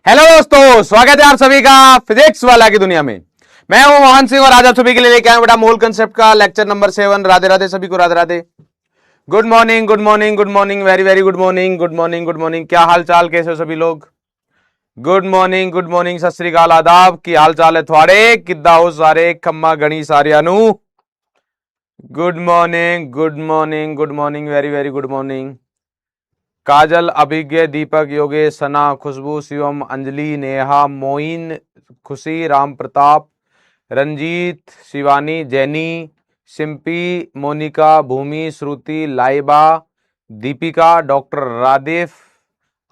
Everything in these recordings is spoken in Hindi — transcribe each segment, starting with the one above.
हेलो दोस्तों, स्वागत है आप सभी का फिजिक्स वाला की दुनिया में। मैं हूं मोहन सिंह और आज आप सभी के लिए लेके आया बेटा मूल कंसेप्ट का लेक्चर नंबर 7। राधे राधे सभी को, Radhe Radhe. Good morning, good morning, good morning, very very good morning, good morning, good morning. क्या हाल चाल, कैसे हो सभी लोग? गुड मॉर्निंग, गुड मॉर्निंग, सत श्री अकाल, आदाब। की हाल चाल है थोड़े? किद्दा हो सारे? खम्मा गणी सारे अनु। Good morning, good morning, good morning, very very good morning. Kajal, Abhigya, Deepak, Yogesh, Sana, Khushboo, Shivam, Anjali, Neha, Moin, Khushi, Ram Pratap, Ranjeet, Shivani, Jaini, Simpy, Monika, Bhumi, Shruti, Laiba, Deepika, doctor Radif,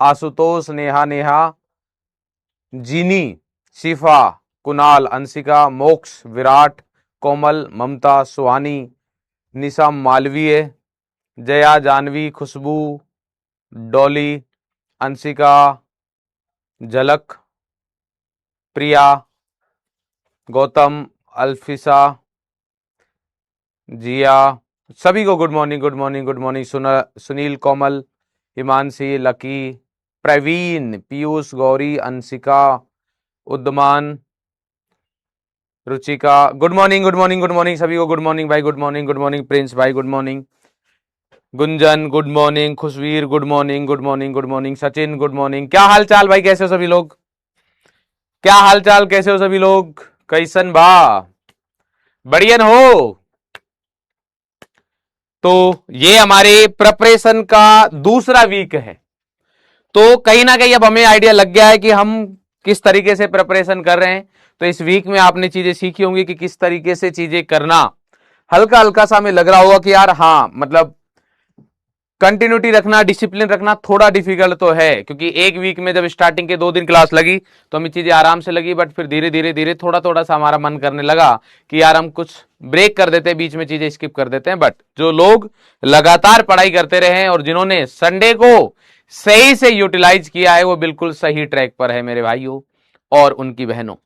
Ashutosh, Neha, Neha, Jeeni, Shifa, Kunal, Anshika, मोक्ष, विराट, कोमल, ममता, सुहानी, निशा, मालवीय, जया, जानवी, खुशबू, डॉली, अंशिका, झलक, प्रिया, गौतम, अल्फिसा, जिया, सभी को good morning, good morning, good morning. Sunil, Komal, Himanshi, Lucky, Praveen, Piyush, Gauri, Anshika, Udyaman, Ruchika, good morning, good morning, good morning सभी को, गुड मॉर्निंग भाई, good morning, good morning. Prince भाई good morning. Gunjan good morning, Khushveer good morning, good morning, good morning. Sachin good morning. क्या हाल चाल भाई, कैसे हो सभी लोग? क्या हाल चाल, कैसे हो सभी लोग? कैसन बा? बढ़ियन हो? तो ये हमारे प्रिपरेशन का दूसरा वीक है, तो कहीं ना कहीं अब हमें आइडिया लग गया है कि हम किस तरीके से प्रिपरेशन कर रहे हैं। तो इस वीक में आपने चीजें सीखी होंगी कि किस तरीके से चीजें करना। हल्का हल्का सा हमें लग रहा होगा कि यार हाँ, मतलब कंटिन्यूटी रखना, डिसिप्लिन रखना थोड़ा डिफिकल्ट तो है, क्योंकि एक वीक में जब स्टार्टिंग के 2 दिन क्लास लगी तो हमें चीजें आराम से लगी, बट फिर धीरे धीरे धीरे थोड़ा थोड़ा सा हमारा मन करने लगा कि यार हम कुछ ब्रेक कर देते हैं, बीच में चीजें स्किप कर देते हैं। बट जो लोग लगातार पढ़ाई करते रहे हैं और जिन्होंने संडे को सही से यूटिलाइज किया है, वो बिल्कुल सही ट्रैक पर है मेरे भाइयों और उनकी बहनों।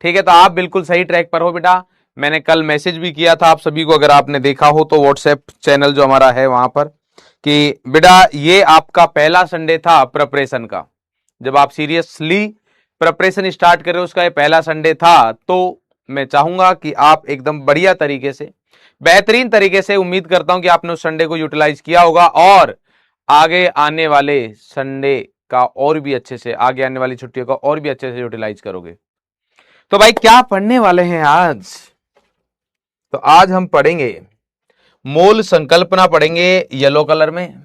ठीक है, तो आप बिल्कुल सही ट्रैक पर हो बेटा। मैंने कल मैसेज भी किया था आप सभी को, अगर आपने देखा हो तो व्हाट्सएप चैनल जो हमारा है वहां पर, कि बेटा ये आपका पहला संडे था प्रिपरेशन का। जब आप सीरियसली प्रिपरेशन स्टार्ट कर रहे हो, उसका ये पहला संडे था, तो मैं चाहूंगा कि आप एकदम बढ़िया तरीके से, बेहतरीन तरीके से, उम्मीद करता हूं कि आपने उस संडे को यूटिलाइज किया होगा और आगे आने वाले संडे का और भी अच्छे से, आगे आने वाली छुट्टियों का और भी अच्छे से यूटिलाइज करोगे। तो भाई क्या पढ़ने वाले हैं आज? तो आज हम पढ़ेंगे मूल संकल्पना, पढ़ेंगे येलो कलर में,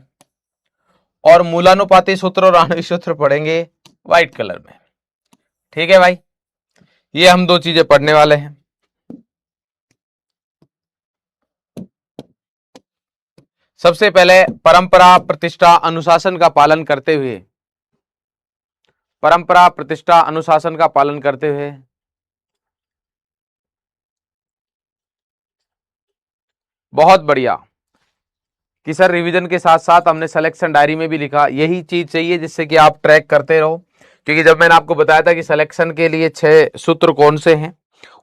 और मूलानुपाती सूत्र और आणविक सूत्र पढ़ेंगे व्हाइट कलर में। ठीक है भाई, ये हम 2 चीजें पढ़ने वाले हैं। सबसे पहले परंपरा, प्रतिष्ठा, अनुशासन का पालन करते हुए, परंपरा, प्रतिष्ठा, अनुशासन का पालन करते हुए बहुत बढ़िया कि सर रिवीजन के साथ साथ हमने सिलेक्शन डायरी में भी लिखा। यही चीज चाहिए जिससे कि आप ट्रैक करते रहो, क्योंकि जब मैंने आपको बताया था कि सिलेक्शन के लिए 6 सूत्र कौन से हैं,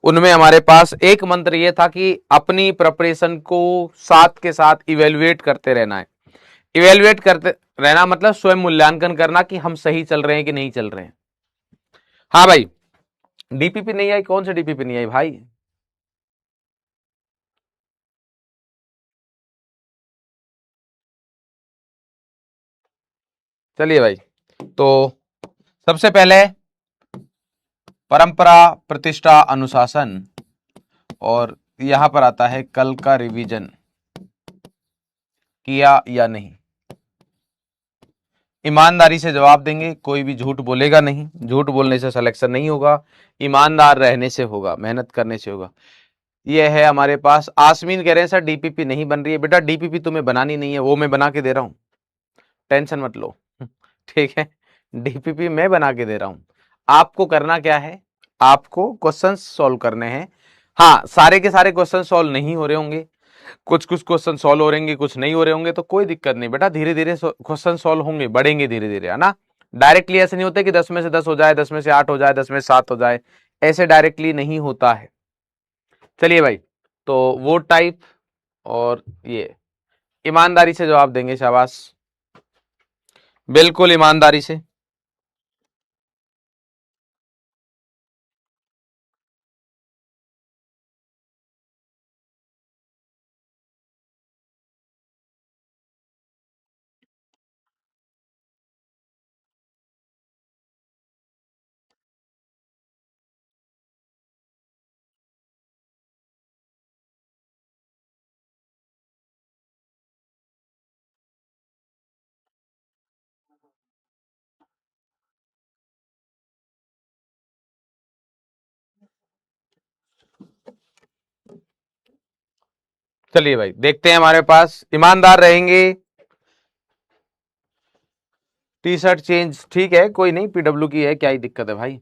उनमें हमारे पास एक मंत्र यह था कि अपनी प्रिपरेशन को साथ के साथ इवेल्युएट करते रहना है। इवेल्युएट करते रहना मतलब स्वयं मूल्यांकन करना कि हम सही चल रहे हैं कि नहीं चल रहे हैं। हाँ भाई, डीपीपी नहीं आई? कौन से डीपीपी नहीं आई भाई? चलिए भाई, तो सबसे पहले परंपरा, प्रतिष्ठा, अनुशासन, और यहां पर आता है कल का रिवीजन किया या नहीं। ईमानदारी से जवाब देंगे, कोई भी झूठ बोलेगा नहीं। झूठ बोलने से सिलेक्शन नहीं होगा, ईमानदार रहने से होगा, मेहनत करने से होगा। ये है हमारे पास। आसमीन कह रहे हैं सर डीपीपी नहीं बन रही है। बेटा डीपीपी तुम्हें बनानी नहीं है, वो मैं बना के दे रहा हूं, टेंशन मत लो। ठीक है, डीपीपी मैं बना के दे रहा हूं। आपको करना क्या है, आपको क्वेश्चंस सॉल्व करने हैं। हाँ, सारे के सारे क्वेश्चन सॉल्व नहीं हो रहे होंगे, कुछ कुछ क्वेश्चन सॉल्व हो रहेंगे, कुछ नहीं हो रहे होंगे, तो कोई दिक्कत नहीं बेटा, धीरे धीरे क्वेश्चन सॉल्व होंगे, बढ़ेंगे धीरे धीरे, है ना। डायरेक्टली ऐसे नहीं होता कि 10 में से 10 हो जाए, 10 में से 8 हो जाए, 10 में से 7 हो जाए, ऐसे डायरेक्टली नहीं होता है। चलिए भाई, तो वो टाइप और ये ईमानदारी से जवाब देंगे, शाबाश, बिल्कुल ईमानदारी से। चलिए भाई देखते हैं, हमारे पास ईमानदार रहेंगे। टी शर्ट चेंज, ठीक है कोई नहीं, पीडब्ल्यू की है, क्या ही दिक्कत है भाई।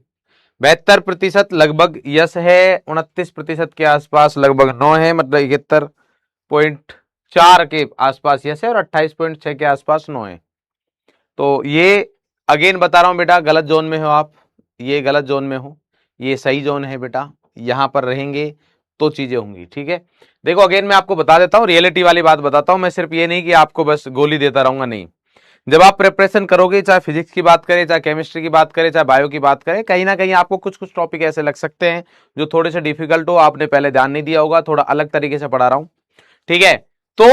72% लगभग यस है, 29% के आसपास लगभग नो है, मतलब 71.4 के आसपास यस है और 28.6 के आसपास नो है। तो ये अगेन बता रहा हूं बेटा, गलत जोन में हो आप, ये गलत जोन में हो, ये सही जोन है बेटा, यहां पर रहेंगे तो चीजें होंगी, ठीक है। देखो अगेन मैं आपको बता देता हूं, रियलिटी वाली बात बताता हूं, मैं सिर्फ ये नहीं कि आपको बस गोली देता रहूंगा, नहीं। जब आप प्रिपरेशन करोगे, चाहे फिजिक्स की बात करें, चाहे केमिस्ट्री की बात करें, चाहे बायो की बात करें, कहीं ना कहीं आपको कुछ कुछ टॉपिक ऐसे लग सकते हैं जो थोड़े से डिफिकल्ट हो, आपने पहले ध्यान नहीं दिया होगा, थोड़ा अलग तरीके से पढ़ा रहा हूं, ठीक है। तो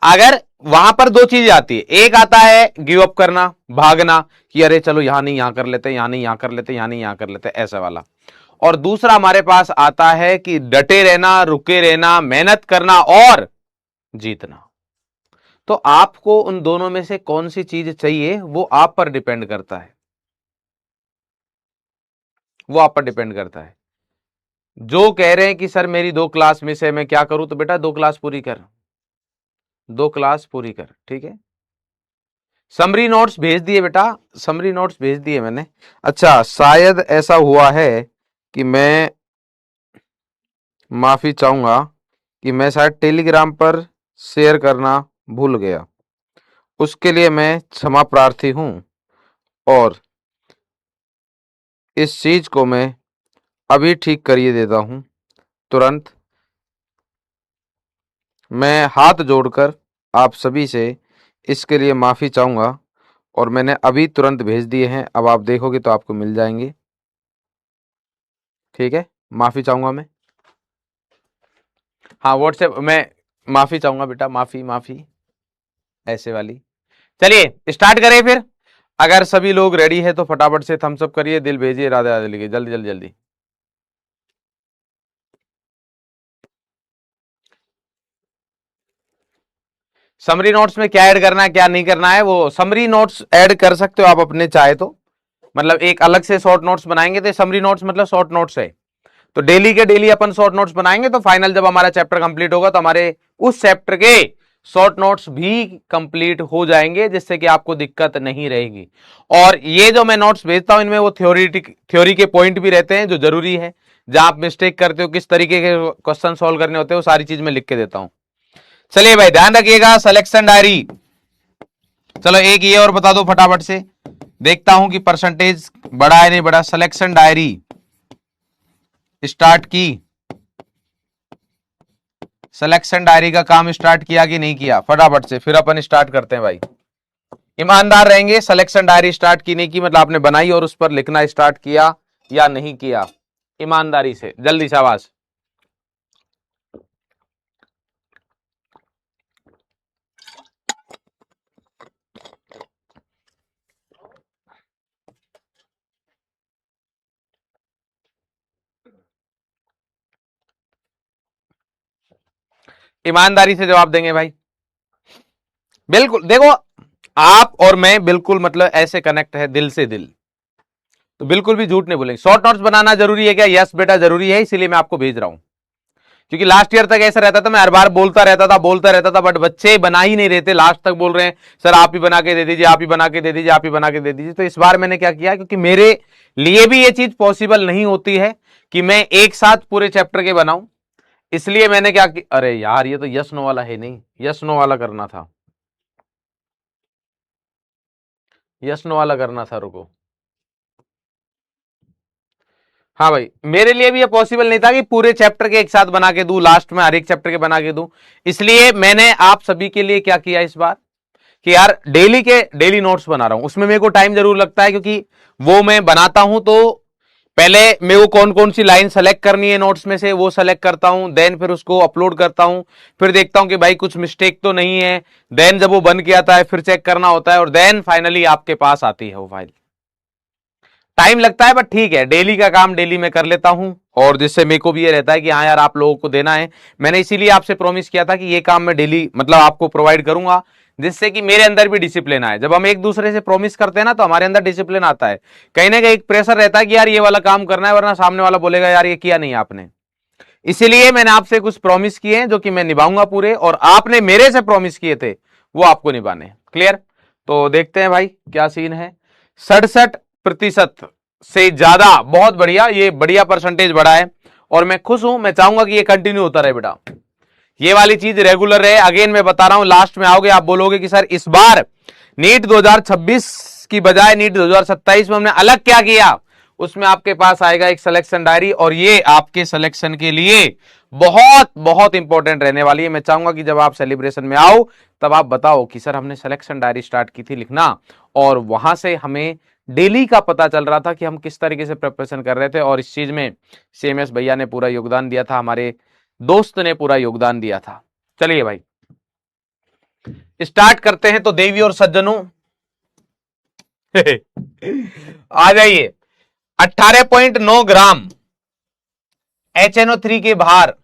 अगर वहां पर दो चीजें आती है, एक आता है गिव अप करना, भागना, कि अरे चलो यहां नहीं यहां कर लेते, यहां नहीं यहां कर लेते, यहां नहीं यहां कर लेते, ऐसा वाला। और दूसरा हमारे पास आता है कि डटे रहना, रुके रहना, मेहनत करना और जीतना। तो आपको उन दोनों में से कौन सी चीज चाहिए, वो आप पर डिपेंड करता है, वो आप पर डिपेंड करता है। जो कह रहे हैं कि सर मेरी 2 क्लास मिस है, मैं क्या करूं, तो बेटा 2 क्लास पूरी कर, 2 क्लास पूरी कर, ठीक है। समरी नोट्स भेज दिए बेटा, समरी नोट्स भेज दिए मैंने। अच्छा शायद ऐसा हुआ है कि मैं माफी चाहूंगा कि मैं शायद टेलीग्राम पर शेयर करना भूल गया, उसके लिए मैं क्षमा प्रार्थी हूं। और इस चीज को मैं अभी ठीक करिए देता हूं तुरंत। मैं हाथ जोड़कर आप सभी से इसके लिए माफी चाहूंगा, और मैंने अभी तुरंत भेज दिए हैं, अब आप देखोगे तो आपको मिल जाएंगे, ठीक है। माफी चाहूंगा मैं, हाँ व्हाट्सएप में माफी चाहूंगा बेटा, माफी माफी ऐसे वाली। चलिए स्टार्ट करें फिर। अगर सभी लोग रेडी है तो फटाफट से थम्स अप करिए, दिल भेजिए, राधे राधे लिखिए, जल्दी जल्दी जल्दी। समरी नोट्स में क्या ऐड करना है क्या नहीं करना है, वो समरी नोट्स ऐड कर सकते हो आप अपने चाहे तो, मतलब एक अलग से शॉर्ट नोट्स बनाएंगे, तो समरी नोट्स मतलब शॉर्ट नोट्स है, तो डेली के डेली अपन शॉर्ट नोट्स बनाएंगे, तो फाइनल जब हमारा चैप्टर कंप्लीट होगा तो हमारे उस चैप्टर के शॉर्ट नोट्स भी कंप्लीट हो जाएंगे, जिससे कि आपको दिक्कत नहीं रहेगी। और ये जो मैं नोट्स भेजता हूं इनमें वो थ्योरी के पॉइंट भी रहते हैं जो जरूरी है, जहां आप मिस्टेक करते हो, किस तरीके के क्वेश्चन सॉल्व करने होते हैं, वो सारी चीज मैं लिख के देता हूं। चलिए भाई ध्यान रखिएगा, सिलेक्शन डायरी। चलो एक ये और बता दो फटाफट से, देखता हूं कि परसेंटेज बढ़ा है नहीं बढ़ा। सिलेक्शन डायरी स्टार्ट की, सिलेक्शन डायरी का काम स्टार्ट किया कि नहीं किया, फटाफट से फिर अपन स्टार्ट करते हैं भाई। ईमानदार रहेंगे, सिलेक्शन डायरी स्टार्ट की नहीं की, मतलब आपने बनाई और उस पर लिखना स्टार्ट किया या नहीं किया, ईमानदारी से जल्दी शाबाश। ईमानदारी से जवाब देंगे भाई, बिल्कुल। देखो आप और मैं बिल्कुल मतलब ऐसे कनेक्ट है दिल से दिल, तो बिल्कुल भी झूठ नहीं बोलेंगे। शॉर्ट नोट्स बनाना जरूरी है क्या, यस बेटा जरूरी है, इसीलिए मैं आपको भेज रहा हूं। क्योंकि लास्ट ईयर तक ऐसा रहता था, मैं हर बार बोलता रहता था, बट बच्चे बना ही नहीं रहते, लास्ट तक बोल रहे हैं सर आप ही बना के दे दीजिए, आप ही बना के दे दीजिए, आप ही बना के दे दीजिए। तो इस बार मैंने क्या किया, क्योंकि मेरे लिए भी ये चीज पॉसिबल नहीं होती है कि मैं एक साथ पूरे चैप्टर के बनाऊं, इसलिए मैंने क्या किया, अरे यार ये तो यस नो वाला है नहीं, यस नो वाला करना था, यस नो वाला करना था, रुको। हाँ भाई मेरे लिए भी ये पॉसिबल नहीं था कि पूरे चैप्टर के एक साथ बना के दूं, लास्ट में हर एक चैप्टर के बना के दूं, इसलिए मैंने आप सभी के लिए क्या किया इस बार कि यार डेली के डेली नोट्स बना रहा हूं। उसमें मेरे को टाइम जरूर लगता है, क्योंकि वो मैं बनाता हूं तो पहले मेरे को कौन कौन सी लाइन सेलेक्ट करनी है नोट्स में से वो सेलेक्ट करता हूं, देन फिर उसको अपलोड करता हूं, फिर देखता हूं कि भाई कुछ मिस्टेक तो नहीं है, देन जब वो बन के आता है फिर चेक करना होता है, और देन फाइनली आपके पास आती है वो फाइल। टाइम लगता है बट ठीक है, डेली का काम डेली में कर लेता हूं, और जिससे मेरे को भी ये रहता है कि हाँ यार आप लोगों को देना है। मैंने इसीलिए आपसे प्रॉमिस किया था कि ये काम मैं डेली मतलब आपको प्रोवाइड करूंगा, जिससे कि मेरे अंदर भी डिसिप्लिन आए। जब हम एक दूसरे से प्रॉमिस करते हैं ना तो हमारे अंदर डिसिप्लिन आता है, कहीं ना कहीं एक प्रेशर रहता है कि यार ये वाला काम करना है, वरना सामने वाला बोलेगा यार ये किया नहीं आपने। इसीलिए मैंने आपसे कुछ प्रॉमिस किए हैं जो कि मैं निभाऊंगा पूरे, और आपने मेरे से प्रॉमिस किए थे वो आपको निभाने। क्लियर? तो देखते हैं भाई क्या सीन है। 67% से ज्यादा, बहुत बढ़िया, ये बढ़िया परसेंटेज बढ़ा है और मैं खुश हूं। मैं चाहूंगा कि ये कंटिन्यू होता रहे बेटा, ये वाली चीज रेगुलर रहे। अगेन मैं बता रहा हूं, लास्ट में आओगे आप बोलोगे कि सर इस बार नीट 2026 की बजाय नीट 2027 में हमने अलग क्या किया। उसमें आपके पास आएगा एक सिलेक्शन डायरी, और ये आपके सिलेक्शन के लिए बहुत बहुत इंपॉर्टेंट रहने वाली है। मैं चाहूंगा कि जब आप सेलिब्रेशन में आओ तब आप बताओ कि सर हमने सिलेक्शन डायरी स्टार्ट की थी लिखना, और वहां से हमें डेली का पता चल रहा था कि हम किस तरीके से प्रिपरेशन कर रहे थे, और इस चीज में CMS भैया ने पूरा योगदान दिया था, हमारे दोस्त ने पूरा योगदान दिया था। चलिए भाई स्टार्ट करते हैं। तो देवी और सज्जनों आ जाइए। 18.9 ग्राम HNO3 के बाहर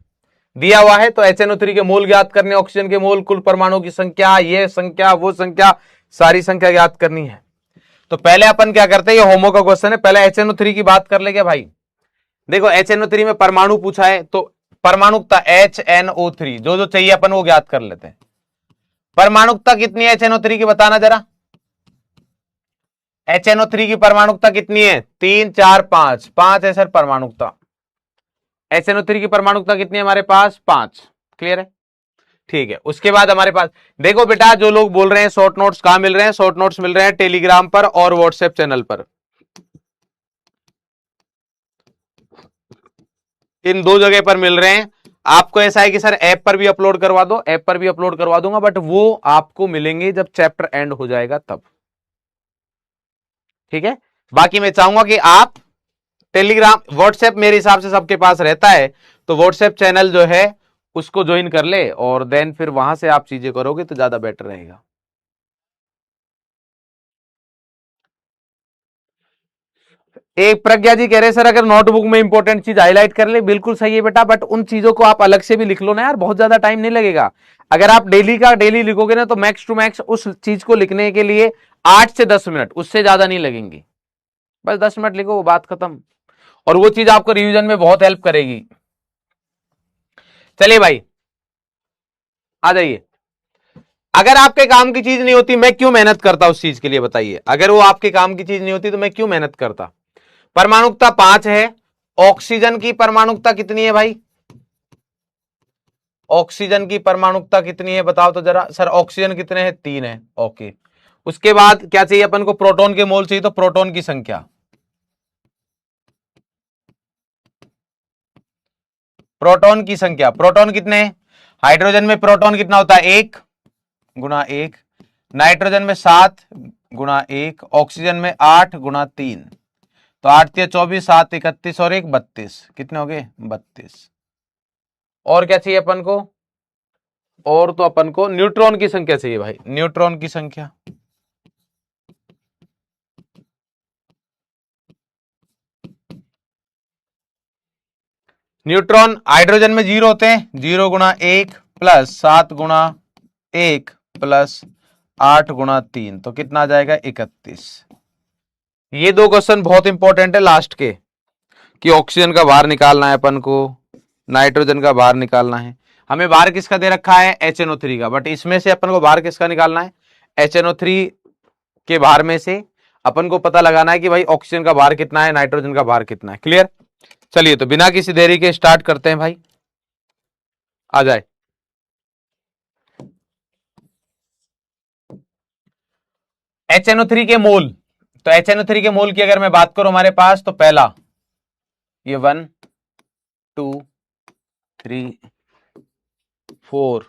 दिया हुआ है, तो HNO3 के मोल ज्ञात करने, ऑक्सीजन के मोल, कुल परमाणु की संख्या, ये संख्या वो संख्या, सारी संख्या ज्ञात करनी है। तो पहले अपन क्या करते हैं, ये होमो का क्वेश्चन है, पहले HNO3 की बात कर ले क्या भाई। देखो HNO3 में परमाणु पूछा है तो परमाणुकता HNO3 जो जो चाहिए अपन वो ज्ञात कर लेते हैं। परमाणुकता कितनी है HNO3 की बताना जरा। HNO3 की परमाणुकता कितनी है? 3 4 5, 5 है सर परमाणुकता। HNO3 की परमाणुकता कितनी है हमारे पास? 5। क्लियर है? ठीक है। उसके बाद हमारे पास देखो बेटा, जो लोग बोल रहे हैं शॉर्ट नोट्स कहां मिल रहे हैं, शॉर्ट नोट्स मिल रहे हैं टेलीग्राम पर और व्हाट्सएप चैनल पर। इन दो जगह पर मिल रहे हैं। आपको ऐसा है कि सर ऐप पर भी अपलोड करवा दो, ऐप पर भी अपलोड करवा दूंगा, बट वो आपको मिलेंगे जब चैप्टर एंड हो जाएगा तब। ठीक है? बाकी मैं चाहूंगा कि आप टेलीग्राम, व्हाट्सएप मेरे हिसाब से सबके पास रहता है, तो व्हाट्सएप चैनल जो है उसको ज्वाइन कर ले, और देन फिर वहां से आप चीजें करोगे तो ज्यादा बेटर रहेगा। एक प्रज्ञा जी कह रहे सर अगर नोटबुक में इंपॉर्टेंट चीज हाईलाइट कर ले, बिल्कुल सही है बेटा, बट उन चीजों को आप अलग से भी लिख लो ना यार, बहुत ज्यादा टाइम नहीं लगेगा। अगर आप डेली का डेली लिखोगे ना तो मैक्स टू मैक्स उस चीज को लिखने के लिए 8 से 10 मिनट, उससे ज्यादा नहीं लगेंगे। बस 10 मिनट लिखो, वो बात खत्म, और वो चीज आपको रिवीजन में बहुत हेल्प करेगी। चलिए भाई आ जाइए। अगर आपके काम की चीज नहीं होती मैं क्यों मेहनत करता उस चीज के लिए, बताइए। अगर वो आपके काम की चीज नहीं होती तो मैं क्यों मेहनत करता। परमाणुकता 5 है। ऑक्सीजन की परमाणुकता कितनी है भाई? ऑक्सीजन की परमाणुकता कितनी है बताओ तो जरा। सर ऑक्सीजन कितने हैं? 3 है। ओके। उसके बाद क्या चाहिए अपन को? प्रोटॉन के मोल चाहिए, तो प्रोटॉन की संख्या, प्रोटॉन की संख्या, प्रोटॉन कितने हैं? हाइड्रोजन में प्रोटॉन कितना होता है? 1 गुणा 1, नाइट्रोजन में 7 गुणा 1, ऑक्सीजन में 8 गुणा 3, तो 8 या 24, 7 31 और 1 32, कितने हो गए? 32। और क्या चाहिए अपन को? और तो अपन को न्यूट्रॉन की संख्या चाहिए भाई, न्यूट्रॉन की संख्या। न्यूट्रॉन हाइड्रोजन में 0 होते हैं, 0 गुणा 1 प्लस 7 गुणा 1 प्लस 8 गुणा 3, तो कितना आ जाएगा? 31। ये दो क्वेश्चन बहुत इंपॉर्टेंट है लास्ट के, कि ऑक्सीजन का बाहर निकालना है अपन को, नाइट्रोजन का बाहर निकालना है। हमें बाहर किसका दे रखा है? HNO3 का, बट इसमें से अपन को बाहर किसका निकालना है? HNO3 के बाहर में से अपन को पता लगाना है कि भाई ऑक्सीजन का बाहर कितना है, नाइट्रोजन का बाहर कितना है। क्लियर? चलिए तो बिना किसी देरी के स्टार्ट करते हैं भाई, आ जाए। HNO3 के मोल, तो HNO3 के मोल की अगर मैं बात करूं हमारे पास, तो पहला ये 1 2 3 4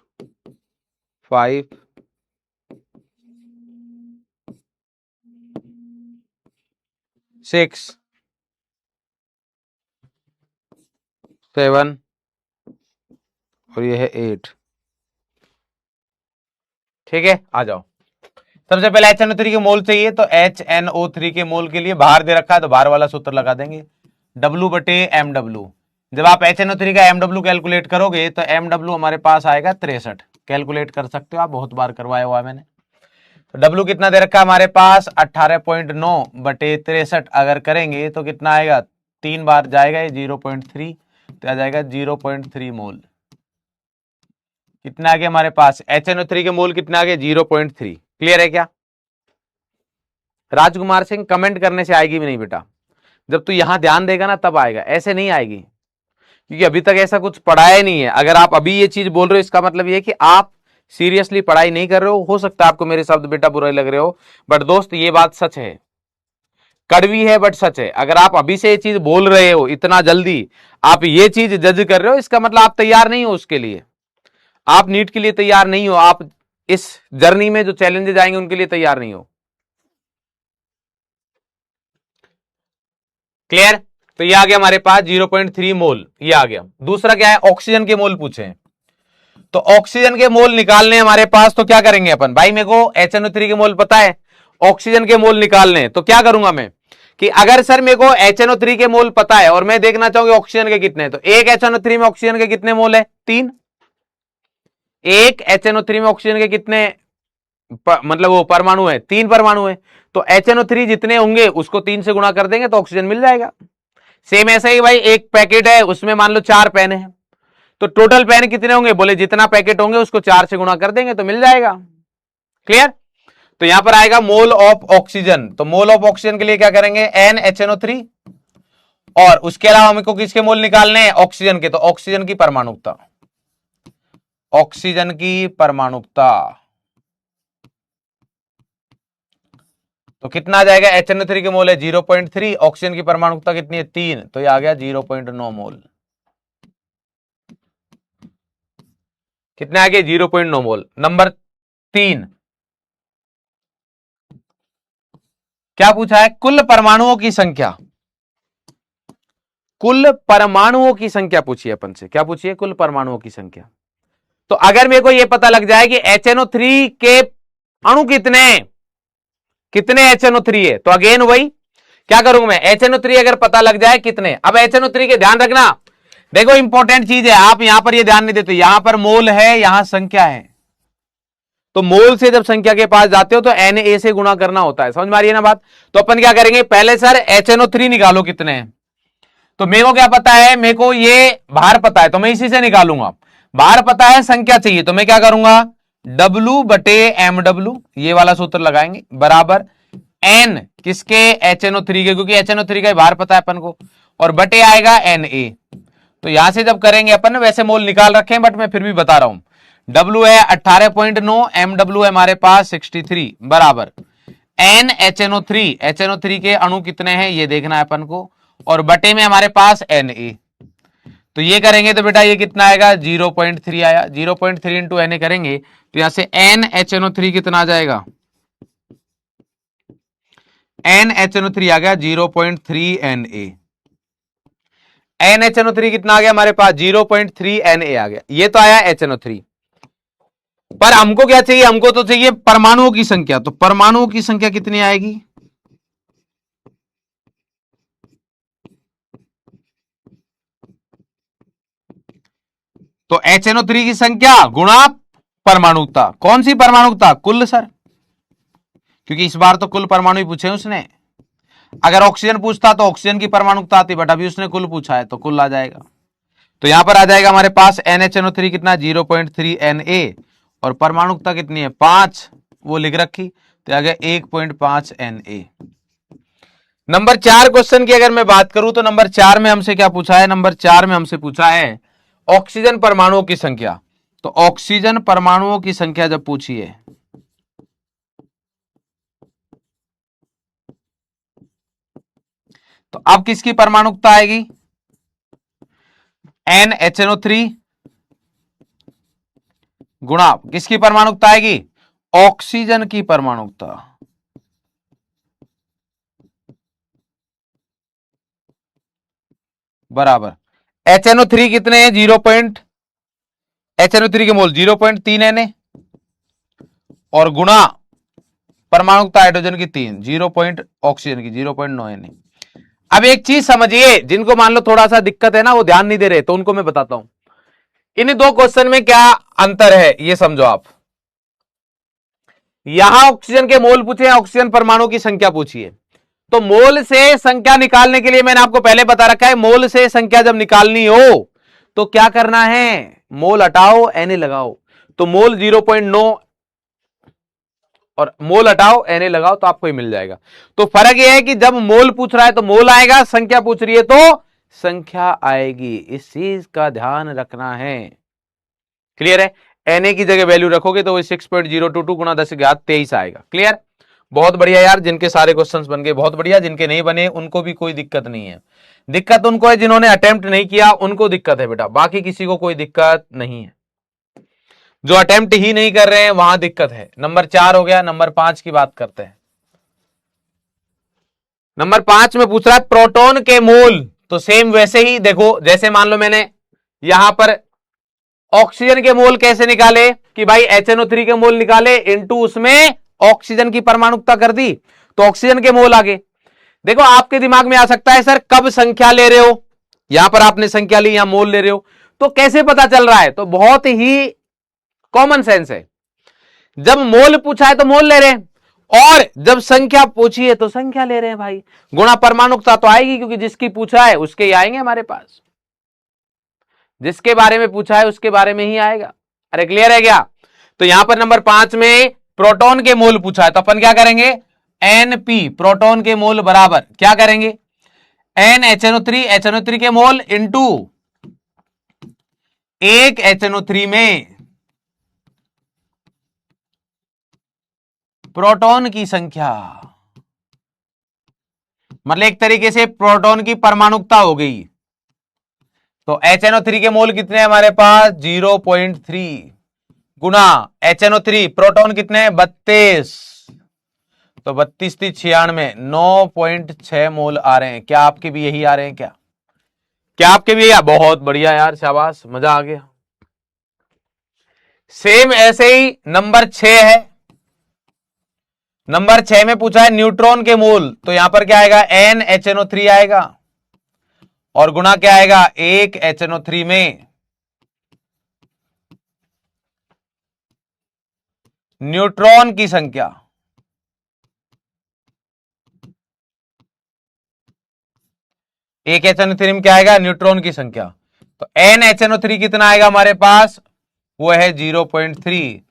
5 6 7 और ये है 8। ठीक है, आ जाओ। सबसे पहले HNO3 के मोल चाहिए, तो HNO3 के मोल के लिए बाहर दे रखा है, तो बाहर वाला सूत्र लगा देंगे, W/MW। जब आप HNO3 का MW कैलकुलेट करोगे तो MW हमारे पास आएगा 63। कैलकुलेट कर सकते हो आप, बहुत बार करवाया हुआ है मैंने। तो W कितना दे रखा है हमारे पास? 18.9/63 अगर करेंगे तो कितना आएगा? 3 बार जाएगा ये 0.3, तो आ जाएगा 0.3 मोल। कितना आ गया हमारे पास? HNO3 के मोल कितना आ गया? 0.3। क्लियर है क्या? राजकुमार सिंह, कमेंट करने से आएगी भी नहीं बेटा, जब तू यहां ध्यान देगा ना तब आएगा, ऐसे नहीं आएगी, क्योंकि अभी तक ऐसा कुछ पढ़ाया नहीं है। अगर आप अभी ये चीज बोल रहे हो इसका मतलब ये कि आप सीरियसली पढ़ाई नहीं कर रहे हो सकता है आपको मेरे शब्द बेटा बुरे लग रहे हो, बट दोस्त ये बात सच है, कड़वी है बट सच है। अगर आप अभी से ये चीज बोल रहे हो इतना जल्दी, आप ये चीज जज कर रहे हो, इसका मतलब आप तैयार नहीं हो उसके लिए, आप नीट के लिए तैयार नहीं हो, आप इस जर्नी में जो चैलेंजेस आएंगे उनके लिए तैयार नहीं हो। क्लियर? तो ये आ गया हमारे पास 0.3 मोल, ये आ गया। दूसरा क्या है? ऑक्सीजन के मोल पूछे हैं, तो ऑक्सीजन के मोल निकालने हमारे पास, तो क्या करेंगे अपन? भाई मेरे को HNO3 के मोल पता है, ऑक्सीजन के मोल निकालने, तो क्या करूंगा मैं कि अगर सर मेरे को HNO3 के मोल पता है और मैं देखना चाहूंगा ऑक्सीजन के कितने, तो एक HNO3 में ऑक्सीजन के कितने मोल है? 3। एक HNO3 में ऑक्सीजन के कितने मतलब वो परमाणु है? 3 परमाणु है। तो HNO3 जितने होंगे उसको 3 से गुणा कर देंगे तो ऑक्सीजन मिल जाएगा। सेम ऐसा ही भाई, एक पैकेट है उसमें मान लो 4 पेन है, तो टोटल पेन कितने होंगे? बोले जितना पैकेट होंगे उसको 4 से गुणा कर देंगे तो मिल जाएगा। क्लियर? तो यहां पर आएगा मोल ऑफ ऑक्सीजन, तो मोल ऑफ ऑक्सीजन के लिए क्या करेंगे? NHNO3, और उसके अलावा हमको किसके मोल निकालने हैं? ऑक्सीजन के, तो ऑक्सीजन की परमाणुकता, ऑक्सीजन की परमाणुकता, तो कितना आ जाएगा? HNO3 के मोल है 0.3, ऑक्सीजन की परमाणुकता कितनी है? 3, तो ये आ गया 0.9 मोल। कितने आ गए? 0.9 मोल। नंबर 3 क्या पूछा है? कुल परमाणुओं की संख्या, कुल परमाणुओं की संख्या पूछिए अपन से। क्या पूछिए? कुल परमाणुओं की संख्या। तो अगर मेरे को यह पता लग जाए कि HNO3 के अणु कितने कितने HNO3 है, तो अगेन वही क्या करूंगा मैं? HNO3 अगर पता लग जाए कितने, अब HNO3 के ध्यान रखना, देखो इंपॉर्टेंट चीज है, आप यहां पर ये ध्यान नहीं देते, यहां पर मोल है, यहां संख्या है, तो मोल से जब संख्या के पास जाते हो तो Na से गुणा करना होता है, समझ में आ रही है ना बात? तो अपन क्या करेंगे? पहले सर HNO3 निकालो कितने हैं, तो मेरे को क्या पता है? मेरे को ये भार पता है तो मैं इसी से निकालूंगा। भार पता है, संख्या चाहिए, तो मैं क्या करूंगा? W/MW, ये वाला सूत्र लगाएंगे, बराबर N किसके? HNO3 के, क्योंकि HNO3 का भार पता है अपन को, और बटे आएगा Na। तो यहां से जब करेंगे अपन, वैसे मोल निकाल रखे हैं बट मैं फिर भी बता रहा हूं, W है 18.9, MW है हमारे पास 63, बराबर NHNO3, HNO3 के अणु कितने हैं ये देखना है अपन को, और बटे में हमारे पास Na। तो ये करेंगे तो बेटा ये कितना आएगा? 0.3 आया। 0.3 इंटू Na करेंगे तो यहां से NHNO3 कितना आ जाएगा? NHNO3 आ गया 0.3 Na। NHNO3 कितना आ गया हमारे पास? 0.3 Na आ गया। ये तो आया HNO3, पर हमको क्या चाहिए? हमको तो चाहिए परमाणुओं की संख्या, तो परमाणुओं की संख्या कितनी आएगी? तो HNO3 की संख्या गुणा परमाणुकता। कौन सी परमाणुकता? कुल सर, क्योंकि इस बार तो कुल परमाणु ही पूछे उसने। अगर ऑक्सीजन पूछता तो ऑक्सीजन की परमाणुकता आती, बट अभी उसने कुल पूछा है तो कुल आ जाएगा। तो यहां पर आ जाएगा हमारे पास NHNO3 कितना? 0.3 Na, और परमाणुकता कितनी है? 5, वो लिख रखी, तो आ गया 1.5 Na। नंबर 4 क्वेश्चन की अगर मैं बात करूं तो नंबर 4 में हमसे क्या पूछा है? नंबर 4 में हमसे पूछा है ऑक्सीजन परमाणुओं की संख्या। तो ऑक्सीजन परमाणुओं की संख्या जब पूछी है, तो अब किसकी परमाणुकता आएगी? NHNO3 गुणा किसकी परमाणुकता आएगी? ऑक्सीजन की परमाणुकता, बराबर HNO3 कितने हैं? 0. HNO3 के मोल 0.3 Na, और गुणा परमाणुकता हाइड्रोजन की 3, 0. ऑक्सीजन की 0.9 Na। अब एक चीज समझिए, जिनको मान लो थोड़ा सा दिक्कत है ना, वो ध्यान नहीं दे रहे, तो उनको मैं बताता हूं इन दो क्वेश्चन में क्या अंतर है, ये समझो आप। यहां ऑक्सीजन के मोल पूछे, ऑक्सीजन परमाणु की संख्या पूछी है, तो मोल से संख्या निकालने के लिए मैंने आपको पहले बता रखा है, मोल से संख्या जब निकालनी हो तो क्या करना है, मोल हटाओ Na लगाओ, तो मोल 0.9 और मोल हटाओ Na लगाओ तो आपको ही मिल जाएगा। तो फर्क यह है कि जब मोल पूछ रहा है तो मोल आएगा, संख्या पूछ रही है तो संख्या आएगी। इस चीज का ध्यान रखना है। क्लियर है? Na की जगह वैल्यू रखोगे तो वो 6.022 गुणा 10⁻23 आएगा। क्लियर? बहुत बढ़िया यार, जिनके सारे क्वेश्चंस बन गए बहुत बढ़िया, जिनके नहीं बने उनको भी कोई दिक्कत नहीं है। दिक्कत उनको है जिन्होंने अटेम्प्ट नहीं किया, उनको दिक्कत है बेटा, बाकी किसी को कोई दिक्कत नहीं है। जो अटेम्प्ट ही नहीं कर रहे हैं वहां दिक्कत है। नंबर 4 हो गया। नंबर 5 की बात करते हैं। नंबर 5 में पूछ रहा है प्रोटॉन के मोल। तो सेम वैसे ही देखो, जैसे मान लो मैंने यहां पर ऑक्सीजन के मोल कैसे निकाले कि भाई HNO3 के मोल निकाले इनटू उसमें ऑक्सीजन की परमाणुकता कर दी तो ऑक्सीजन के मोल आगे। देखो आपके दिमाग में आ सकता है सर कब संख्या ले रहे हो, यहां पर आपने संख्या ली, यहां मोल ले रहे हो, तो कैसे पता चल रहा है? तो बहुत ही कॉमन सेंस है। जब मोल पूछा है तो मोल ले रहे हैं, और जब संख्या पूछी है तो संख्या ले रहे हैं भाई। गुणा परमाणुकता तो आएगी, क्योंकि जिसकी पूछा है उसके ही आएंगे हमारे पास, जिसके बारे में पूछा है उसके बारे में ही आएगा। अरे क्लियर है क्या? तो यहां पर नंबर 5 में प्रोटॉन के मोल पूछा है तो अपन क्या करेंगे, NP प्रोटॉन के मोल बराबर क्या करेंगे, NHNO3 के मोल इंटू एक HNO3 में प्रोटॉन की संख्या, मतलब एक तरीके से प्रोटॉन की परमाणुकता हो गई। तो HNO3 के मोल कितने हैं हमारे पास, 0.3 गुना HNO3 प्रोटॉन कितने हैं 32, तो 32 × 96 9.6 मोल आ रहे हैं। क्या आपके भी यही आ रहे हैं? क्या आपके भी? बहुत बढ़िया यार, शाबाश, मजा आ गया। सेम ऐसे ही नंबर 6 है। नंबर 6 में पूछा है न्यूट्रॉन के मोल, तो यहां पर क्या आएगा, NHNO3 आएगा और गुणा क्या आएगा, एक HNO3 में न्यूट्रॉन की संख्या। एक HNO3 में क्या आएगा, न्यूट्रॉन की संख्या। तो NHNO3 कितना आएगा हमारे पास, वो है 0.3,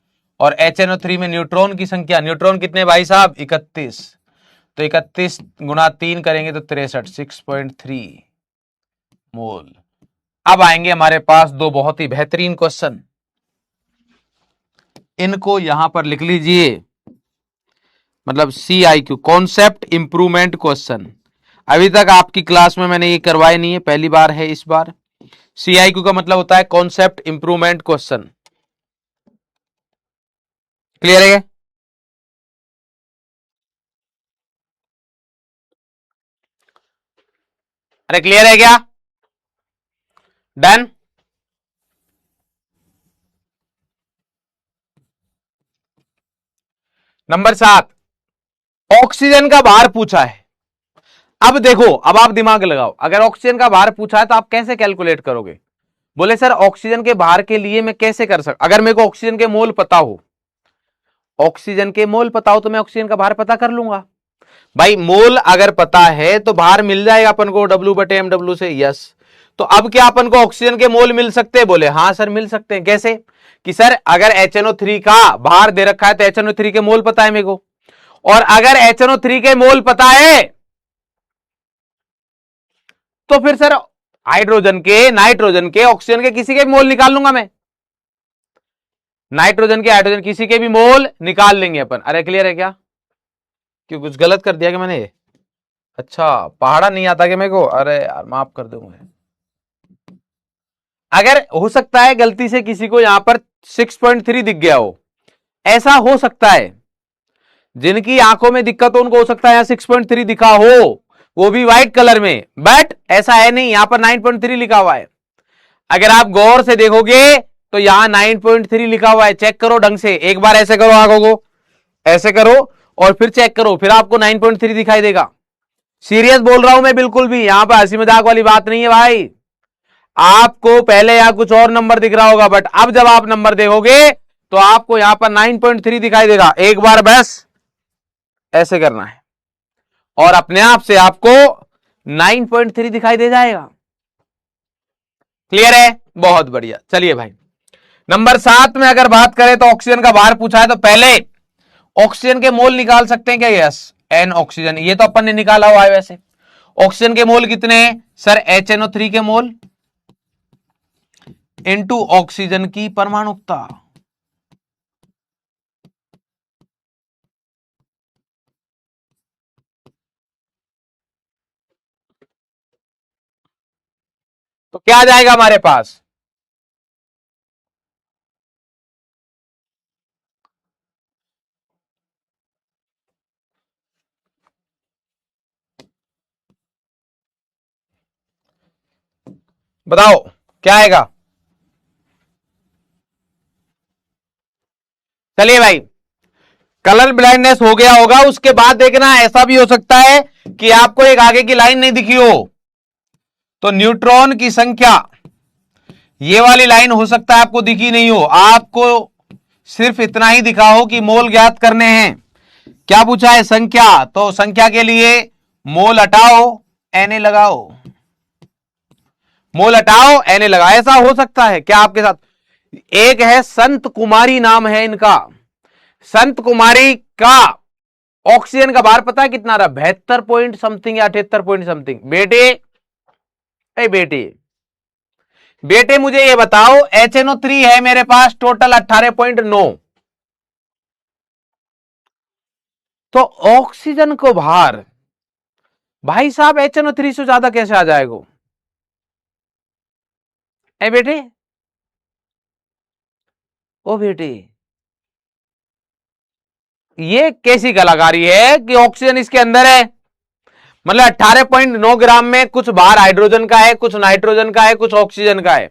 और HNO3 में न्यूट्रॉन की संख्या, न्यूट्रॉन कितने भाई साहब, 31, तो 31 गुणा 3 करेंगे तो 63, 6.3 मोल। अब आएंगे हमारे पास दो बहुत ही बेहतरीन क्वेश्चन, इनको यहां पर लिख लीजिए, मतलब CIQ कॉन्सेप्ट इंप्रूवमेंट क्वेश्चन। अभी तक आपकी क्लास में मैंने ये करवाए नहीं है, पहली बार है इस बार। CIQ का मतलब होता है कॉन्सेप्ट इंप्रूवमेंट क्वेश्चन। क्लियर है? अरे क्लियर है क्या? डन? नंबर 7 ऑक्सीजन का भार पूछा है। अब देखो, अब आप दिमाग लगाओ, अगर ऑक्सीजन का भार पूछा है तो आप कैसे कैलकुलेट करोगे? बोले सर ऑक्सीजन के भार के लिए मैं कैसे कर सकता, अगर मेरे को ऑक्सीजन के मोल पता हो, ऑक्सीजन के मोल पता हो तो मैं ऑक्सीजन का भार पता कर लूंगा। भाई मोल अगर पता है तो भार मिल जाएगा अपन को W/mW से। यस, तो अब क्या अपन को ऑक्सीजन के मोल मिल सकते हैं? बोले हाँ सर मिल सकते हैं। कैसे? कि सर अगर HNO3 का भार दे रखा है तो HNO3 के मोल पता है मेरे को, और अगर HNO3 के मोल पता है तो फिर सर हाइड्रोजन के, नाइट्रोजन के, ऑक्सीजन के किसी के भी मोल निकाल लूंगा मैं, नाइट्रोजन के, हाइड्रोजन किसी के भी मोल निकाल लेंगे अपन। अरे क्लियर है क्या? क्यों कुछ गलत कर दिया कि मैंने? अच्छा, पहाड़ा नहीं आता कि मेरे को? अरे यार माफ कर दो मुझे। अगर हो सकता है गलती से किसी को यहां पर 6.3 दिख गया हो, ऐसा हो सकता है, जिनकी आंखों में दिक्कत हो उनको हो सकता है यहां 6.3 दिखा हो, वो भी व्हाइट कलर में, बट ऐसा है नहीं, यहां पर 9.3 लिखा हुआ है। अगर आप गौर से देखोगे तो यहां 9.3 लिखा हुआ है, चेक करो ढंग से, एक बार ऐसे करो आंखों को, ऐसे करो और फिर चेक करो, फिर आपको 9.3 दिखाई देगा। सीरियस बोल रहा हूं मैं, बिल्कुल भी यहां पर हंसी मजाक वाली बात नहीं है भाई। आपको पहले यहां कुछ और नंबर दिख रहा होगा, बट अब जब आप नंबर देखोगे तो आपको यहां पर 9.3 दिखाई देगा। एक बार बस ऐसे करना है और अपने आप से आपको 9.3 दिखाई दे जाएगा। क्लियर है? बहुत बढ़िया। चलिए भाई, नंबर 7 में अगर बात करें तो ऑक्सीजन का भार पूछा है, तो पहले ऑक्सीजन के मोल निकाल सकते हैं क्या? यस, एन ऑक्सीजन, ये तो अपन ने निकाला हुआ है। वैसे ऑक्सीजन के मोल कितने हैं सर? HNO3 के मोल इनटू ऑक्सीजन की परमाणुकता। तो क्या आ जाएगा हमारे पास? बताओ क्या आएगा? चलिए भाई, कलर ब्लाइंडनेस हो गया होगा, उसके बाद देखना ऐसा भी हो सकता है कि आपको एक आगे की लाइन नहीं दिखी हो, तो न्यूट्रॉन की संख्या, ये वाली लाइन हो सकता है आपको दिखी नहीं हो, आपको सिर्फ इतना ही दिखा हो कि मोल ज्ञात करने हैं। क्या पूछा है? संख्या। तो संख्या के लिए मोल हटाओ, Na लगाओ, मोल हटाओ, Na लगाओ। ऐसा हो सकता है क्या आपके साथ? एक है संत कुमारी, नाम है इनका, संत कुमारी का ऑक्सीजन का भार पता है कितना रहा? 72 पॉइंट समथिंग या 78 पॉइंट समथिंग। बेटे, ए बेटे, बेटे मुझे ये बताओ, HNO3 है मेरे पास टोटल 18.9, तो ऑक्सीजन को भार भाई साहब HNO3 से ज्यादा कैसे आ जाएगा? ए बेटे, ओ बेटे, ये कैसी कलाकारी है कि ऑक्सीजन इसके अंदर है, मतलब 18.9 ग्राम में कुछ भार हाइड्रोजन का है, कुछ नाइट्रोजन का है, कुछ ऑक्सीजन का है,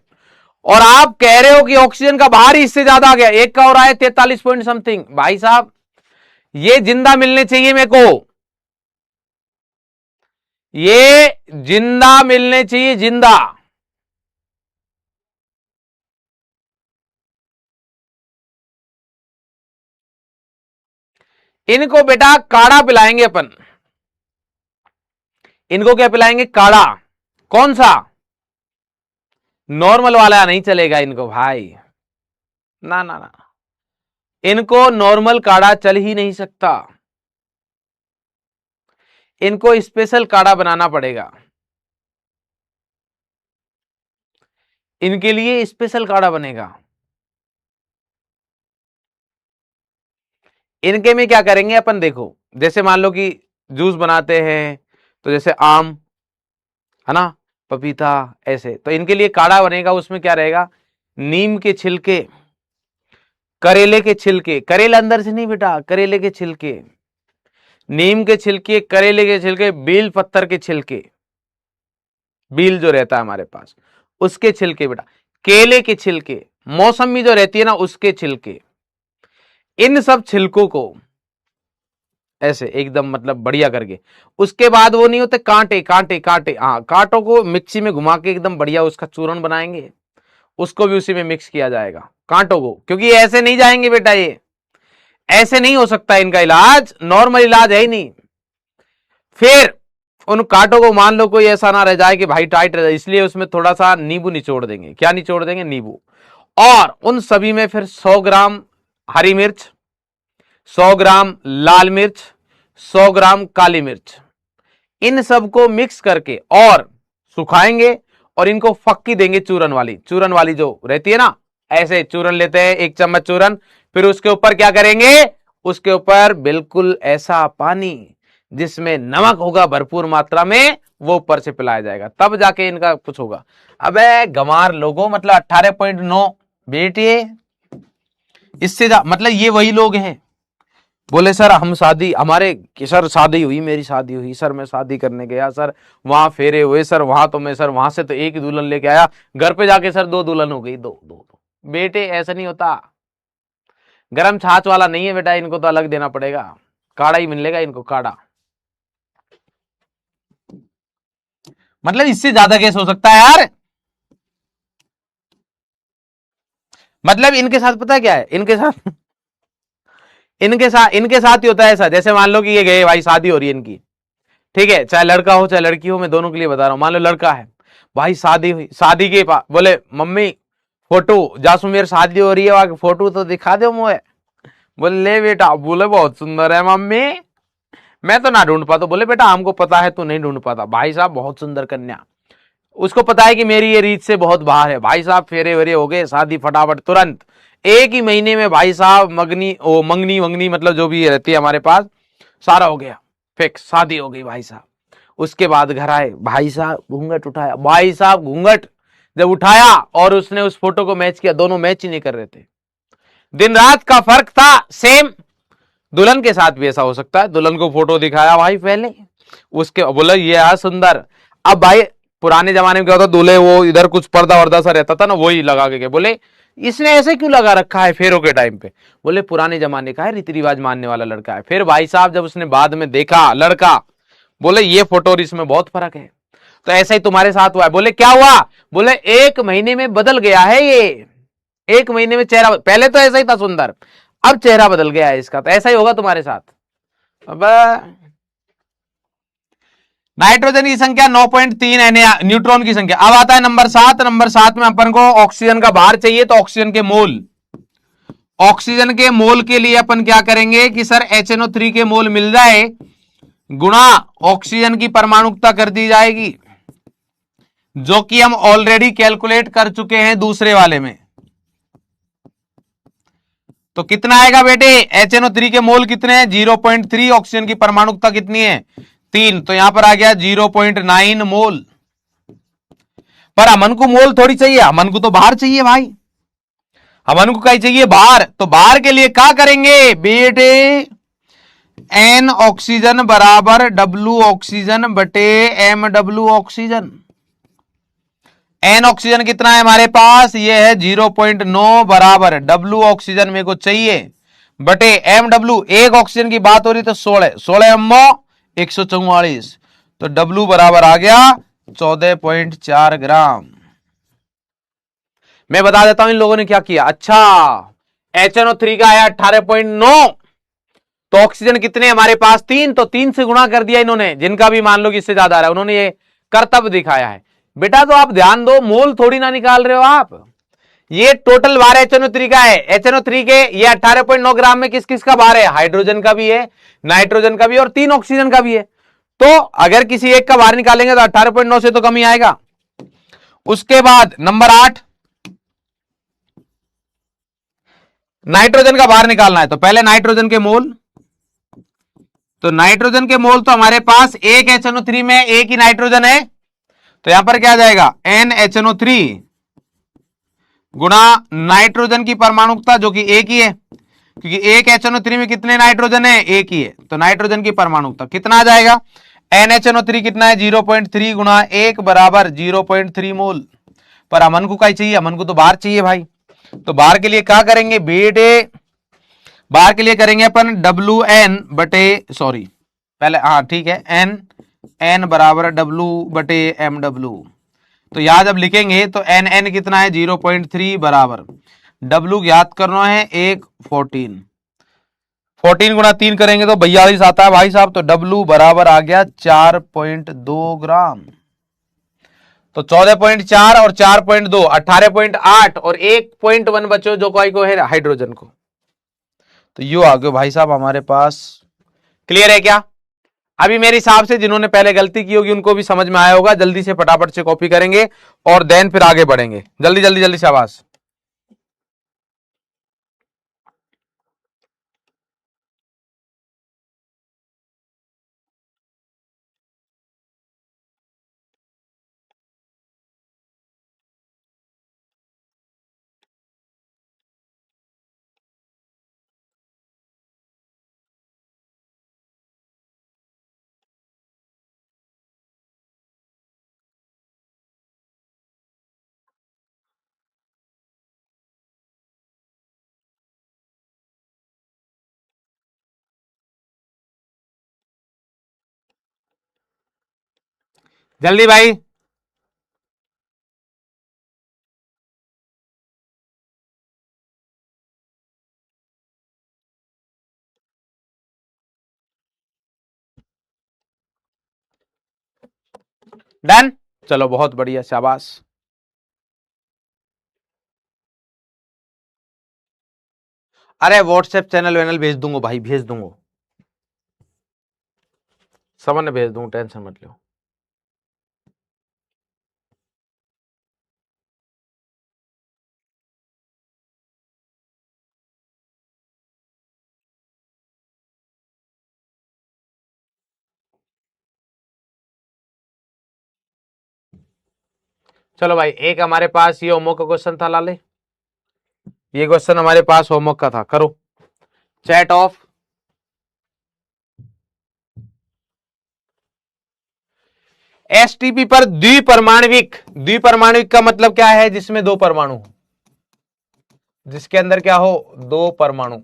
और आप कह रहे हो कि ऑक्सीजन का भार ही इससे ज्यादा आ गया। एक का हो रहा है 43 पॉइंट समथिंग। भाई साहब ये जिंदा मिलने चाहिए मेरे को, ये जिंदा मिलने चाहिए, जिंदा। इनको बेटा काढ़ा पिलाएंगे अपन, इनको क्या पिलाएंगे? काढ़ा। कौन सा? नॉर्मल वाला नहीं चलेगा इनको भाई, ना ना ना, इनको नॉर्मल काढ़ा चल ही नहीं सकता, इनको स्पेशल काढ़ा बनाना पड़ेगा, इनके लिए स्पेशल काढ़ा बनेगा। इनके में क्या करेंगे अपन? देखो, जैसे मान लो कि जूस बनाते हैं, तो जैसे आम है ना, पपीता, ऐसे, तो इनके लिए काढ़ा बनेगा। उसमें क्या रहेगा? नीम के छिलके, करेले के छिलके, करेला अंदर से नहीं बेटा, करेले के छिलके, नीम के छिलके, करेले के छिलके, बील पत्थर के छिलके, बील जो रहता है हमारे पास उसके छिलके बेटा, केले के छिलके, मौसमी जो रहती है ना उसके छिलके, इन सब छिलकों को ऐसे एकदम मतलब बढ़िया करके, उसके बाद वो नहीं होते कांटे, कांटे कांटे, हाँ, कांटों को मिक्सी में घुमा के एकदम बढ़िया उसका चूर्ण बनाएंगे, उसको भी उसी में मिक्स किया जाएगा कांटों को, क्योंकि ऐसे नहीं जाएंगे बेटा, ये ऐसे नहीं हो सकता इनका इलाज, नॉर्मल इलाज है ही नहीं। फिर उन कांटों को मान लो कोई ऐसा ना रह जाए कि भाई टाइट रह जाए, इसलिए उसमें थोड़ा सा नींबू निचोड़ देंगे। क्या निचोड़ देंगे? नींबू। और उन सभी में फिर 100 ग्राम हरी मिर्च, 100 ग्राम लाल मिर्च, 100 ग्राम काली मिर्च, इन सबको मिक्स करके और सुखाएंगे, और इनको फक्की देंगे चूरन वाली जो रहती है ना, ऐसे चूरन लेते हैं 1 चम्मच चूरन, फिर उसके ऊपर क्या करेंगे? उसके ऊपर बिल्कुल ऐसा पानी जिसमें नमक होगा भरपूर मात्रा में, वो ऊपर से पिलाया जाएगा, तब जाके इनका कुछ होगा। अबे गंवार लोगों, मतलब 18.9 बेटे, इससे मतलब ये वही लोग हैं बोले सर हम शादी, हमारे सर शादी हुई, मेरी शादी हुई सर, मैं शादी करने गया सर, वहां फेरे हुए सर, वहां तो मैं सर वहां से तो एक ही दुल्हन लेके आया, घर पे जाके सर 2 दुल्हन हो गई, दो। बेटे ऐसा नहीं होता, गरम छाछ वाला नहीं है बेटा, इनको तो अलग देना पड़ेगा, काढ़ा ही मिलेगा इनको, काढ़ा। मतलब इससे ज्यादा केस हो सकता है यार, मतलब इनके साथ पता है क्या है? इनके साथ ही होता है ऐसा, जैसे मान लो कि ये गए भाई, शादी हो रही है इनकी, ठीक है, चाहे लड़का हो चाहे लड़की हो, मैं दोनों के लिए बता रहा हूं। मान लो लड़का है भाई, शादी हुई, शादी के पास बोले मम्मी फोटो जासू मेरी शादी हो रही है, वहां फोटो तो दिखा दो मुझे। बोले ले बेटा, बोले बहुत सुंदर है मम्मी, मैं तो ना ढूंढ पाता। बोले बेटा हमको पता है तू नहीं ढूंढ पाता, भाई साहब बहुत सुंदर कन्या, उसको पता है कि मेरी ये रीत से बहुत बाहर है। भाई साहब फेरे वेरे हो गए, शादी फटाफट तुरंत, एक ही महीने में भाई साहब मगनी ओ मंगनी वंगनी मतलब जो भी रहती है हमारे पास, सारा हो गया, फिक्स शादी हो गई भाई साहब। उसके बाद घर आए, भाई साहब घूंघट उठाया, भाई साहब घूंघट जब उठाया और उसने उस फोटो को मैच किया, दोनों मैच ही नहीं कर रहे थे, दिन रात का फर्क था। सेम दुल्हन के साथ भी ऐसा हो सकता है, दुल्हन को फोटो दिखाया भाई पहले, उसके बोला ये है सुंदर। अब भाई पुराने जमाने में क्या होता, दूल्हे वो इधर कुछ पर्दा वर्दा सा रहता था ना, वही लगा के बोले इसने ऐसे क्यों लगा रखा है फेरों के टाइम पे। बोले पुराने जमाने का है, रीति रिवाज मानने वाला लड़का है। फिर भाई साहब जब उसने बाद में देखा लड़का, बोले ये फोटो और इसमें बहुत फर्क है। तो ऐसा ही तुम्हारे साथ हुआ है। बोले क्या हुआ, बोले एक महीने में बदल गया है ये, एक महीने में चेहरा, पहले तो ऐसा ही था सुंदर, अब चेहरा बदल गया है इसका। तो ऐसा ही होगा तुम्हारे साथ। अब नाइट्रोजन की संख्या 9.3 है, न्यूट्रॉन की संख्या। अब आता है नंबर 7। नंबर 7 में अपन को ऑक्सीजन का भार चाहिए, तो ऑक्सीजन के मोल, ऑक्सीजन के मोल के लिए अपन क्या करेंगे कि सर HNO3 के मोल मिल जाए, गुणा ऑक्सीजन की परमाणुकता कर दी जाएगी, जो कि हम ऑलरेडी कैलकुलेट कर चुके हैं दूसरे वाले में। तो कितना आएगा बेटे, HNO3 के मोल कितने हैं 0.3, ऑक्सीजन की परमाणुकता कितनी है 3, तो यहां पर आ गया 0.9 मोल। पर अमन को मोल थोड़ी चाहिए, अमन को तो बाहर चाहिए भाई, अमन को क्या चाहिए बाहर। तो बाहर के लिए क्या करेंगे बेटे, N ऑक्सीजन बराबर W ऑक्सीजन बटे MW ऑक्सीजन। N ऑक्सीजन कितना है हमारे पास, ये है 0.9 बराबर W ऑक्सीजन मेरे को चाहिए बटे MW, एक ऑक्सीजन की बात हो रही तो 16 16 अम्मो 144, तो W बराबर आ गया 14.4 ग्राम। मैं बता देता हूं इन लोगों ने क्या किया। अच्छा, HNO3 का आया 18.9, तो ऑक्सीजन कितने हमारे पास 3, तो 3 से गुणा कर दिया इन्होंने, जिनका भी मान लो कि इससे ज्यादा आ रहा है, उन्होंने ये करतब दिखाया है। बेटा तो आप ध्यान दो, मोल थोड़ी ना निकाल रहे हो आप, ये टोटल भार HNO3 का है। HNO3 के ये 18.9 ग्राम में किस किस का भार है, हाइड्रोजन का भी है, नाइट्रोजन का भी और 3 ऑक्सीजन का भी है। तो अगर किसी एक का भार निकालेंगे तो 18.9 से तो कम ही आएगा। उसके बाद नंबर 8, नाइट्रोजन का भार निकालना है, तो पहले नाइट्रोजन के मोल, तो नाइट्रोजन के मोल तो हमारे पास एक HNO3 में एक ही नाइट्रोजन है, तो यहां पर क्या आ जाएगा NHNO3 गुणा नाइट्रोजन की परमाणुकता जो कि एक ही है, क्योंकि एक HNO3 में कितने नाइट्रोजन है, एक ही है, तो नाइट्रोजन की परमाणुकता कितना आ जाएगा, NHNO3 कितना है 0.3 गुणा 1 बराबर 0.3 मोल। पर अमन को क्या चाहिए, अमन को तो बाहर चाहिए भाई, तो बाहर के लिए क्या करेंगे बेटे, बाहर के लिए करेंगे अपन WN बटे, सॉरी पहले हाँ ठीक है, N बराबर W बटे MW। तो यहां जब लिखेंगे तो NN कितना है 0.3 बराबर W ज्ञात करना है 14, 14 गुणा 3 करेंगे तो 42 आता है भाई साहब, तो W बराबर आ गया 4.2 ग्राम। तो 14.4 और 4.2 18.8 और 1.1 बचो जो कोई को है हाइड्रोजन को। तो यू आ गए भाई साहब हमारे पास। क्लियर है क्या। अभी मेरे हिसाब से जिन्होंने पहले गलती की होगी उनको भी समझ में आया होगा, जल्दी से फटाफट से कॉपी करेंगे और देन फिर आगे बढ़ेंगे, जल्दी जल्दी जल्दी शाबाश। जल्दी भाई। डन, चलो बहुत बढ़िया, शाबाश। अरे व्हाट्सएप चैनल वैनल भेज दूंगा भाई, भेज दूंगा, समझ भेज दूंगा, टेंशन मत लो। चलो भाई, एक हमारे पास ये होमवर्क का क्वेश्चन था लाले, ये क्वेश्चन हमारे पास होमवर्क का था, करो चैट ऑफ। एसटीपी पर द्विपरमाणविक, द्विपरमाणविक का मतलब क्या है? जिसमें दो परमाणु हो, जिसके अंदर क्या हो? दो परमाणु।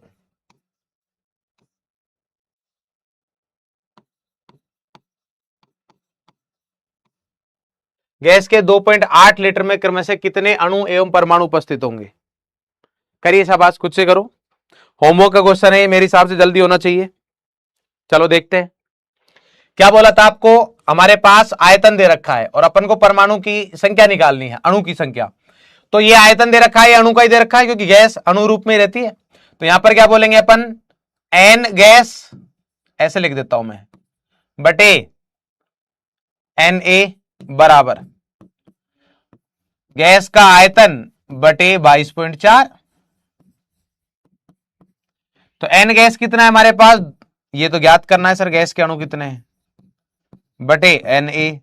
गैस के 2.8 लीटर में क्रमशः कितने अणु एवं परमाणु उपस्थित होंगे? करिए शाबाश, खुद से करो, होमवर्क का क्वेश्चन है, मेरे हिसाब से जल्दी होना चाहिए। चलो देखते हैं क्या बोला था आपको। हमारे पास आयतन दे रखा है और अपन को परमाणु की संख्या निकालनी है, अणु की संख्या। तो ये आयतन दे रखा है, अणु का ही दे रखा है, क्योंकि गैस अणु रूप में रहती है। तो यहां पर क्या बोलेंगे अपन? एन गैस, ऐसे लिख देता हूं मैं, बटे एन ए बराबर गैस का आयतन बटे 22.4। तो एन गैस कितना है हमारे पास? ये तो ज्ञात करना है सर, गैस के अणु कितने हैं, बटे एन ए।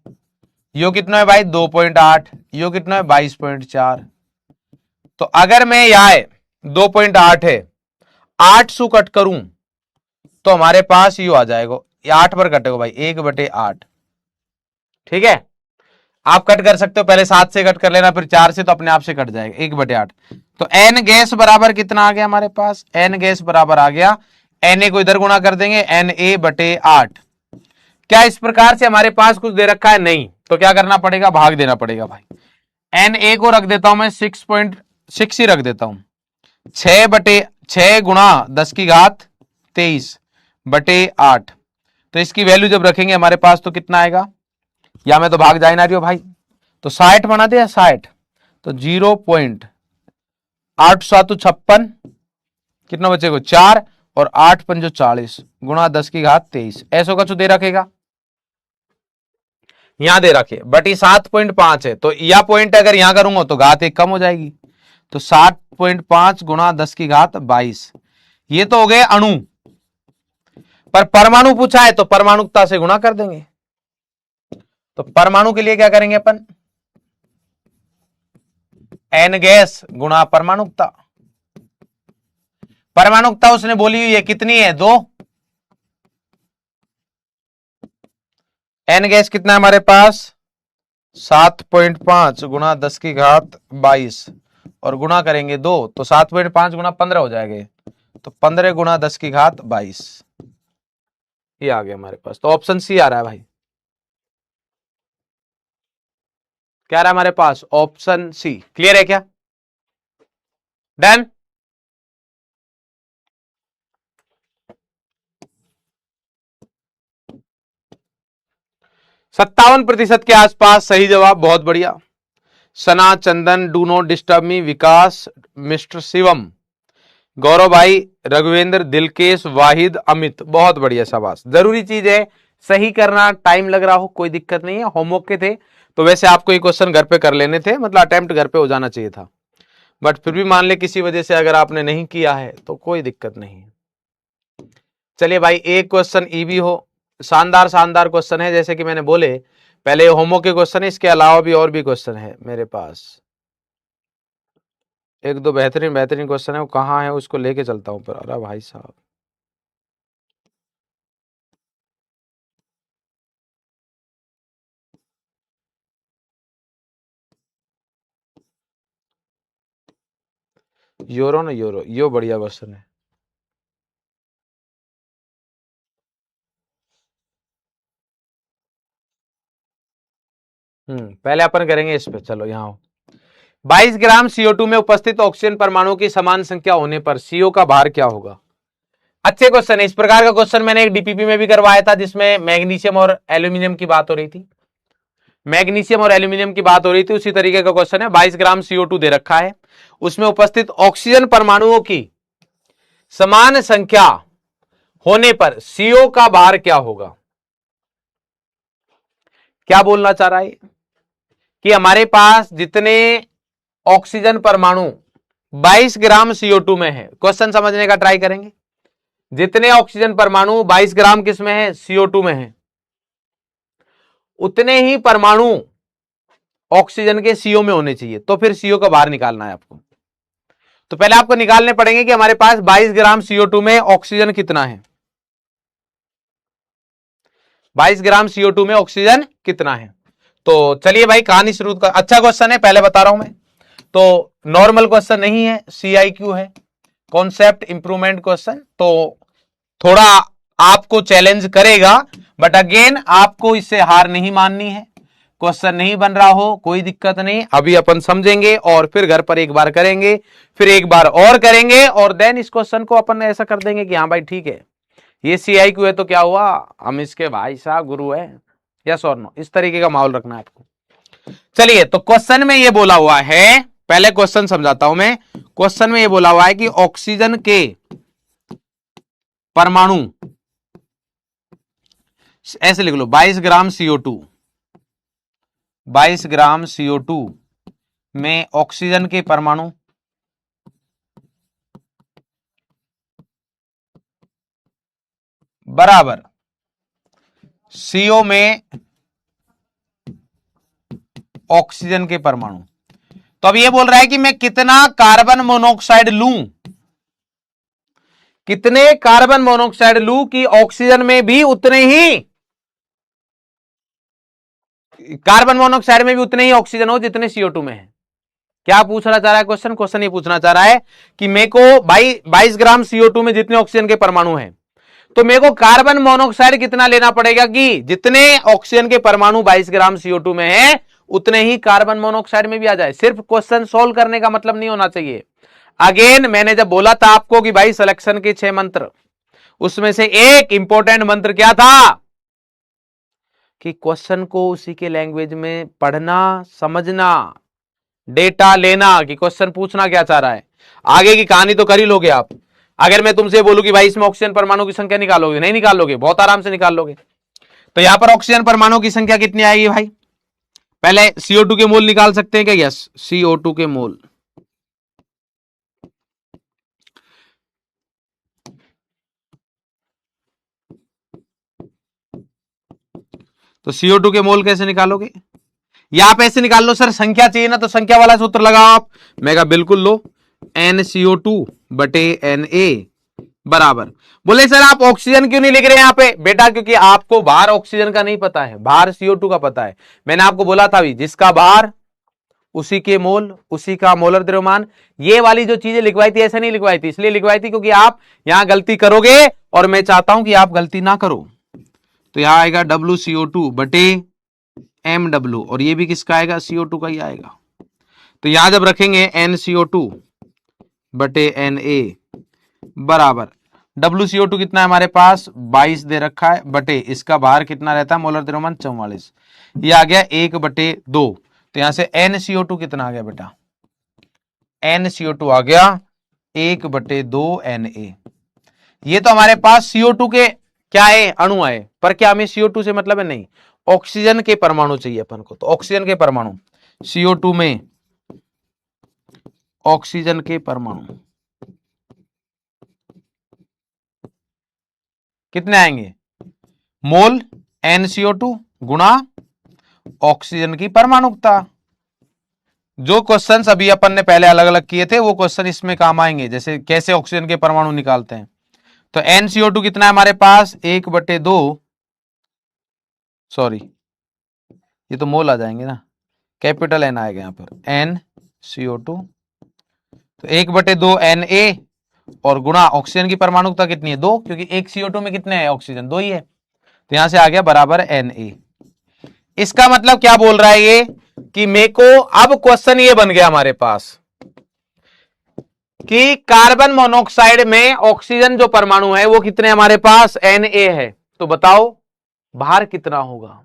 यो कितना है भाई? 2.8। यो कितना है? 22.4। तो अगर मैं यहां 2.8 है, 8 सु कट करूं तो हमारे पास यू आ जाएगा, 8 पर कटेगा भाई, 1/8। ठीक है, आप कट कर सकते हो, पहले 7 से कट कर लेना, फिर 4 से, तो अपने आप से कट जाएगा 1/8। तो एन गैस बराबर कितना आ गया हमारे पास? एन गैस बराबर आ गया, एन ए को इधर गुणा कर देंगे, एन ए बटे 8। क्या इस प्रकार से हमारे पास कुछ दे रखा है? नहीं। तो क्या करना पड़ेगा? भाग देना पड़ेगा भाई। एन ए को रख देता हूं मैं 6.6 ही रख देता हूं, 6 गुणा 10⁻23 बटे 8। तो इसकी वैल्यू जब रखेंगे हमारे पास तो कितना आएगा? या मैं तो भाग जाए ना रही हो भाई, तो 60 बना दिया, 60। तो 0.8 7 56, कितना बचेगा? 4, और 8 5 40 गुणा 10⁻23, ऐसो का दे रखेगा, यहां दे रखे, बट ये 7.5 है, तो यह पॉइंट अगर यहां करूंगा तो घात 1 कम हो जाएगी। तो 7.5 गुणा 10⁻22, ये तो हो गए अणु। पर परमाणु पूछा है तो परमाणुकता से गुणा कर देंगे। तो परमाणु के लिए क्या करेंगे अपन? एन गैस गुणा परमाणुकता। परमाणुकता उसने बोली हुई है कितनी है? 2। एन गैस कितना है हमारे पास? 7.5 गुणा 10⁻22 और गुणा करेंगे 2, तो 7.5 गुणा 15 हो जाएगा, तो 15 गुणा 10⁻22, ये आ गया हमारे पास। तो ऑप्शन सी आ रहा है भाई, क्या रहा है हमारे पास? Option C. क्लियर है क्या? डन। 57% के आसपास सही जवाब, बहुत बढ़िया। Sana, Chandan, do not disturb me, Vikas, mister Shivam, Gaurav भाई, रघुवेंद्र, दिलकेश, वाहिद, अमित, बहुत बढ़िया, शाबाश। जरूरी चीज है सही करना, टाइम लग रहा हो कोई दिक्कत नहीं है, होमवर्क के थे तो वैसे आपको ये क्वेश्चन घर पे कर लेने थे, मतलब अटेम्प्ट घर पे हो जाना चाहिए था, बट फिर भी मान ले किसी वजह से अगर आपने नहीं किया है तो कोई दिक्कत नहीं है। चलिए भाई, एक क्वेश्चन ईवी हो, शानदार शानदार क्वेश्चन है, जैसे कि मैंने बोले पहले होमवर्क के क्वेश्चन है, इसके अलावा भी और भी क्वेश्चन है मेरे पास, एक दो बेहतरीन बेहतरीन क्वेश्चन है, वो कहाँ है उसको लेके चलता हूं पर। अरे भाई साहब, यूरो ना यूरो, यो बढ़िया क्वेश्चन है। पहले अपन करेंगे इस पे, चलो यहाँ 22 ग्राम CO2 में उपस्थित ऑक्सीजन परमाणु की समान संख्या होने पर CO का भार क्या होगा? अच्छे क्वेश्चन है, इस प्रकार का क्वेश्चन मैंने एक डीपीपी में भी करवाया था, जिसमें मैग्नीशियम और एल्यूमिनियम की बात हो रही थी। मैग्नीशियम और एल्यूमिनियम की बात हो रही थी, उसी तरीके का क्वेश्चन है। 22 ग्राम CO2 दे रखा है, उसमें उपस्थित ऑक्सीजन परमाणुओं की समान संख्या होने पर CO का भार क्या होगा। क्या बोलना चाह रहा है कि हमारे पास जितने ऑक्सीजन परमाणु 22 ग्राम CO2 में है, क्वेश्चन समझने का ट्राई करेंगे। जितने ऑक्सीजन परमाणु 22 ग्राम किस में है, CO2 में है, उतने ही परमाणु ऑक्सीजन के CO में होने चाहिए। तो फिर CO का भार निकालना है आपको। तो पहले आपको निकालने पड़ेंगे कि हमारे पास 22 ग्राम CO2 में ऑक्सीजन कितना है। 22 ग्राम CO2 में ऑक्सीजन कितना है। तो चलिए भाई कहानी शुरू कर। अच्छा क्वेश्चन है, पहले बता रहा हूं मैं। तो नॉर्मल क्वेश्चन नहीं है, CIQ है, कॉन्सेप्ट इंप्रूवमेंट क्वेश्चन। तो थोड़ा आपको चैलेंज करेगा, बट अगेन आपको इससे हार नहीं माननी है। क्वेश्चन नहीं बन रहा हो कोई दिक्कत नहीं, अभी अपन समझेंगे और फिर घर पर एक बार करेंगे, फिर एक बार और करेंगे, और देन इस क्वेश्चन को अपन ऐसा कर देंगे कि हाँ भाई ठीक है, ये CIQ है तो क्या हुआ, हम इसके भाई साहब गुरु है, यस और नो। इस तरीके का माहौल रखना है आपको। चलिए, तो क्वेश्चन में ये बोला हुआ है, पहले क्वेश्चन समझाता हूं मैं। क्वेश्चन में ये बोला हुआ है कि ऑक्सीजन के परमाणु, ऐसे लिख लो, 22 ग्राम CO2, 22 ग्राम CO2 में ऑक्सीजन के परमाणु बराबर CO में ऑक्सीजन के परमाणु। तो अब ये बोल रहा है कि मैं कितना कार्बन मोनोऑक्साइड लूं, कितने कार्बन मोनोऑक्साइड लूं कि ऑक्सीजन में भी उतने ही, कार्बन मोनोऑक्साइड में भी उतने ही ऑक्सीजन हो जितने CO2 में है। क्या पूछना चाह रहा है क्वेश्चन? क्वेश्चन ये पूछना चाह रहा है कि मेरे को 22 ग्राम CO2 में जितने ऑक्सीजन के परमाणु हैं, तो मेरे को कार्बन मोनोऑक्साइड कितना लेना पड़ेगा कि जितने ऑक्सीजन के परमाणु 22 ग्राम CO2 में है उतने ही कार्बन मोनोऑक्साइड में भी आ जाए। सिर्फ क्वेश्चन सोल्व करने का मतलब नहीं होना चाहिए। अगेन मैंने जब बोला था आपको कि भाई सिलेक्शन के 6 मंत्र, उसमें से एक इंपॉर्टेंट मंत्र क्या था कि क्वेश्चन को उसी के लैंग्वेज में पढ़ना, समझना, डेटा लेना कि क्वेश्चन पूछना क्या चाह रहा है। आगे की कहानी तो कर ही लोगे आप। अगर मैं तुमसे बोलूं कि भाई इसमें ऑक्सीजन परमाणु की संख्या निकालोगे, नहीं निकालोगे, बहुत आराम से निकाल लोगे। तो यहां पर ऑक्सीजन परमाणु की संख्या कितनी आएगी भाई? पहले CO2 के मोल निकाल सकते हैं क्या? यस, CO2 के मोल। तो CO2 के मोल कैसे निकालोगे? या आप ऐसे निकाल लो, सर संख्या चाहिए ना तो संख्या वाला सूत्र लगाओ आप। मैं कहा बिल्कुल लो, NCO2 बटे Na बराबर। बोले सर आप ऑक्सीजन क्यों नहीं लिख रहे यहां पे? बेटा क्योंकि आपको भार ऑक्सीजन का नहीं पता है, भार CO2 का पता है। मैंने आपको बोला था भी, जिसका भार उसी के मोल, उसी का मोलर द्रव्यमान। ये वाली जो चीजें लिखवाई थी ऐसे नहीं लिखवाई थी, इसलिए लिखवाई थी क्योंकि आप यहां गलती करोगे और मैं चाहता हूं कि आप गलती ना करो। तो यहां आएगा WCO2 बटे MW, और ये भी किसका आएगा? CO2 का ही आएगा। तो यहां जब रखेंगे NCO2 बटे Na बराबर WCO2 कितना है हमारे पास? 22 दे रखा है, बटे इसका भार कितना रहता है? मोलर द्रव्यमान 44। ये आ गया 1/2। तो यहां से NCO2 कितना आ गया बेटा? NCO2 आ गया 1/2 Na। ये तो हमारे पास CO2 के क्या है? अणु आए, पर क्या हमें CO2 से मतलब है? नहीं, ऑक्सीजन के परमाणु चाहिए अपन को। तो ऑक्सीजन के परमाणु, CO2 में ऑक्सीजन के परमाणु कितने आएंगे? मोल NCO2 गुणा ऑक्सीजन की परमाणुकता। जो क्वेश्चंस अभी अपन ने पहले अलग अलग किए थे वो क्वेश्चन इसमें काम आएंगे, जैसे कैसे ऑक्सीजन के परमाणु निकालते हैं। तो NCO2 कितना है हमारे पास? 1/2, सॉरी ये तो मोल आ जाएंगे ना, कैपिटल N आएगा यहां पर, NCO2। तो 1/2 Na और गुणा ऑक्सीजन की परमाणुकता कितनी है? 2, क्योंकि एक CO2 में कितने हैं ऑक्सीजन? 2 ही है। तो यहां से आ गया बराबर Na। इसका मतलब क्या बोल रहा है ये कि मेरे को अब क्वेश्चन ये बन गया हमारे पास कि कार्बन मोनोऑक्साइड में ऑक्सीजन जो परमाणु है वो कितने हमारे पास? Na है। तो बताओ भार कितना होगा?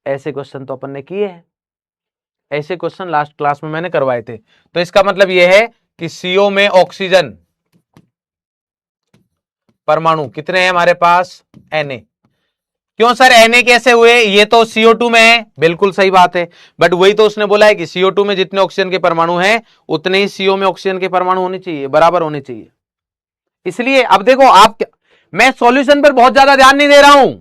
ऐसे क्वेश्चन तो अपन ने किए हैं, ऐसे क्वेश्चन लास्ट क्लास में मैंने करवाए थे। तो इसका मतलब यह है कि CO में ऑक्सीजन परमाणु कितने हैं हमारे पास, Na। क्यों सर Na कैसे हुए, ये तो CO2 में है, बिल्कुल सही बात है, बट वही तो उसने बोला है कि CO2 में जितने ऑक्सीजन के परमाणु हैं उतने ही CO में ऑक्सीजन के परमाणु होने चाहिए, बराबर होने चाहिए। इसलिए अब देखो मैं सॉल्यूशन पर बहुत ज्यादा ध्यान नहीं दे रहा हूं,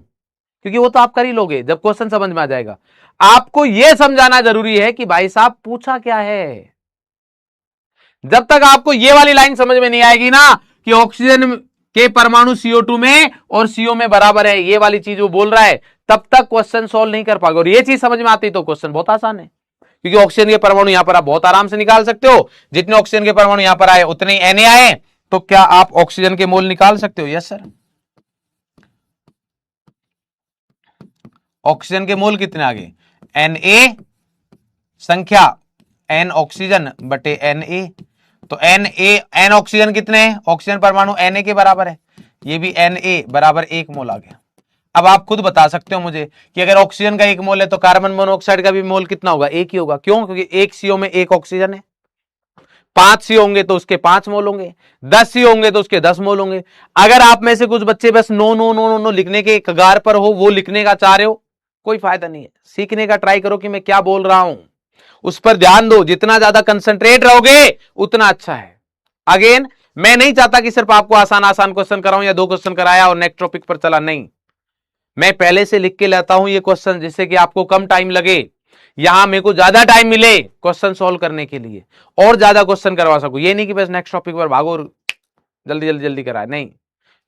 क्योंकि वो तो आप कर ही लोगे जब क्वेश्चन समझ में आ जाएगा। आपको यह समझाना जरूरी है कि भाई साहब पूछा क्या है। जब तक आपको यह वाली लाइन समझ में नहीं आएगी ना कि ऑक्सीजन के परमाणु CO2 में और CO में बराबर है, ये वाली चीज वो बोल रहा है, तब तक क्वेश्चन सॉल्व नहीं कर पाओगे। और ये चीज समझ में आती तो क्वेश्चन बहुत आसान है, क्योंकि ऑक्सीजन के परमाणु यहां पर आप बहुत आराम से निकाल सकते हो। जितने ऑक्सीजन के परमाणु यहां पर आए उतने ही Na आए, तो क्या आप ऑक्सीजन के मोल निकाल सकते हो? Yes sir. ऑक्सीजन के मोल कितने आ गए, Na संख्या N ऑक्सीजन बटे Na, तो N ऑक्सीजन कितने हैं, ऑक्सीजन परमाणु Na के बराबर है, ये भी Na बराबर 1 मोल आ गया। अब आप खुद बता सकते हो मुझे कि अगर ऑक्सीजन का 1 मोल है तो कार्बन मोनोऑक्साइड का भी मोल कितना होगा, 1 ही होगा। क्यों? क्योंकि 1 CO में 1 ऑक्सीजन है। 5 CO होंगे तो उसके 5 मोल होंगे, 10 CO होंगे तो उसके 10 मोल होंगे। अगर आप में से कुछ बच्चे बस no no no no no लिखने के कगार पर हो, वो लिखने का चाह रहे हो, कोई फायदा नहीं है। सीखने का ट्राई करो कि मैं क्या बोल रहा हूं, उस पर ध्यान दो। जितना ज्यादा कंसंट्रेट रहोगे उतना अच्छा है। अगेन मैं नहीं चाहता कि सिर्फ आपको आसान आसान क्वेश्चन कराऊं या 2 क्वेश्चन कराया और नेक्स्ट टॉपिक पर चला, नहीं। मैं पहले से लिख के लाता हूं ये क्वेश्चन, जिससे कि आपको कम टाइम लगे, यहां मेरे को ज्यादा टाइम मिले क्वेश्चन सॉल्व करने के लिए, और ज्यादा क्वेश्चन करवा सकूं। ये नहीं कि बस नेक्स्ट टॉपिक पर भागो जल्दी जल्दी जल्दी कराए, नहीं।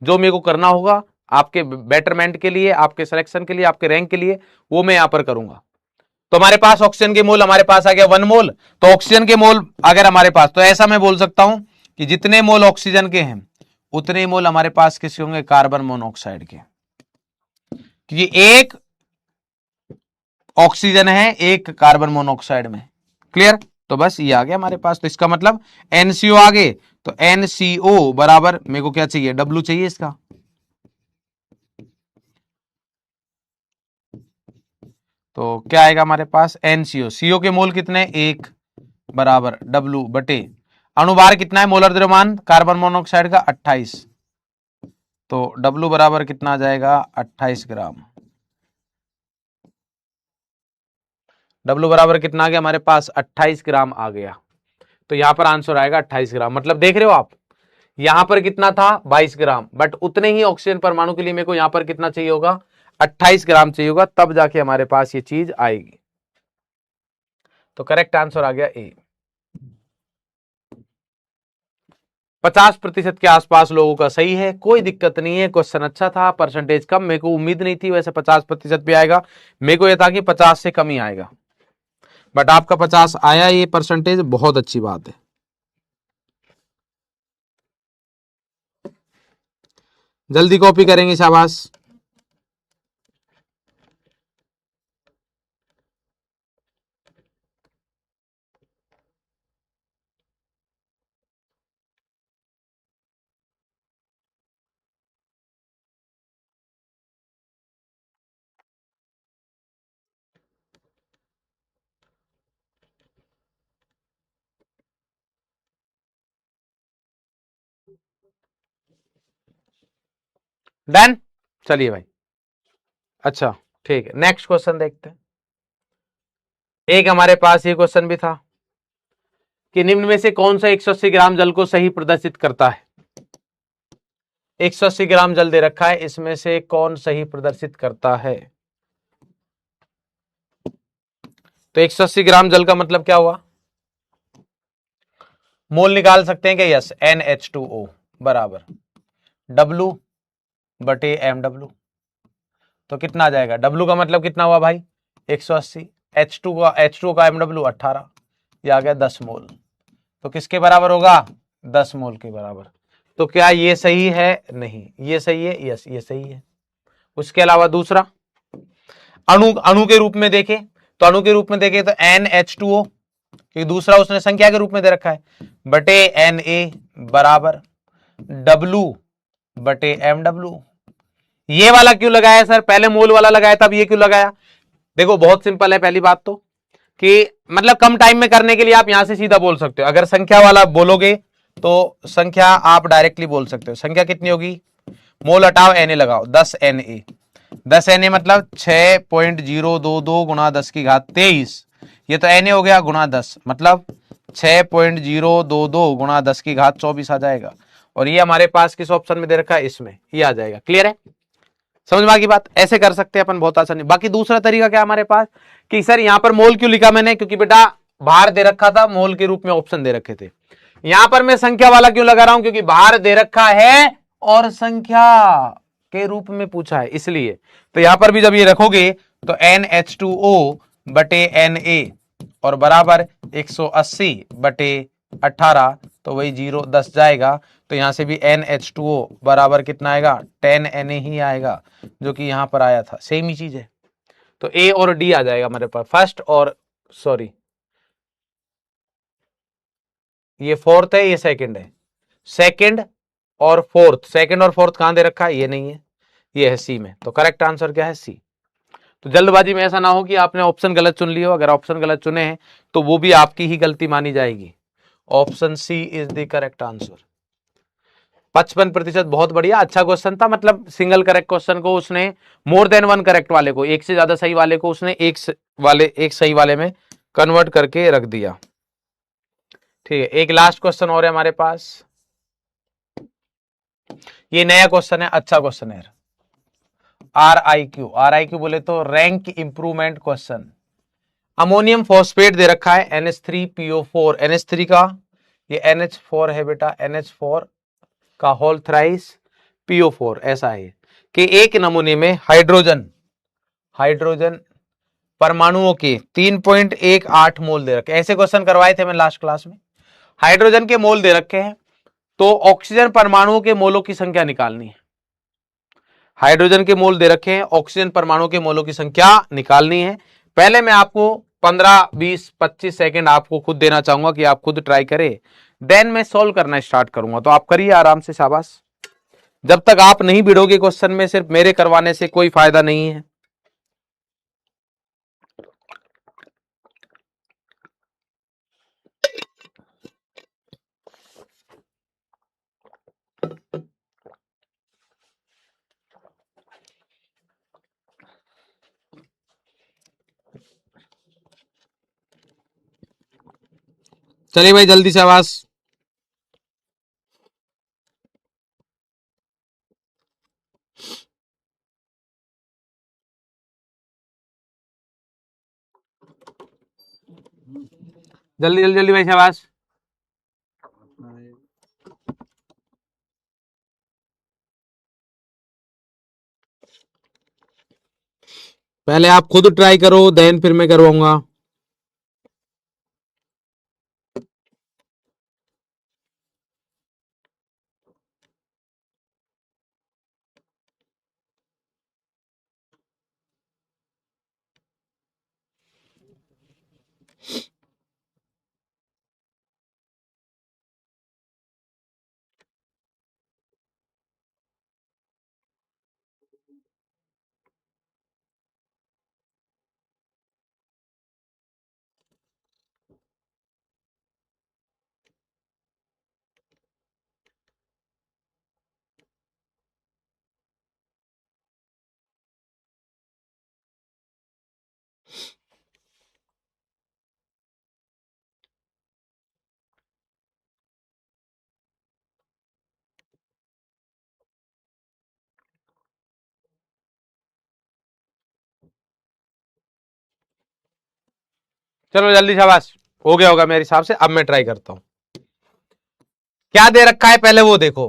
जो मेरे को करना होगा आपके बेटरमेंट के लिए, आपके सिलेक्शन के लिए, आपके रैंक के लिए, वो मैं यहां पर करूंगा। तो हमारे पास ऑक्सीजन के मोल हमारे पास आ गया 1 मोल। तो ऑक्सीजन के मोल अगर हमारे पास, तो ऐसा मैं बोल सकता हूं कि जितने मोल ऑक्सीजन के हैं उतने मोल हमारे पास किसके होंगे, कार्बन मोनोऑक्साइड के। क्योंकि एक ऑक्सीजन है, एक कार्बन मोनोऑक्साइड में। क्लियर? तो बस ये आ गया हमारे पास। तो इसका मतलब NCO आ गए, तो NCO बराबर मेरे को क्या चाहिए, W चाहिए इसका। तो क्या आएगा हमारे पास, NCO, CO के मोल कितने, 1 बराबर W बटे अणुभार कितना है, मोलर द्रव्यमान कार्बन मोनोऑक्साइड का 28, तो W बराबर कितना आ जाएगा, 28 ग्राम। W बराबर कितना आ गया हमारे पास, 28 ग्राम आ गया। तो यहां पर आंसर आएगा 28 ग्राम। मतलब देख रहे हो आप, यहां पर कितना था, 22 ग्राम, बट उतने ही ऑक्सीजन परमाणु के लिए मेरे को यहां पर कितना चाहिए होगा, 28 ग्राम चाहिए होगा, तब जाके हमारे पास ये चीज आएगी। तो करेक्ट आंसर आ गया ए। 50% के आसपास लोगों का सही है, कोई दिक्कत नहीं है। क्वेश्चन अच्छा था, परसेंटेज कम, मेरे को उम्मीद नहीं थी वैसे 50% पे आएगा। मेरे को यह था कि 50 से कम ही आएगा, बट आपका 50 आया, ये परसेंटेज बहुत अच्छी बात है। जल्दी कॉपी करेंगे, शाबाश। डन, चलिए भाई। अच्छा ठीक है, नेक्स्ट क्वेश्चन देखते हैं। एक हमारे पास ये क्वेश्चन भी था कि निम्न में से कौन सा 180 ग्राम जल को सही प्रदर्शित करता है। 180 ग्राम जल दे रखा है, इसमें से कौन सही प्रदर्शित करता है। तो 180 ग्राम जल का मतलब क्या हुआ, मोल निकाल सकते हैं क्या, यस। NH2O बराबर W बटे MW। तो कितना आ जाएगा, W का मतलब कितना हुआ भाई, 180, H2 का MW 18, ये आ गया 10 मोल। तो किसके बराबर होगा, 10 मोल के बराबर। तो क्या ये सही है, नहीं। ये सही है, यस ये सही है। उसके अलावा दूसरा अणु के रूप में देखें, तो अणु के रूप में देखें तो NH2O, क्योंकि दूसरा उसने संख्या के रूप में दे रखा है, बटे Na बराबर W बटे MW। ये वाला क्यों लगाया सर, पहले मोल वाला लगाया था, अब ये क्यों लगाया, देखो बहुत सिंपल है। पहली बात तो कि मतलब कम टाइम में करने के लिए आप यहां से सीधा बोल सकते हो। अगर संख्या वाला बोलोगे तो संख्या आप डायरेक्टली बोल सकते हो। संख्या कितनी होगी, मोल हटाओ Na लगाओ, 10 Na। 10 Na मतलब 6.022 गुणा 10 की घात 23। ये तो Na हो गया गुणा 10, मतलब 6.022 गुणा 10 की घात 24 आ जाएगा। और ये हमारे पास किस ऑप्शन में दे रखा है, इसमें, ये आ जाएगा। क्लियर है, समझ में आ गई बात। ऐसे कर सकते हैं अपन बहुत आसानी। बाकी दूसरा तरीका क्या हमारे पास कि सर यहां पर मोल क्यों लिखा मैंने, क्योंकि बेटा भार दे रखा था, मोल के रूप में ऑप्शन दे रखे थे। यहां पर मैं संख्या वाला क्यों लगा रहा हूं, क्योंकि भार दे रखा है और संख्या के रूप में पूछा है, इसलिए। तो यहां पर भी जब ये रखोगे तो NH2O बटे Na और बराबर 180 बटे 18, तो वही 0 10 जाएगा। तो यहां से भी NH2O बराबर कितना आएगा, 10 Na ही आएगा, जो कि यहां पर आया था। सेम ही चीज है। तो A और D आ जाएगा हमारे पास, फर्स्ट और सॉरी ये फोर्थ है, ये सेकंड है। सेकंड और फोर्थ, सेकंड और फोर्थ कहां दे रखा है, ये नहीं है, ये है सी में। तो करेक्ट आंसर क्या है, सी। तो जल्दबाजी में ऐसा ना हो कि आपने ऑप्शन गलत चुन लिया हो। अगर ऑप्शन गलत चुने हैं तो वो भी आपकी ही गलती मानी जाएगी। Option C is the correct answer. 55% बहुत बढ़िया, अच्छा क्वेश्चन था। मतलब सिंगल करेक्ट क्वेश्चन को उसने मोर देन वन करेक्ट वाले को, एक से ज्यादा सही वाले को उसने एक सही वाले में कन्वर्ट करके रख दिया। ठीक है, एक लास्ट क्वेश्चन और है हमारे पास। ये नया क्वेश्चन है, अच्छा क्वेश्चन है। RIQ बोले तो rank improvement question. Ammonium phosphate दे रखा है NH3PO4, NH3 का ये NH4 है बेटा, NH4 का होल थ्राइस PO4, ऐसा है कि एक नमूने में हाइड्रोजन परमाणुओं के 3.18 मोल दे रखे। ऐसे क्वेश्चन करवाए थे मैं लास्ट क्लास में। हाइड्रोजन के मोल दे रखे हैं, तो ऑक्सीजन परमाणुओं के मोलों की संख्या निकालनी है। हाइड्रोजन के मोल दे रखे हैं, ऑक्सीजन परमाणुओं के मोलों की संख्या निकालनी है। पहले मैं आपको 15, 20, 25 सेकंड आपको खुद देना चाहूंगा कि आप खुद ट्राई करें, देन मैं सॉल्व करना स्टार्ट करूंगा। तो आप करिए आराम से, शाबाश। जब तक आप नहीं भिड़ोगे क्वेश्चन में, सिर्फ मेरे करवाने से कोई फायदा नहीं है। चलिए भाई जल्दी से आवाज। जल्दी जल्दी जल्दी भाई, शाबाश। पहले आप खुद ट्राई करो, देन फिर मैं करवाऊंगा। चलो जल्दी, शाबाश। हो गया होगा मेरे हिसाब से। अब मैं ट्राई करता हूं। क्या दे रखा है पहले वो देखो।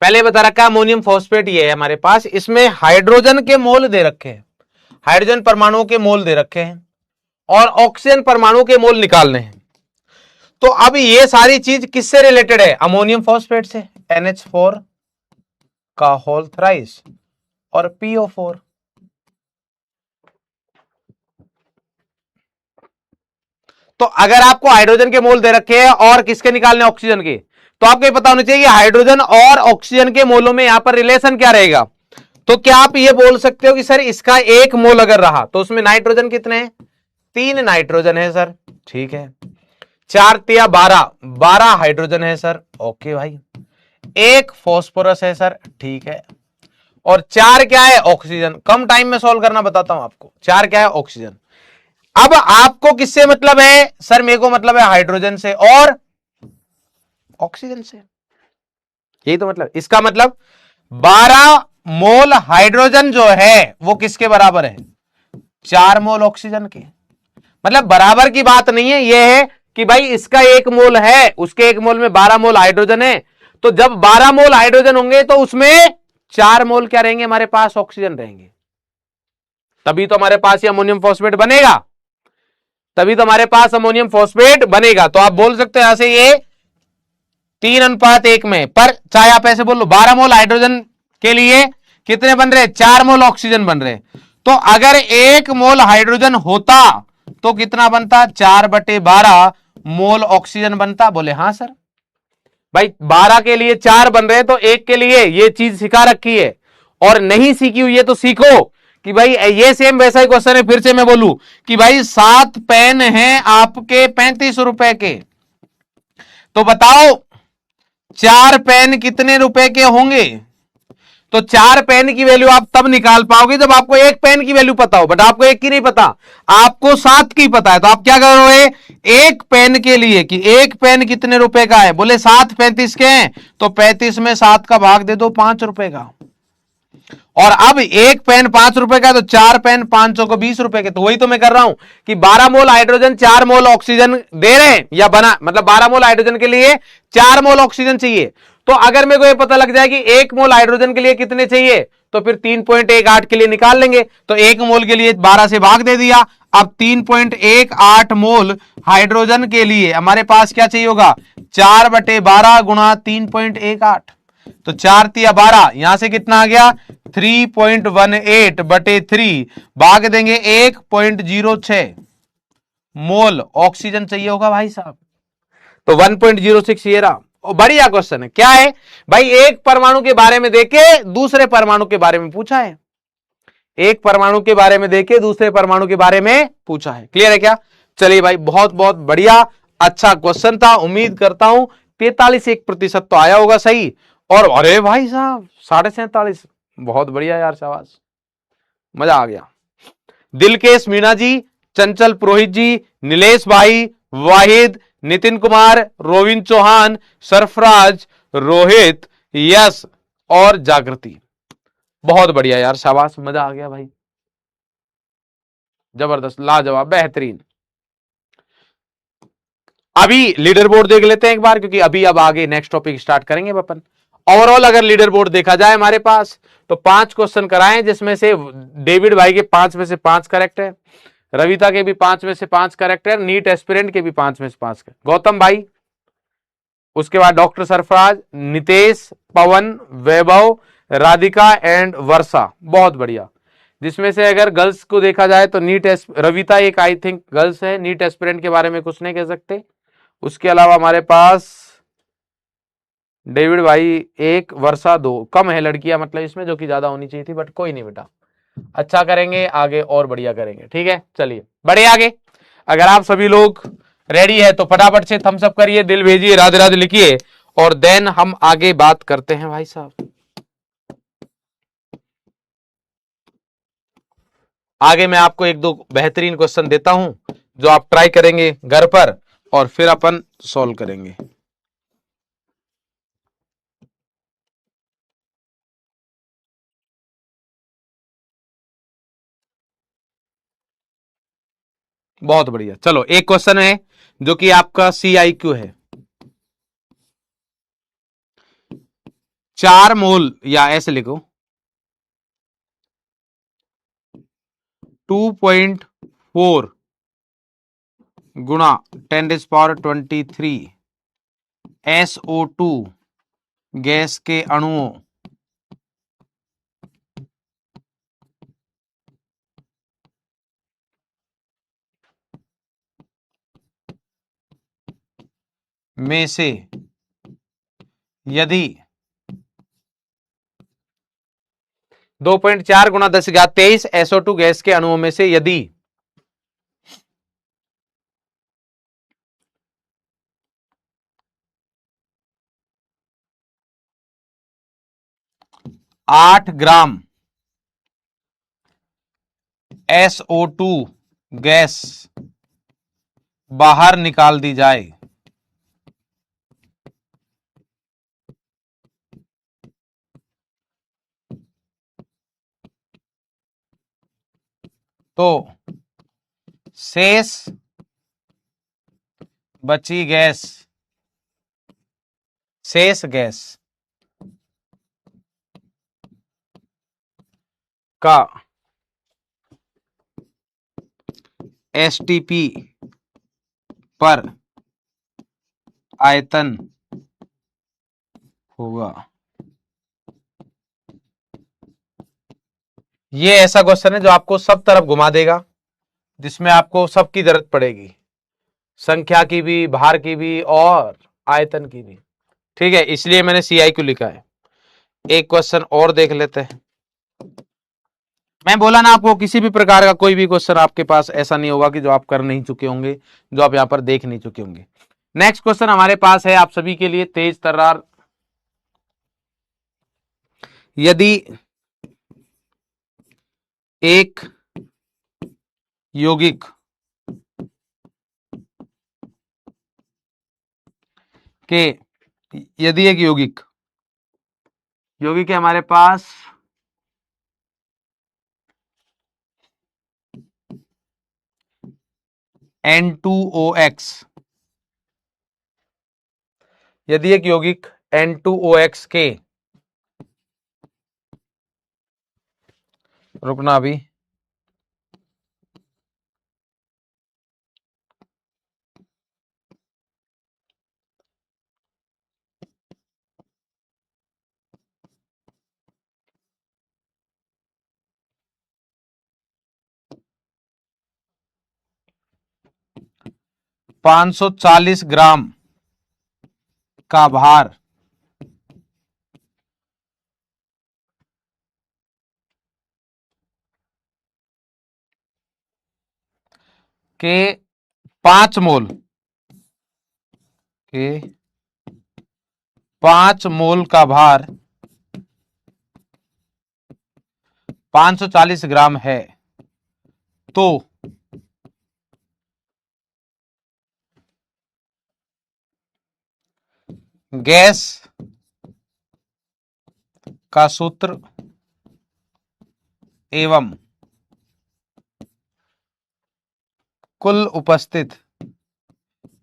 पहले बता रखा है अमोनियम फॉस्फेट, ये है हमारे पास। इसमें हाइड्रोजन के मोल दे रखे हैं, हाइड्रोजन परमाणुओं के मोल दे रखे हैं, और ऑक्सीजन परमाणु के मोल निकालने हैं। तो अब ये सारी चीज किससे रिलेटेड है, अमोनियम फॉस्फेट से, NH4 का होल थ्राइस और PO4। तो अगर आपको हाइड्रोजन के मोल दे रखे हैं और किसके निकालने, ऑक्सीजन के, तो आपको ये पता होना चाहिए कि हाइड्रोजन और ऑक्सीजन के मोलों में यहां पर रिलेशन क्या रहेगा। तो क्या आप ये बोल सकते हो कि सर इसका 1 मोल अगर रहा तो उसमें नाइट्रोजन कितने हैं? 3 नाइट्रोजन है सर, ठीक है। 4 तिया 12, 12 हाइड्रोजन है सर, ओके भाई। 1 फॉस्फोरस है सर, ठीक है। और 4 क्या है? ऑक्सीजन। कम टाइम में सॉल्व करना बताता हूं आपको। 4 क्या है? ऑक्सीजन। अब आपको किससे मतलब है? सर मेरे को मतलब है हाइड्रोजन से और ऑक्सीजन से। यही तो मतलब, इसका मतलब 12 मोल हाइड्रोजन जो है वो किसके बराबर है? 4 मोल ऑक्सीजन के। मतलब बराबर की बात नहीं है, यह है कि भाई इसका 1 मोल है, उसके 1 मोल में 12 मोल हाइड्रोजन है, तो जब 12 मोल हाइड्रोजन होंगे तो उसमें 4 मोल क्या रहेंगे हमारे पास? ऑक्सीजन रहेंगे। तभी तो हमारे पास ये अमोनियम फॉस्फेट बनेगा, तभी तो हमारे पास अमोनियम फॉस्फेट बनेगा। तो आप बोल सकते हो यहां से ये 3:1 में, पर चाहे आप ऐसे बोल लो 12 मोल हाइड्रोजन के लिए कितने बन रहे? 4 मोल ऑक्सीजन बन रहे। तो अगर 1 मोल हाइड्रोजन होता तो कितना बनता? 4/12 मोल ऑक्सीजन बनता। बोले हाँ सर। भाई 12 के लिए 4 बन रहे तो 1 के लिए ये चीज सिखा रखी है, और नहीं सीखी हुई है तो सीखो कि भाई ये सेम वैसा ही क्वेश्चन है। फिर से मैं बोलूं कि भाई 7 पेन हैं आपके 35 रुपए के, तो बताओ 4 पेन कितने रुपए के होंगे? तो 4 पेन की वैल्यू आप तब निकाल पाओगे जब आपको 1 पेन की वैल्यू पता हो, बट आपको 1 की नहीं पता, आपको 7 की पता है। तो आप क्या करोगे? 1 पेन के लिए कि 1 पेन कितने रुपए का है? बोले 7 35 के हैं, तो 35 में 7 का भाग दे दो 5 रुपए का। और अब 1 पेन 5 रुपए का, तो 4 पेन 500 को 20 रुपए के। तो वही तो मैं कर रहा हूं कि 12 मोल हाइड्रोजन 4 मोल ऑक्सीजन दे रहे हैं, या बना मतलब 12 मोल हाइड्रोजन के लिए 4 मोल ऑक्सीजन चाहिए। तो अगर मेरे को ये पता लग जाए कि 1 मोल हाइड्रोजन के लिए कितने चाहिए, तो फिर 3.18 के लिए निकाल लेंगे। तो 1 मोल के लिए 12 से भाग दे दिया। अब 3.18 मोल हाइड्रोजन के लिए हमारे पास क्या चाहिए होगा? 4/12 गुणा 3.18, तो 4 तिया 12, यहां से कितना आ गया? 3.18/3 भाग देंगे 1.06 मोल ऑक्सीजन चाहिए होगा भाई साहब। तो 1.06 ये रहा। बढ़िया क्वेश्चन है। क्या है भाई? एक परमाणु के बारे में देखे दूसरे परमाणु के बारे में पूछा है, एक परमाणु के बारे में देखे दूसरे परमाणु के बारे में पूछा है। क्लियर है क्या? चलिए भाई, बहुत बहुत बढ़िया, अच्छा क्वेश्चन था। उम्मीद करता हूं 43% तो आया होगा सही। और अरे भाई साहब 47.5, बहुत बढ़िया यार, शाबाश, मजा आ गया। दिलकेश मीणा जी, चंचल पुरोहित जी, नीलेश भाई, वाहिद, नितिन कुमार, रोविंद चौहान, सरफराज, रोहित, यश और जागृति, बहुत बढ़िया यार, शाबाश, मजा आ गया भाई, जबरदस्त, लाजवाब, बेहतरीन। अभी लीडर बोर्ड देख लेते हैं एक बार, क्योंकि अभी अब आगे नेक्स्ट टॉपिक स्टार्ट करेंगे अपन। ओवरऑल अगर लीडर बोर्ड देखा जाए हमारे पास, तो 5 क्वेश्चन कराए, जिसमें से डेविड भाई के 5 में से 5 करेक्ट है, रविता के भी 5 में से 5 करेक्ट है, नीट एस्पिरेंट के भी 5 में से 5 करेक्ट, गौतम भाई, उसके बाद डॉक्टर सरफराज, नितेश, पवन, वैभव, राधिका एंड वर्षा, बहुत बढ़िया। जिसमें से अगर गर्ल्स को देखा जाए तो रविता एक आई थिंक गर्ल्स है, नीट एस्पिरेंट के बारे में कुछ नहीं कह सकते। उसके अलावा हमारे पास डेविड भाई 1, वर्षा 2, कम है लड़कियां मतलब इसमें, जो कि ज्यादा होनी चाहिए थी, बट कोई नहीं बेटा, अच्छा करेंगे आगे और बढ़िया करेंगे। ठीक है, चलिए बढ़े आगे। अगर आप सभी लोग रेडी है तो फटाफट से थम्स अप करिए, दिल भेजिए, राधे राधे लिखिए, और देन हम आगे बात करते हैं भाई साहब। आगे मैं आपको 1-2 बेहतरीन क्वेश्चन देता हूं, जो आप ट्राई करेंगे घर पर, और फिर अपन सॉल्व करेंगे। बहुत बढ़िया। चलो एक क्वेश्चन है जो कि आपका CIQ है। 4 मोल, या ऐसे लिखो, 2.4 गुणा 10⁻23 SO2 गैस के अणुओं में से यदि 2.4 गुणा 10⁻23 SO2 गैस के अणुओं में से यदि 8 ग्राम SO2 गैस बाहर निकाल दी जाए तो शेष बची गैस शेष गैस का STP पर आयतन होगा। ये ऐसा क्वेश्चन है जो आपको सब तरफ घुमा देगा, जिसमें आपको सबकी जरूरत पड़ेगी, संख्या की भी, भार की भी और आयतन की भी। ठीक है, इसलिए मैंने CI लिखा है। एक क्वेश्चन और देख लेते हैं। मैं बोला ना आपको, किसी भी प्रकार का कोई भी क्वेश्चन आपके पास ऐसा नहीं होगा कि जो आप कर नहीं चुके होंगे, जो आप यहां पर देख नहीं चुके होंगे। नेक्स्ट क्वेश्चन हमारे पास है आप सभी के लिए, तेज तर्रार। यदि एक यौगिक के यदि एक यौगिक है हमारे पास N2OX, यदि एक यौगिक N2OX के, रुकना अभी, $540 का भार के 5 मोल के 5 मोल का भार 540 ग्राम है, तो गैस का सूत्र एवं कुल उपस्थित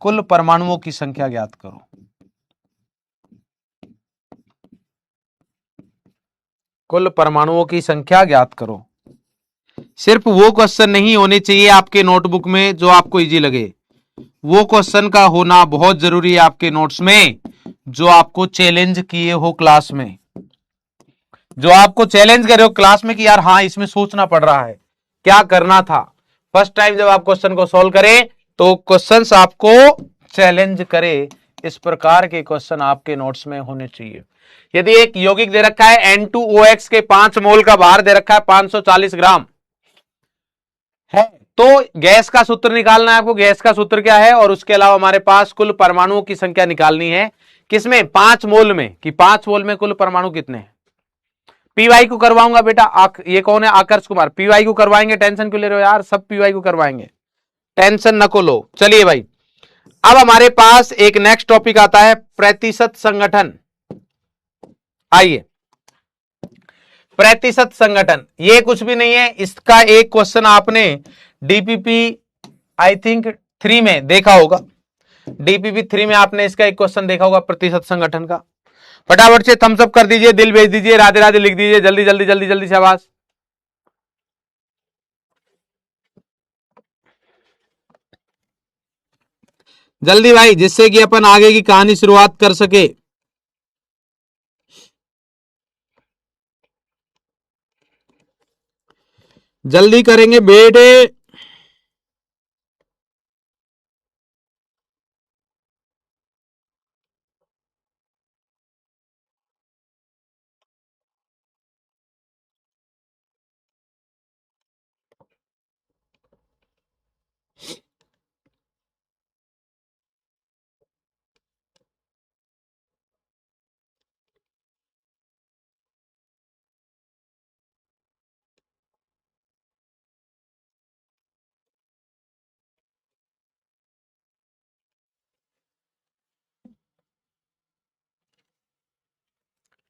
कुल परमाणुओं की संख्या ज्ञात करो। कुल परमाणुओं की संख्या ज्ञात करो। सिर्फ वो क्वेश्चन नहीं होने चाहिए आपके नोटबुक में जो आपको इजी लगे, वो क्वेश्चन का होना बहुत जरूरी है आपके नोट्स में जो आपको चैलेंज किए हो क्लास में, जो आपको चैलेंज करे हो क्लास में कि यार हाँ इसमें सोचना पड़ रहा है, क्या करना था। फर्स्ट टाइम जब आप क्वेश्चन को सॉल्व करें तो क्वेश्चंस आपको चैलेंज करे, इस प्रकार के क्वेश्चन आपके नोट्स में होने चाहिए। यदि एक यौगिक दे रखा है N2OX के 5 मोल का भार दे रखा है 540 ग्राम है, तो गैस का सूत्र निकालना है आपको। गैस का सूत्र क्या है, और उसके अलावा हमारे पास कुल परमाणुओं की संख्या निकालनी है। किसमें? 5 मोल में, कि 5 मोल में कुल परमाणु कितने हैं। पीवाई को करवाऊंगा बेटा, ये कौन है? आकर्ष कुमार। पीवाई को करवाएंगे, टेंशन क्यों ले रहे हो यार, सब पीवाई को करवाएंगे, टेंशन नको लो। चलिए भाई, अब हमारे पास एक नेक्स्ट टॉपिक आता है प्रतिशत संगठन। आइए, प्रतिशत संगठन ये कुछ भी नहीं है, इसका एक क्वेश्चन आपने डीपीपी आई थिंक 3 में देखा होगा। डीपीपी 3 में आपने इसका एक क्वेश्चन देखा होगा प्रतिशत संगठन का। फटाफट से थम्स अप कर दीजिए, दिल भेज दीजिए, राधे राधे लिख दीजिए, जल्दी जल्दी जल्दी जल्दी, शाबाश। जल्दी भाई, जिससे कि अपन आगे की कहानी शुरुआत कर सके। जल्दी करेंगे बेटे।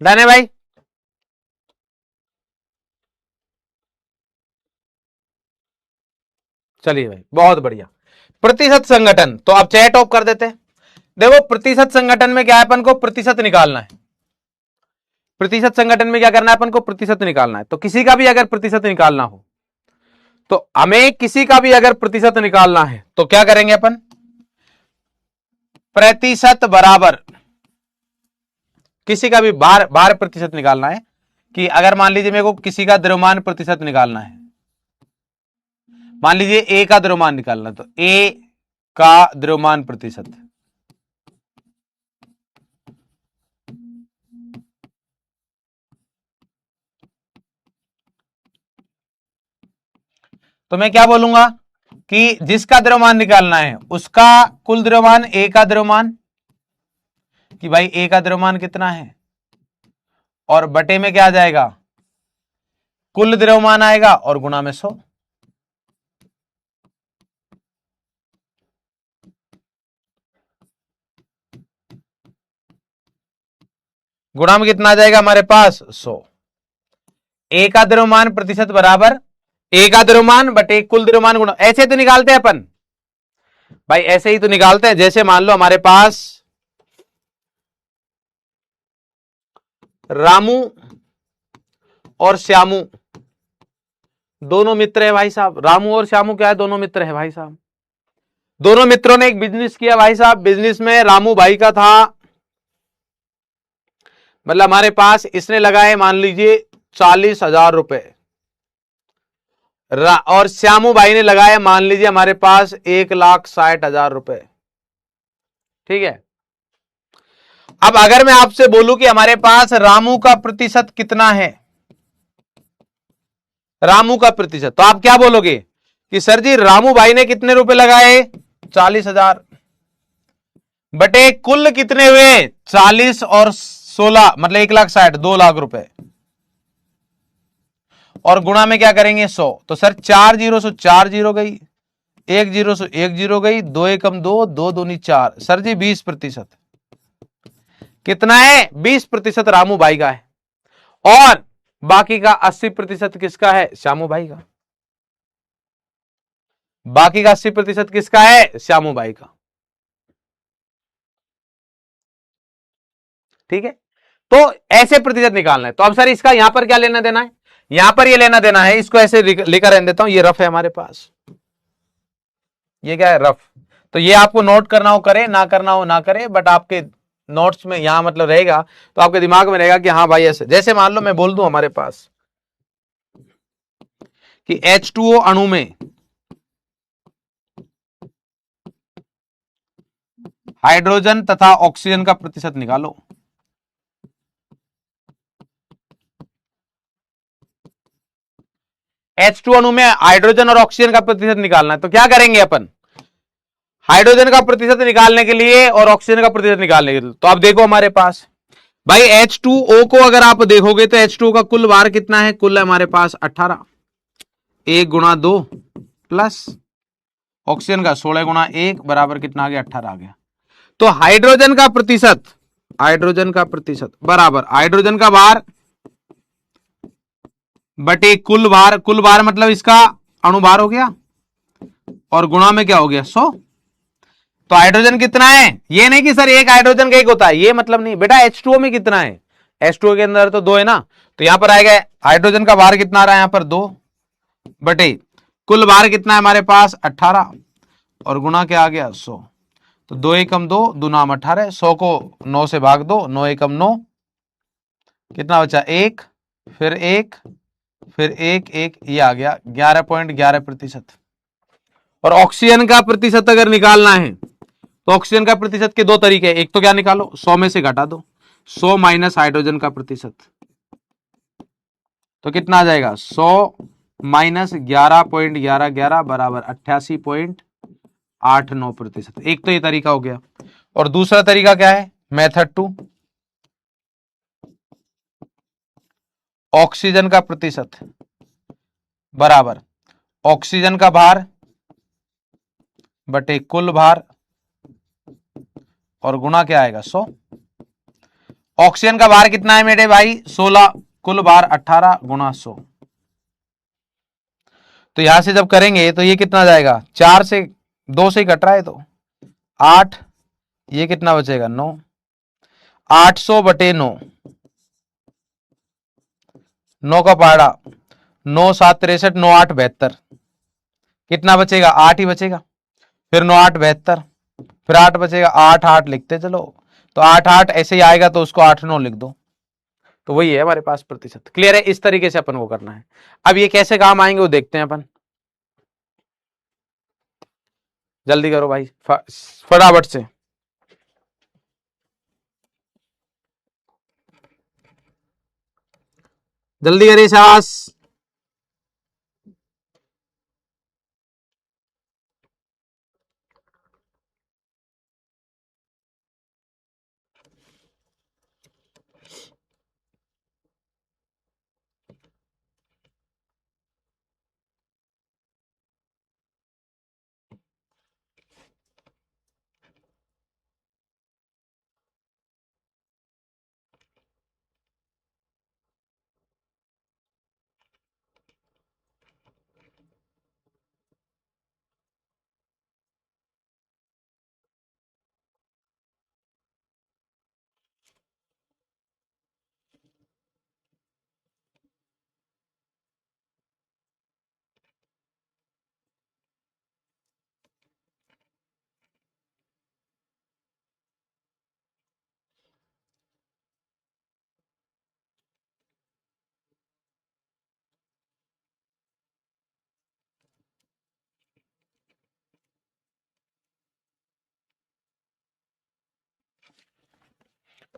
डन है भाई? चलिए भाई, बहुत बढ़िया। प्रतिशत संगठन, तो आप चैट ऑफ कर देते हैं। देखो प्रतिशत संगठन में क्या है, अपन को प्रतिशत निकालना है। प्रतिशत संगठन में क्या करना है, अपन को प्रतिशत निकालना है। तो किसी का भी अगर प्रतिशत निकालना हो, तो हमें किसी का भी अगर प्रतिशत निकालना है तो क्या करेंगे अपन, प्रतिशत बराबर किसी का भी बार बार प्रतिशत निकालना है। कि अगर मान लीजिए मेरे को किसी का द्रव्यमान प्रतिशत निकालना है, मान लीजिए ए का द्रव्यमान निकालना, तो ए का द्रव्यमान प्रतिशत, तो मैं क्या बोलूंगा कि जिसका द्रव्यमान निकालना है उसका कुल द्रव्यमान, ए का द्रव्यमान, कि भाई ए का द्रव्यमान कितना है, और बटे में क्या आ जाएगा, कुल द्रव्यमान आएगा, और गुणा में 100। गुणा में कितना आ जाएगा हमारे पास, 100। ए का द्रव्यमान प्रतिशत बराबर ए का द्रव्यमान बटे कुल द्रव्यमान गुणा, ऐसे तो निकालते हैं अपन भाई, ऐसे ही तो निकालते हैं। जैसे मान लो हमारे पास रामू और श्यामू दोनों मित्र है भाई साहब। रामू और श्यामू क्या है, दोनों मित्र है भाई साहब। दोनों मित्रों ने एक बिजनेस किया भाई साहब। बिजनेस में रामू भाई का था, मतलब हमारे पास इसने लगाए मान लीजिए 40,000 रुपए, और श्यामू भाई ने लगाया मान लीजिए हमारे पास 1,60,000 रुपए। ठीक है। अब अगर मैं आपसे बोलूं कि हमारे पास रामू का प्रतिशत कितना है, रामू का प्रतिशत, तो आप क्या बोलोगे कि सर जी रामू भाई ने कितने रुपए लगाए, 40,000, बटे कुल कितने हुए, 40 और 16 मतलब 1,60,000, 2,00,000 रुपए, और गुणा में क्या करेंगे 100। तो सर 4 जीरो से 4 जीरो गई, 1 जीरो से 1 जीरो गई, 2 एकम 2, 2 दूनी 4, सर जी 20%। कितना है, 20% रामू भाई का है, और बाकी का 80% किसका है, श्यामू भाई का। बाकी का 80% किसका है, श्यामू भाई का। ठीक है। तो ऐसे प्रतिशत निकालना है। तो अब सर इसका यहां पर क्या लेना देना है, यहां पर ये लेना देना है, इसको ऐसे लेकर रहने देता हूं, ये रफ है हमारे पास, ये क्या है, रफ। तो ये आपको नोट करना हो करे, ना करना हो ना करे, बट आपके नोट्स में यहां मतलब रहेगा, तो आपके दिमाग में रहेगा कि हाँ भाई ऐसे। जैसे मान लो मैं बोल दूं हमारे पास कि H2O अणु में हाइड्रोजन तथा ऑक्सीजन का प्रतिशत निकालो। H2 अणु में हाइड्रोजन और ऑक्सीजन का प्रतिशत निकालना है। तो क्या करेंगे अपन, हाइड्रोजन का प्रतिशत निकालने के लिए और ऑक्सीजन का प्रतिशत निकालने के लिए, तो आप देखो हमारे पास भाई H2O को अगर आप देखोगे तो H2O का कुल भार कितना है, कुल है हमारे पास 18, 1 गुणा 2 प्लस ऑक्सीजन का 16 गुणा 1 बराबर कितना आ गया, 18 आ गया। तो हाइड्रोजन का प्रतिशत, हाइड्रोजन का प्रतिशत बराबर हाइड्रोजन का भार बटे कुल भार, कुल भार मतलब इसका अणुभार हो गया, और गुणा में क्या हो गया, 100। तो हाइड्रोजन कितना है, ये नहीं कि सर एक हाइड्रोजन का एक होता है, ये मतलब नहीं बेटा। H2O में कितना है, H2O के अंदर तो 2 है ना, तो यहां पर आएगा हाइड्रोजन का भार कितना आ रहा है, यहां पर 2 बटे कुल भार कितना है हमारे पास 18, और गुणा क्या आ गया 100। तो 2 एकम 2, 2 नाम 18, 100 को 9 से भाग दो, 9 एकम 9, कितना बचा 1, फिर 1, फिर 1 1, ये आ गया 11.11%। और ऑक्सीजन का प्रतिशत अगर निकालना है तो ऑक्सीजन का प्रतिशत के 2 तरीके हैं। एक तो क्या निकालो, 100 में से घटा दो, 100 माइनस हाइड्रोजन का प्रतिशत, तो कितना आ जाएगा 100 माइनस 11.1111 बराबर 88.89%। एक तो ये तरीका हो गया। और दूसरा तरीका क्या है, मेथड 2, ऑक्सीजन का प्रतिशत बराबर ऑक्सीजन का भार बटे कुल भार, और गुणा क्या आएगा 100। ऑक्सीजन का भार कितना है मेरे भाई 16, कुल भार 18 गुणा 100। तो यहां से जब करेंगे तो ये कितना जाएगा, 4 से 2 से ही कट रहा है तो 8, ये कितना बचेगा 9, 800 बटे 9, 9 का पहाड़ा 9 7 63, 9 8 72, कितना बचेगा 8 ही बचेगा, फिर 9 8 72, फिर 8 बचेगा, 8 8 लिखते चलो, तो 8 8 ऐसे ही आएगा तो उसको 8 9 लिख दो, तो वही है हमारे पास प्रतिशत। क्लियर है, इस तरीके से अपन को करना है। अब ये कैसे काम आएंगे वो देखते हैं अपन, जल्दी करो भाई फटाफट से। जल्दी करिए शाबाश।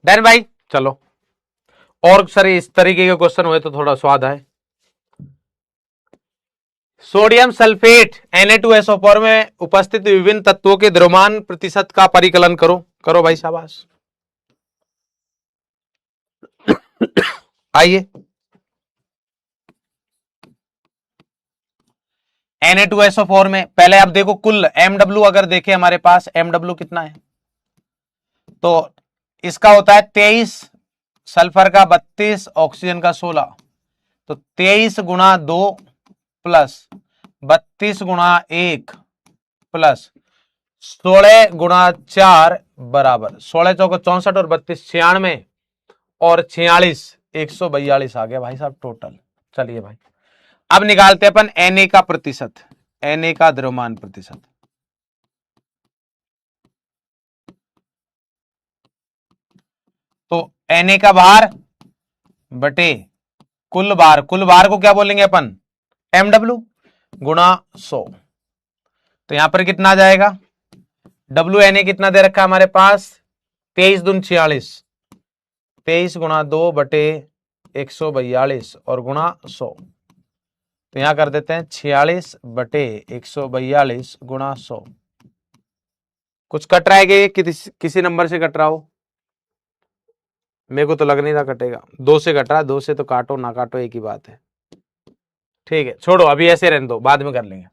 डन भाई, चलो और सर इस तरीके के क्वेश्चन हुए तो थोड़ा स्वाद आए। सोडियम सल्फेट Na2SO4 में उपस्थित विभिन्न तत्वों के द्रव्यमान प्रतिशत का परिकलन करो। करो भाई शाबाश। आइए, Na2SO4 में पहले आप देखो कुल MW, अगर देखें हमारे पास MW कितना है, तो इसका होता है 23, सल्फर का 32, ऑक्सीजन का 16, तो 23 गुणा 2 प्लस 32 गुणा 1 प्लस 16 गुणा 4 बराबर 16 चौको 64 और 32 96 और 46 142 आ गया भाई साहब टोटल। चलिए भाई अब निकालते हैं अपन Na का प्रतिशत, Na का द्रव्यमान प्रतिशत। तो Na का भार बटे कुल भार, कुल भार को क्या बोलेंगे अपन MW गुणा 100, तो यहां पर कितना आ जाएगा WNA कितना दे रखा है हमारे पास 23 दून 46, 23 गुणा 2 बटे 142 और गुणा 100, तो यहां कर देते हैं 46 बटे 142 गुणा 100। कुछ कट रहा है कि किसी नंबर से कट रहा हो, मेरे को तो लग नहीं रहा कटेगा, 2 से कट रहा है, 2 से तो काटो ना काटो एक ही बात है। ठीक है छोड़ो अभी ऐसे रहने दो, बाद में कर लेंगे।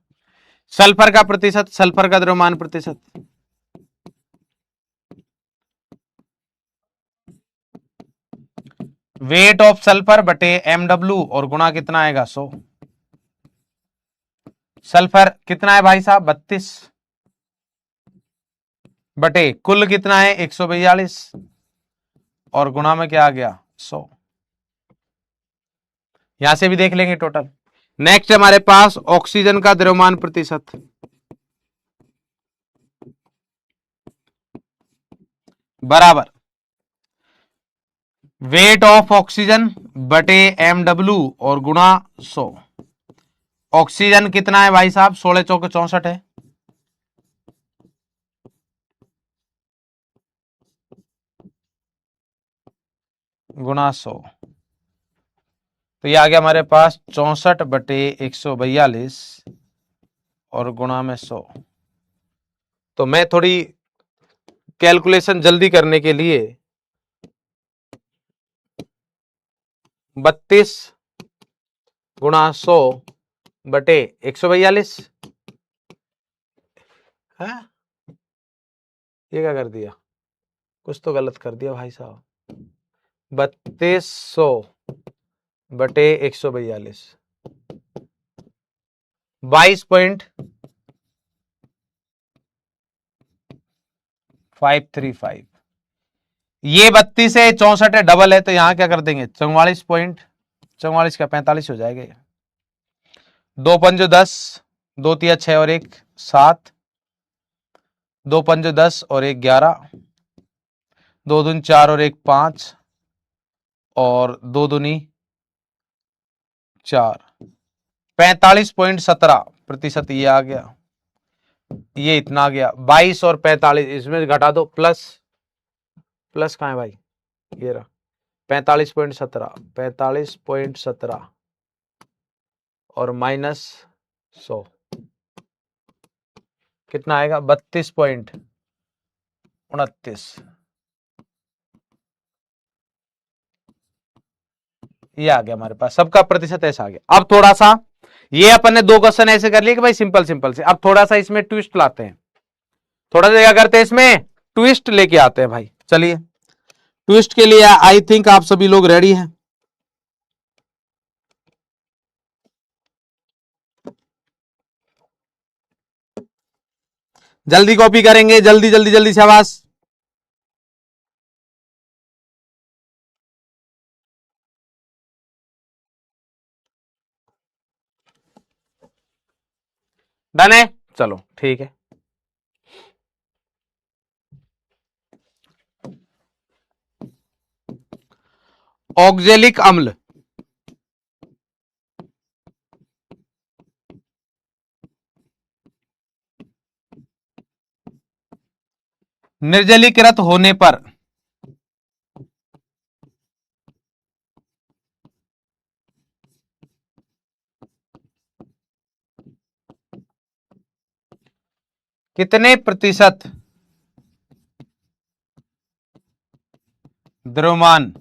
सल्फर का प्रतिशत, सल्फर का द्रव्यमान प्रतिशत, वेट ऑफ सल्फर बटे MW और गुणा कितना आएगा 100। सल्फर कितना है भाई साहब 32 बटे कुल कितना है 142 और गुणा में क्या आ गया 100। यहां से भी देख लेंगे टोटल। नेक्स्ट हमारे पास ऑक्सीजन का द्रव्यमान प्रतिशत, बराबर वेट ऑफ ऑक्सीजन बटे MW और गुणा 100। ऑक्सीजन कितना है भाई साहब 16 चौके 64 है, गुणा 100, तो ये आ गया हमारे पास 64 बटे 142 और गुणा में 100। तो मैं थोड़ी कैलकुलेशन जल्दी करने के लिए 32 गुणा 100 बटे 142, है ये क्या कर दिया, कुछ तो गलत कर दिया भाई साहब, 3200 बटे 142, 22.535। ये 32 है, 64 है, डबल है, तो यहां क्या कर देंगे 44 का 45 हो जाएगा। दो पंजो 10, दो तिया 6 और 1 7, दो पंजो 10 और 1 11, दो दूनी 4 और 1 5, और दो दूनी 4, 45.17% ये आ गया। ये इतना आ गया 22 और 45, इसमें घटा दो, प्लस कहाँ है भाई, ये रहा 45.17 और -100 कितना आएगा 32.29। ये आ गया हमारे पास, सबका प्रतिशत ऐसा आ गया। अब थोड़ा सा ये अपन ने दो क्वेश्चन ऐसे कर लिए कि भाई सिंपल से, अब थोड़ा सा इसमें ट्विस्ट लाते हैं, थोड़ा सा क्या करते हैं इसमें ट्विस्ट लेके आते हैं भाई। चलिए ट्विस्ट के लिए आई थिंक आप सभी लोग रेडी हैं। जल्दी कॉपी करेंगे, जल्दी जल्दी जल्दी, शाबाश। डन है, चलो ठीक है। ऑक्जेलिक अम्ल निर्जलीकृत होने पर कितने प्रतिशत द्रव्यमान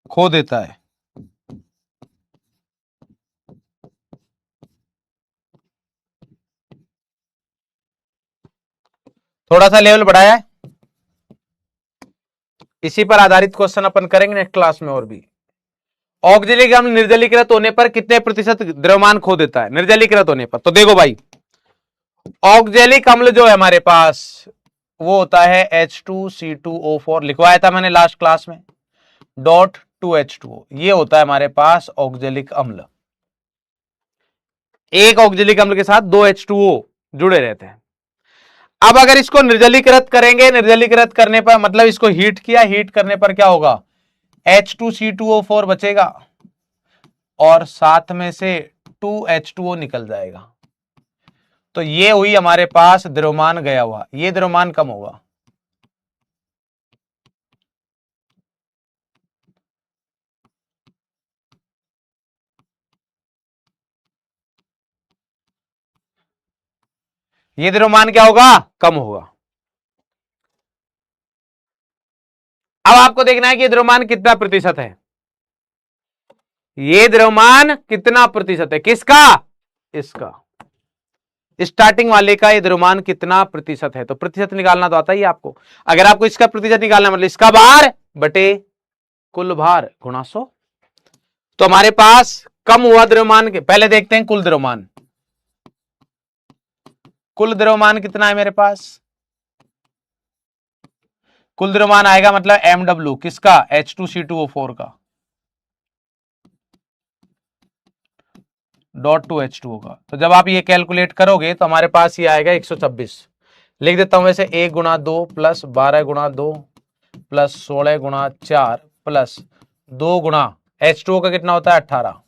खो देता है? थोड़ा सा लेवल बढ़ाया है, इसी पर आधारित क्वेश्चन अपन करेंगे नेक्स्ट क्लास में। और भी ऑक्जेलिक अम्ल निर्जलीकृत होने पर कितने प्रतिशत द्रव्यमान खो देता है निर्जलीकृत होने पर? तो देखो भाई, ऑक्जेलिक अम्ल जो है हमारे पास वो होता है H2C2O4, लिखवाया था मैंने लास्ट क्लास में, डॉट 2H2O, ये होता है हमारे पास ऑक्जेलिक अम्ल। एक ऑक्जेलिक अम्ल के साथ दो H2O जुड़े रहते हैं। अब अगर इसको निर्जलीकृत करेंगे, निर्जलीकृत करने पर मतलब इसको हीट किया, हीट करने पर क्या होगा H2C2O4 बचेगा और साथ में से 2H2O निकल जाएगा। तो ये हुई हमारे पास द्रव्यमान गया हुआ, ये द्रव्यमान कम होगा। ये द्रव्यमान क्या होगा कम होगा। अब आपको देखना है कि द्रव्यमान कितना प्रतिशत है, ये द्रव्यमान कितना प्रतिशत है किसका, इसका स्टार्टिंग वाले का ये द्रव्यमान कितना प्रतिशत है। तो प्रतिशत निकालना तो आता ही आपको। अगर आपको इसका प्रतिशत निकालना मतलब इसका भार बटे कुल भार गुणा 100। तो हमारे पास कम हुआ द्रव्यमान के, पहले देखते हैं कुल द्रव्यमान। कुल द्रव्यमान कितना है मेरे पास, कुल द्रव्यमान आएगा मतलब MW किसका H2C2O4 का डॉट 2H2O का। तो जब आप ये कैलकुलेट करोगे तो हमारे पास ये आएगा 126। लिख देता हूं वैसे 1 गुणा 2 प्लस 12 गुणा 2 प्लस 16 गुणा 4 प्लस 2 गुणा H2O का कितना होता है 18,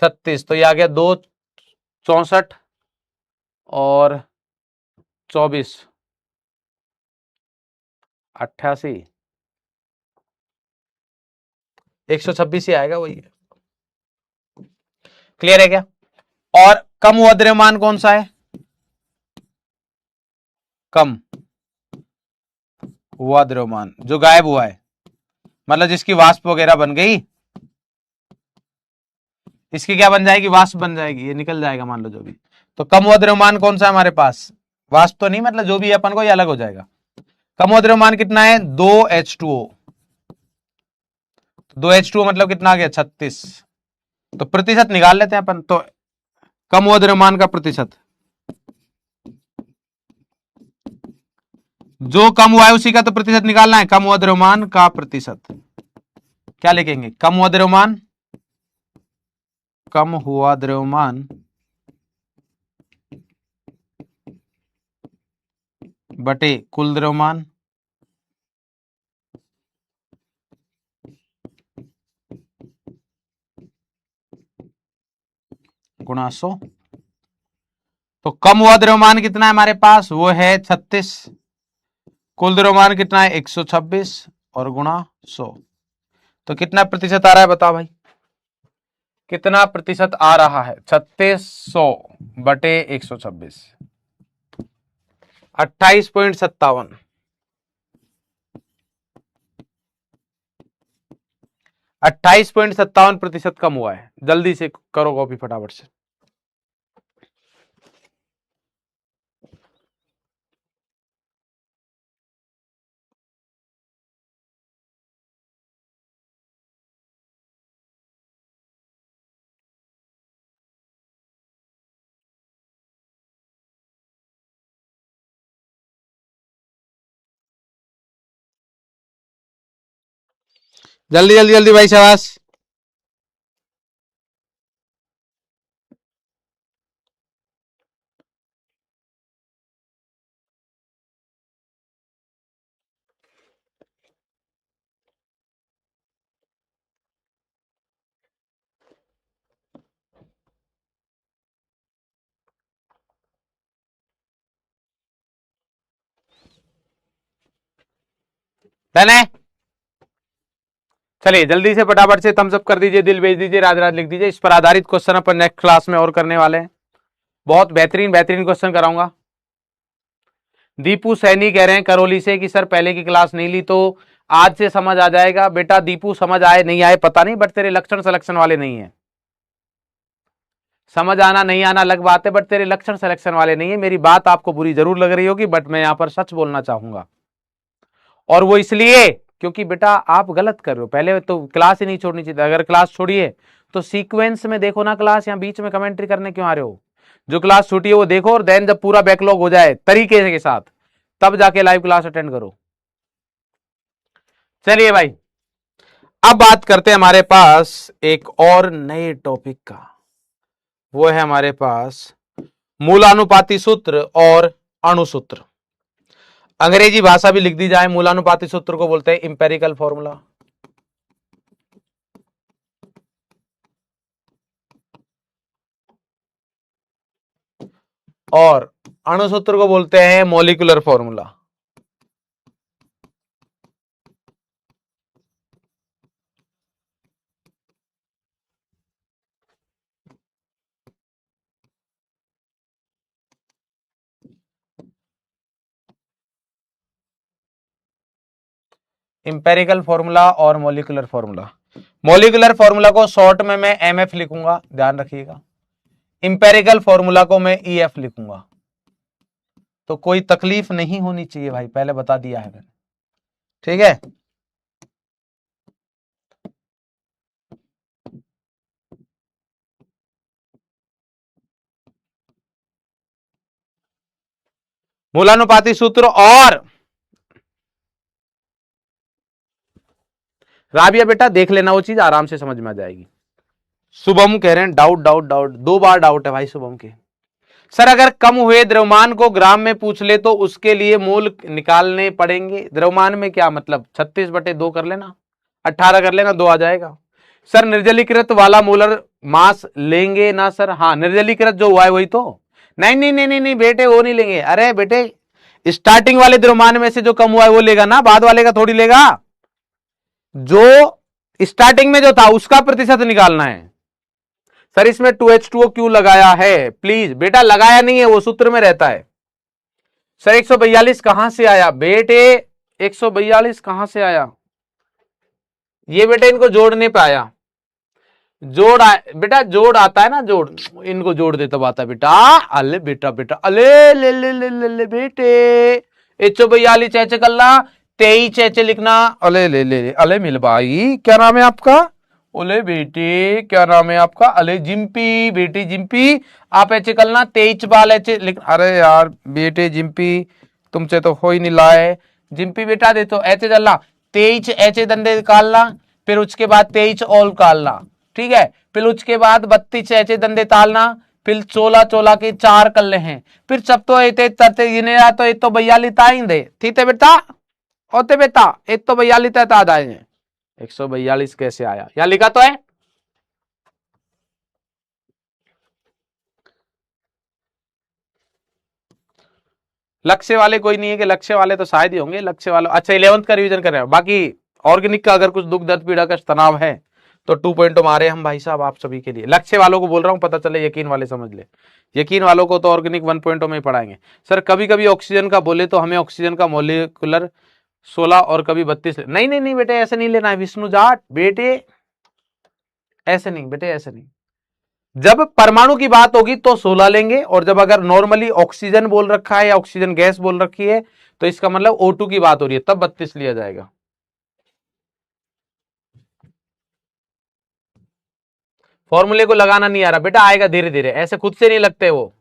36। तो ये आ गया 2 64 और 24 88, 126 ही आएगा वही। क्लियर है क्या? और कम हुआ द्रव्यमान कौन सा है, कम हुआ द्रव्यमान जो गायब हुआ है, मतलब जिसकी वाष्प वगैरह बन गई, इसकी क्या बन जाएगी वाष्प बन जाएगी, ये निकल जाएगा मान लो जो भी। तो कम हुआ द्रव्यमान कौन सा है हमारे पास, वास्तव नहीं, मतलब जो भी है अपन को ये अलग हो जाएगा। कम हुआ द्रव्यमान कितना है? 2H2O। 2H2O मतलब कितना आ गया? 36। तो प्रतिशत निकाल लेते हैं अपन। तो कम हुआ द्रव्यमान का प्रतिशत, जो कम हुआ है उसी का तो प्रतिशत निकालना है। कम हुआ द्रव्यमान का प्रतिशत क्या लिखेंगे? कम हुआ द्रव्यमान, कम हुआ द्रव्यमान बटे कुल द्रव्यमान गुणा 100। तो कम हुआ द्रव्यमान कितना है हमारे पास? वो है 36। कुल द्रव्यमान कितना है? 126 और गुणा 100। तो कितना प्रतिशत आ रहा है बताओ भाई, कितना प्रतिशत आ रहा है? 3600 बटे 126, 28.57। 28.57% कम हुआ है। जल्दी से करो कॉपी फटाफट से। जल्दी जल्दी जल्दी भाई, शाबाश। डन है? चलिए जल्दी से फटाफट से थम्स अप कर दीजिए, दिल भेज दीजिए, राज राज लिख दीजिए। इस पर आधारित क्वेश्चन अपन नेक्स्ट क्लास में और करने वाले हैं। बहुत बेहतरीन बेहतरीन क्वेश्चन कराऊंगा। दीपू सैनी कह रहे हैं करौली से कि सर पहले की क्लास नहीं ली तो आज से समझ आ जाएगा। बेटा दीपू समझ आए नहीं आए पता नहीं, बट तेरे लक्षण सिलेक्शन वाले नहीं है। समझ आना नहीं आना अलग बात है, बट तेरे लक्षण सिलेक्शन वाले नहीं है। मेरी बात आपको बुरी जरूर लग रही होगी, बट मैं यहां पर सच बोलना चाहूंगा। और वो इसलिए क्योंकि बेटा आप गलत कर रहे हो। पहले तो क्लास ही नहीं छोड़नी चाहिए। अगर क्लास छोड़िए तो सीक्वेंस में देखो ना क्लास, या बीच में कमेंट्री करने क्यों आ रहे हो? जो क्लास छूटी है वो देखो, और देन जब पूरा बैकलॉग हो जाए तरीके के साथ तब जाके लाइव क्लास अटेंड करो। चलिए भाई, अब बात करते हैं हमारे पास एक और नए टॉपिक का। वो है हमारे पास मूलानुपाती सूत्र और अणुसूत्र। अंग्रेजी भाषा भी लिख दी जाए, मूलानुपाती सूत्र को बोलते हैं इंपेरिकल फॉर्मूला, और अणुसूत्र को बोलते हैं मॉलिक्यूलर फॉर्मूला। इंपेरिकल फॉर्मूला और मॉलिक्यूलर फॉर्मूला। मॉलिक्यूलर फॉर्मूला को शॉर्ट में मैं एमएफ लिखूंगा, ध्यान रखिएगा। इंपेरिकल फॉर्मूला को मैं ईएफ लिखूंगा। तो कोई तकलीफ नहीं होनी चाहिए भाई, पहले बता दिया है मैंने, ठीक है। मूलानुपाती सूत्र और राबिया बेटा देख लेना, वो चीज आराम से समझ में आ जाएगी। शुभम कह रहे हैं डाउट डाउट डाउट, 2 बार डाउट है भाई शुभम के। सर अगर कम हुए द्रव्यमान को ग्राम में पूछ ले तो उसके लिए मूल निकालने पड़ेंगे। द्रव्यमान में क्या मतलब? 36/2 कर लेना, 18 कर लेना, 2 आ जाएगा। सर निर्जलीकृत वाला मोलर मास लेंगे ना सर? हाँ निर्जलीकृत जो हुआ है वही तो। नहीं नहीं नहीं नहीं नहीं बेटे वो नहीं लेंगे। अरे बेटे स्टार्टिंग वाले द्रव्यमान में से जो कम हुआ है वो लेगा ना, बाद वाले का थोड़ी लेगा। जो स्टार्टिंग में जो था उसका प्रतिशत निकालना है। सर इसमें 2H2O क्यों लगाया है? प्लीज बेटा लगाया नहीं है, वो सूत्र में रहता है। सर 142 कहां से आया? बेटे 142 कहां से आया? ये बेटे इनको जोड़ने पे आया। बेटा जोड़ आता है ना, जोड़, इनको जोड़ दे तब आता है बेटा। अले बेटा बेटा अले ले ले ले ले, ले बेटे 142 चैचे कल्ला 23 चैचे लिखना। अले ले ले अले मिल भाई, क्या नाम है आपका? ओले बेटे क्या नाम है आपका? अले जिम्पी, बेटी जिम्पी। आप ऐसे कलना 23 बाल ऐसे लिख। अरे यार बेटे जिम्पी तुमसे तो हो ही नहीं लाए। जिम्पी बेटा दे तो ऐसे चलना 23 ऐसे दंडे निकालना, फिर उसके बाद 23 और निकालना, ठीक है। फिर उसके बाद 32 ऐसे दंडे तालना, फिर 16 के 4 कर ले हैं, फिर सब तो ऐसे तरते गिने तो एक तो 42 ताएंगे, ठीक है बेटा। होते बेटा एक तो 42 तय आ जाएंगे। 142 कैसे आया? यहां लिखा तो है। लक्ष्य वाले कोई नहीं है कि लक्ष्य वाले तो शायद ही होंगे। लक्ष्य वाले अच्छा 11th का रिवीजन कर रहे हैं। बाकी ऑर्गेनिक का अगर कुछ दुख दर्द पीड़ा का तनाव है तो 2 पॉइंट मारे हम भाई साहब आप सभी के लिए। लक्ष्य वालों को बोल रहा हूं, पता चले यकीन वाले समझ ले। यकीन वालों को तो ऑर्गेनिक 1 पॉइंटों में ही पढ़ाएंगे सर। कभी कभी ऑक्सीजन का बोले तो हमें ऑक्सीजन का मोलिकुलर 16 और कभी 32। नहीं नहीं नहीं बेटे ऐसे नहीं लेना है विष्णु जाट बेटे, ऐसे नहीं बेटे ऐसे नहीं। जब परमाणु की बात होगी तो 16 लेंगे, और जब अगर नॉर्मली ऑक्सीजन बोल रखा है या ऑक्सीजन गैस बोल रखी है तो इसका मतलब O2 की बात हो रही है, तब 32 लिया जाएगा। फॉर्मूले को लगाना नहीं आ रहा बेटा, आएगा धीरे धीरे, ऐसे खुद से नहीं लगते वो।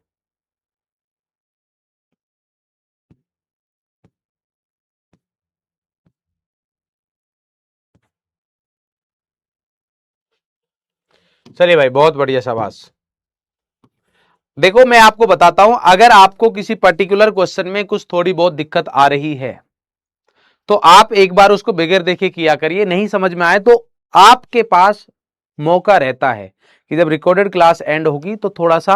चलिए भाई बहुत बढ़िया शाबाश। देखो मैं आपको बताता हूं, अगर आपको किसी पर्टिकुलर क्वेश्चन में कुछ थोड़ी बहुत दिक्कत आ रही है तो आप एक बार उसको बगैर देखे किया करिए। नहीं समझ में आए तो आपके पास मौका रहता है कि जब रिकॉर्डेड क्लास एंड होगी तो थोड़ा सा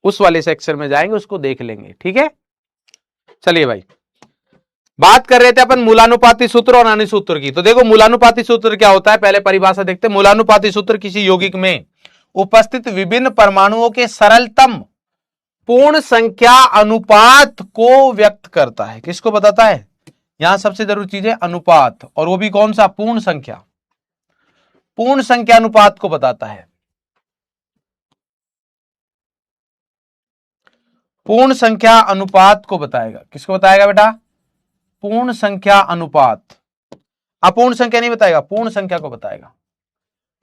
उस वाले सेक्शन में जाएंगे, उसको देख लेंगे, ठीक है। चलिए भाई बात कर रहे थे अपन मूलानुपाती सूत्र और अन्य सूत्र की। तो देखो मूलानुपाती सूत्र क्या होता है, पहले परिभाषा देखते हैं। मूलानुपाती सूत्र किसी यौगिक में उपस्थित विभिन्न परमाणुओं के सरलतम पूर्ण संख्या अनुपात को व्यक्त करता है। किसको बताता है? यहां सबसे जरूरी चीज है अनुपात, और वो भी कौन सा? पूर्ण संख्या। पूर्ण संख्या अनुपात को बताता है। पूर्ण संख्या अनुपात को बताएगा। किसको बताएगा बेटा? पूर्ण संख्या अनुपात। अपूर्ण संख्या नहीं बताएगा, पूर्ण संख्या को बताएगा।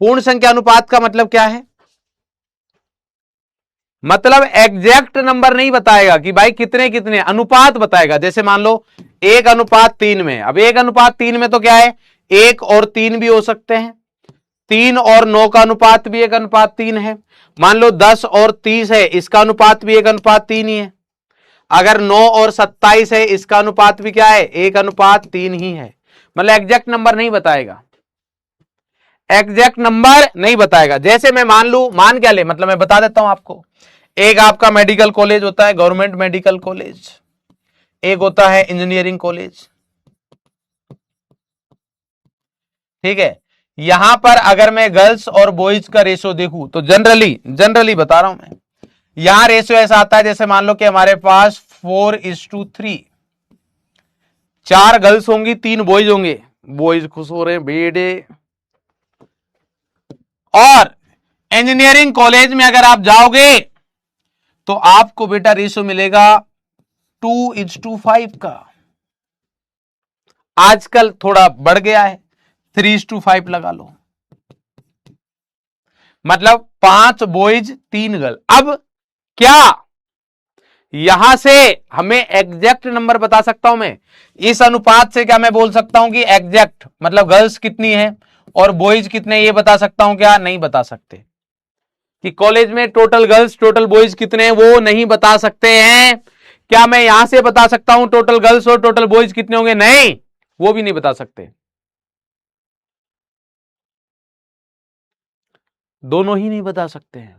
पूर्ण संख्या अनुपात का मतलब क्या है? मतलब एग्जैक्ट नंबर नहीं बताएगा कि भाई कितने कितने, अनुपात बताएगा। जैसे मान लो 1:3 में, अब 1:3 में तो क्या है, 1 और 3 भी हो सकते हैं। 3 और 9 का अनुपात भी 1:3 है। मान लो 10 और 30 है, इसका अनुपात भी 1:3 ही है। अगर 9 और 27 है, इसका अनुपात भी क्या है? 1:3 ही है। मतलब एग्जैक्ट नंबर नहीं बताएगा, एग्जैक्ट नंबर नहीं बताएगा। जैसे मैं मान लू, मान क्या ले, मतलब मैं बता देता हूं आपको। एक आपका मेडिकल कॉलेज होता है, गवर्नमेंट मेडिकल कॉलेज। एक होता है इंजीनियरिंग कॉलेज, ठीक है। यहां पर अगर मैं गर्ल्स और बॉयज का रेशो देखूं तो जनरली बता रहा हूं मैं, यहां रेशो ऐसा आता है जैसे मान लो कि हमारे पास 4:3, 4 गर्ल्स होंगी 3 बॉयज होंगे। बॉयज खुश हो रहे हैं बेटे। और इंजीनियरिंग कॉलेज में अगर आप जाओगे तो आपको बेटा रेशो मिलेगा 2:5 का। आजकल थोड़ा बढ़ गया है, 3:5 लगा लो। मतलब 5 बॉयज 3 गर्ल। अब क्या यहां से हमें एग्जैक्ट नंबर बता सकता हूं मैं? इस अनुपात से क्या मैं बोल सकता हूं कि एग्जैक्ट मतलब गर्ल्स कितनी है और बॉयज कितने, ये बता सकता हूं क्या? नहीं बता सकते। कि कॉलेज में टोटल गर्ल्स टोटल बॉयज कितने हैं वो नहीं बता सकते हैं। क्या मैं यहां से बता सकता हूं टोटल गर्ल्स और टोटल बॉयज कितने होंगे? नहीं, वो भी नहीं बता सकते। दोनों ही नहीं बता सकते हैं।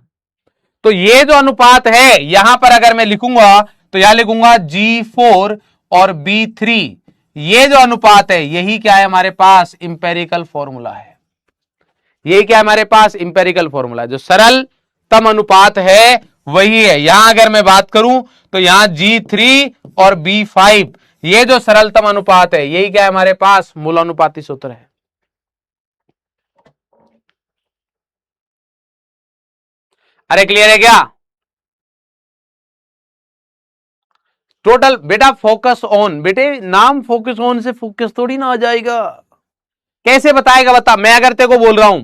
तो ये जो अनुपात है यहां पर अगर मैं लिखूंगा तो यहां लिखूंगा G4 और B3। ये जो अनुपात है यही क्या है हमारे पास? इंपेरिकल फॉर्मूला है। यही क्या है हमारे पास? Empirical formula. जो सरलतम अनुपात है वही है। यहां अगर मैं बात करूं तो यहां G3 और B5, ये जो सरलतम अनुपात है यही क्या है हमारे पास? मूलानुपाती सूत्र है। अरे क्लियर है क्या? टोटल बेटा फोकस ऑन, बेटे नाम फोकस ऑन से फोकस थोड़ी ना आ जाएगा। कैसे बताएगा बता। मैं अगर तेरे को बोल रहा हूं,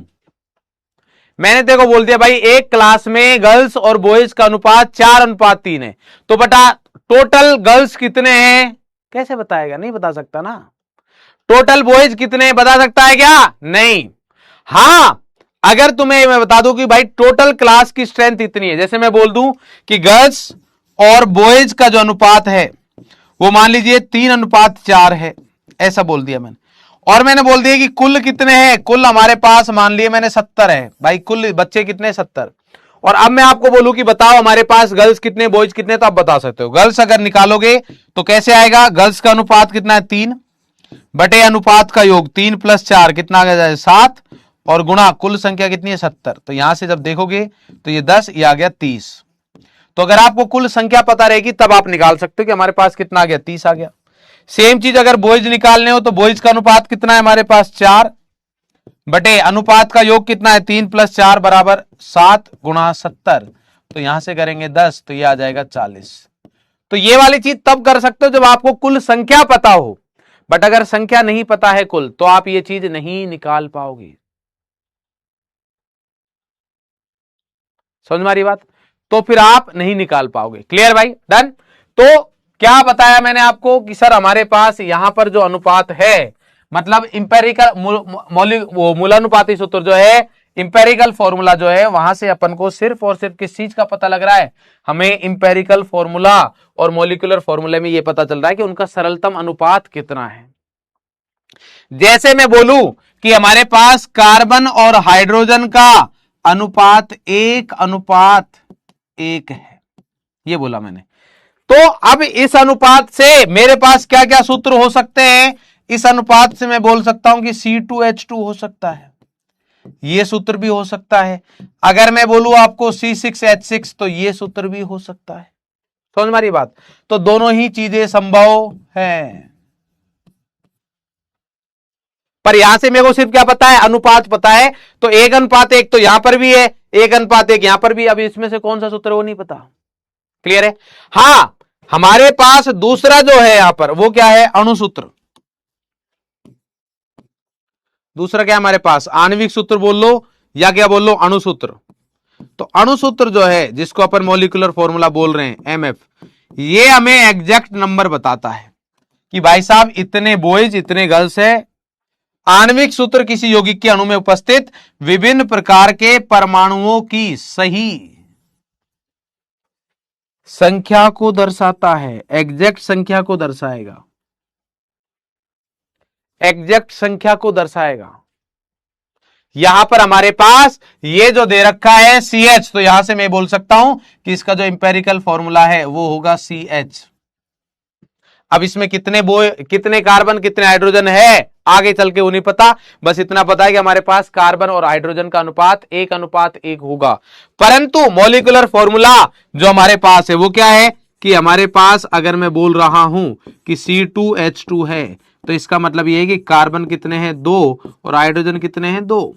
मैंने तेरे को बोल दिया भाई एक क्लास में गर्ल्स और बॉयज का अनुपात 4:3 है, तो बेटा टोटल गर्ल्स कितने हैं कैसे बताएगा? नहीं बता सकता ना। टोटल बॉयज कितने हैं बता सकता है क्या? नहीं। हां अगर तुम्हें मैं बता दूं कि भाई टोटल क्लास की स्ट्रेंथ इतनी है, जैसे मैं बोल दूं कि गर्ल्स और बॉयज का जो अनुपात है वो मान लीजिए 3:4 है, ऐसा बोल दिया मैंने। और मैंने बोल दिया कि कुल कितने हैं, कुल हमारे पास मान लिए मैंने 70 है भाई, कुल बच्चे कितने 70। और अब मैं आपको बोलूं कि बताओ हमारे पास गर्ल्स कितने बॉयज कितने, तो आप बता सकते हो। गर्ल्स अगर निकालोगे तो कैसे आएगा, गर्ल्स का अनुपात कितना है 3 बटे अनुपात का योग 3 + 4 कितना आ गया 7 और गुणा कुल संख्या कितनी है 70। तो यहां से जब देखोगे तो ये 10 ये आ गया 30। तो अगर आपको कुल संख्या पता रहेगी तब आप निकाल सकते हो कि हमारे पास कितना आ गया 30 आ गया। सेम चीज अगर बॉयज निकालने हो तो बॉयज का अनुपात कितना है हमारे पास 4 बटे अनुपात का योग कितना है 3 + 4 बराबर 7 गुणा 70। तो यहां से करेंगे 10 तो ये आ जाएगा 40। तो ये वाली चीज तब कर सकते हो जब आपको कुल संख्या पता हो, बट अगर संख्या नहीं पता है कुल तो आप ये चीज नहीं निकाल पाओगे। समझ में आ रही बात? तो फिर आप नहीं निकाल पाओगे। क्लियर भाई? डन। तो क्या बताया मैंने आपको कि सर हमारे पास यहां पर जो अनुपात है, मतलब इंपेरिकल मूलानुपाती सूत्र जो है, इंपेरिकल फॉर्मूला जो है, वहां से अपन को सिर्फ और सिर्फ किस चीज का पता लग रहा है, हमें इंपेरिकल फॉर्मूला और मॉलिक्यूलर फॉर्मूले में यह पता चल रहा है कि उनका सरलतम अनुपात कितना है। जैसे मैं बोलूं कि हमारे पास कार्बन और हाइड्रोजन का अनुपात 1:1 है, ये बोला मैंने। तो अब इस अनुपात से मेरे पास क्या क्या सूत्र हो सकते हैं? इस अनुपात से मैं बोल सकता हूं कि C2H2 हो सकता है, ये सूत्र भी हो सकता है। अगर मैं बोलूं आपको C6H6 तो ये सूत्र भी हो सकता है। समझ में आ रही बात? तो दोनों ही चीजें संभव हैं, पर यहां से मेरे को सिर्फ क्या पता है, अनुपात पता है। तो 1:1 तो यहां पर भी है, 1:1 यहां पर भी। अब इसमें से कौन सा सूत्र वो नहीं पता। क्लियर है? हां हमारे पास दूसरा जो है यहां पर वो क्या है, अणुसूत्र। दूसरा क्या है हमारे पास, आणविक सूत्र बोल लो या क्या बोल लो, अणुसूत्र। तो अणुसूत्र जो है जिसको अपन मॉलिक्यूलर फॉर्मूला बोल रहे हैं MF, ये हमें एग्जैक्ट नंबर बताता है कि भाई साहब इतने बॉयज इतने गर्ल्स है। आणविक सूत्र किसी यौगिक के अणु में उपस्थित विभिन्न प्रकार के परमाणुओं की सही संख्या को दर्शाता है, एग्जैक्ट संख्या को दर्शाएगा, एग्जैक्ट संख्या को दर्शाएगा। यहां पर हमारे पास ये जो दे रखा है CH, तो यहां से मैं बोल सकता हूं कि इसका जो इंपेरिकल फॉर्मूला है वो होगा CH। अब इसमें कितने कार्बन कितने हाइड्रोजन है आगे चल के वो नहीं पता, बस इतना पता है कि हमारे पास कार्बन और हाइड्रोजन का अनुपात 1:1 होगा। परंतु मॉलिक्यूलर फॉर्मूला जो हमारे पास है वो क्या है कि हमारे पास अगर मैं बोल रहा हूं कि C2H2 है तो इसका मतलब ये है कि कार्बन कितने हैं 2 और हाइड्रोजन कितने हैं 2।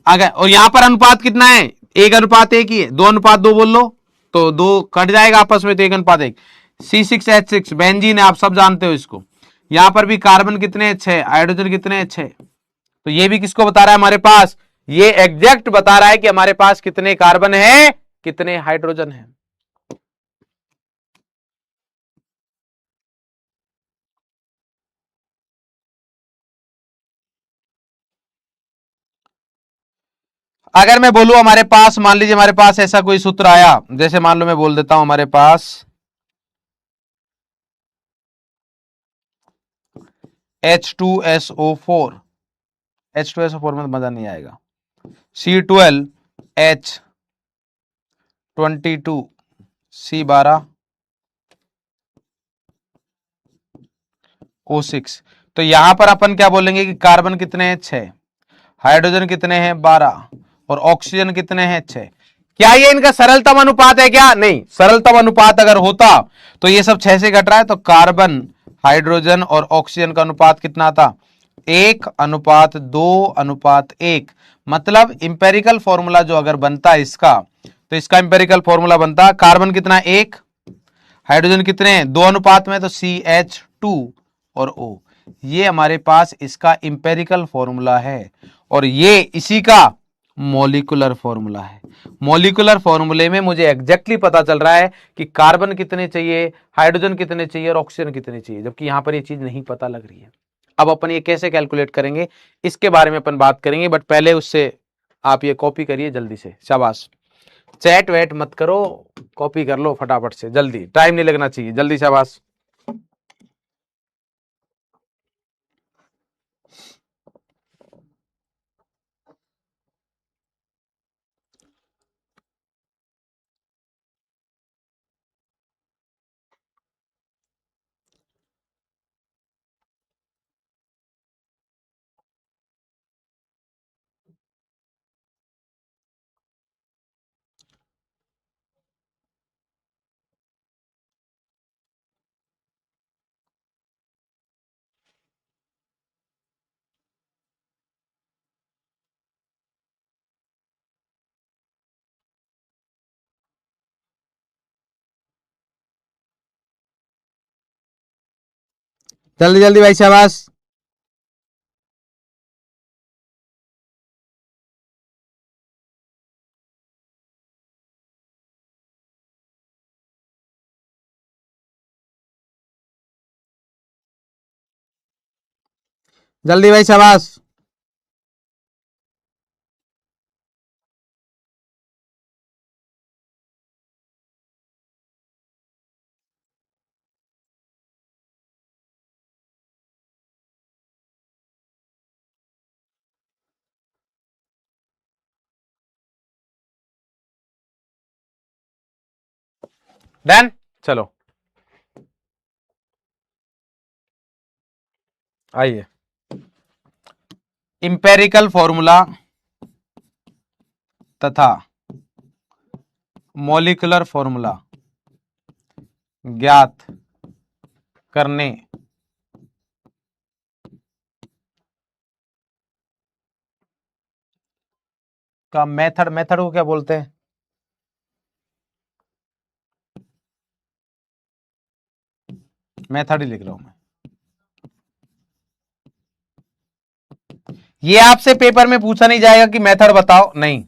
अगर और यहां पर अनुपात कितना है 1:1 ही है, 2:2 बोल लो तो 2 कट जाएगा आपस में, तो 1:1। C6H6 बेंजीन है, आप सब जानते हो इसको। यहां पर भी कार्बन कितने 6, हाइड्रोजन कितने 6। तो ये भी किसको बता रहा है हमारे पास, ये एग्जैक्ट बता रहा है कि हमारे पास कितने कार्बन है कितने हाइड्रोजन है। अगर मैं बोलूं हमारे पास, मान लीजिए हमारे पास ऐसा कोई सूत्र आया, जैसे मान लो मैं बोल देता हूं हमारे पास H2SO4, H2SO4 में मजा नहीं आएगा, C12H22 C12O6। तो यहां पर अपन क्या बोलेंगे कि कार्बन कितने हैं 6, हाइड्रोजन कितने हैं 12 और ऑक्सीजन कितने हैं 6। क्या ये इनका सरलतम अनुपात है क्या? नहीं। सरलतम अनुपात अगर होता तो ये सब 6 से घट रहा है, तो कार्बन हाइड्रोजन और ऑक्सीजन का अनुपात कितना था 1:2:1। मतलब इंपेरिकल फॉर्मूला जो अगर बनता है इसका, तो इसका इंपेरिकल फॉर्मूला बनता, कार्बन कितना 1, हाइड्रोजन कितने 2 अनुपात में, तो CH2 और O। ये हमारे पास इसका इंपेरिकल फॉर्मूला है और ये इसी का मॉलिक्यूलर फॉर्मूला है। मॉलिक्यूलर फॉर्मूले में मुझे एग्जैक्टली पता चल रहा है कि कार्बन कितने चाहिए, हाइड्रोजन कितने चाहिए और ऑक्सीजन कितने चाहिए, जबकि यहां पर ये चीज नहीं पता लग रही है। अब अपन ये कैसे कैलकुलेट करेंगे इसके बारे में अपन बात करेंगे, बट पहले उससे आप ये कॉपी करिए जल्दी से, शाबाश। चैट वैट मत करो, कॉपी कर लो फटाफट से, जल्दी, टाइम नहीं लगना चाहिए, जल्दी, शाबाश। जल्दी जल्दी भाई, शाबाश। जल्दी भाई, शाबाश। डन, चलो आइए, इंपेरिकल फॉर्मूला तथा मॉलिक्यूलर फॉर्मूला ज्ञात करने का मेथड, मेथड को क्या बोलते हैं, मेथड ही लिख रहा हूं मैं। ये आपसे पेपर में पूछा नहीं जाएगा कि मेथड बताओ, नहीं,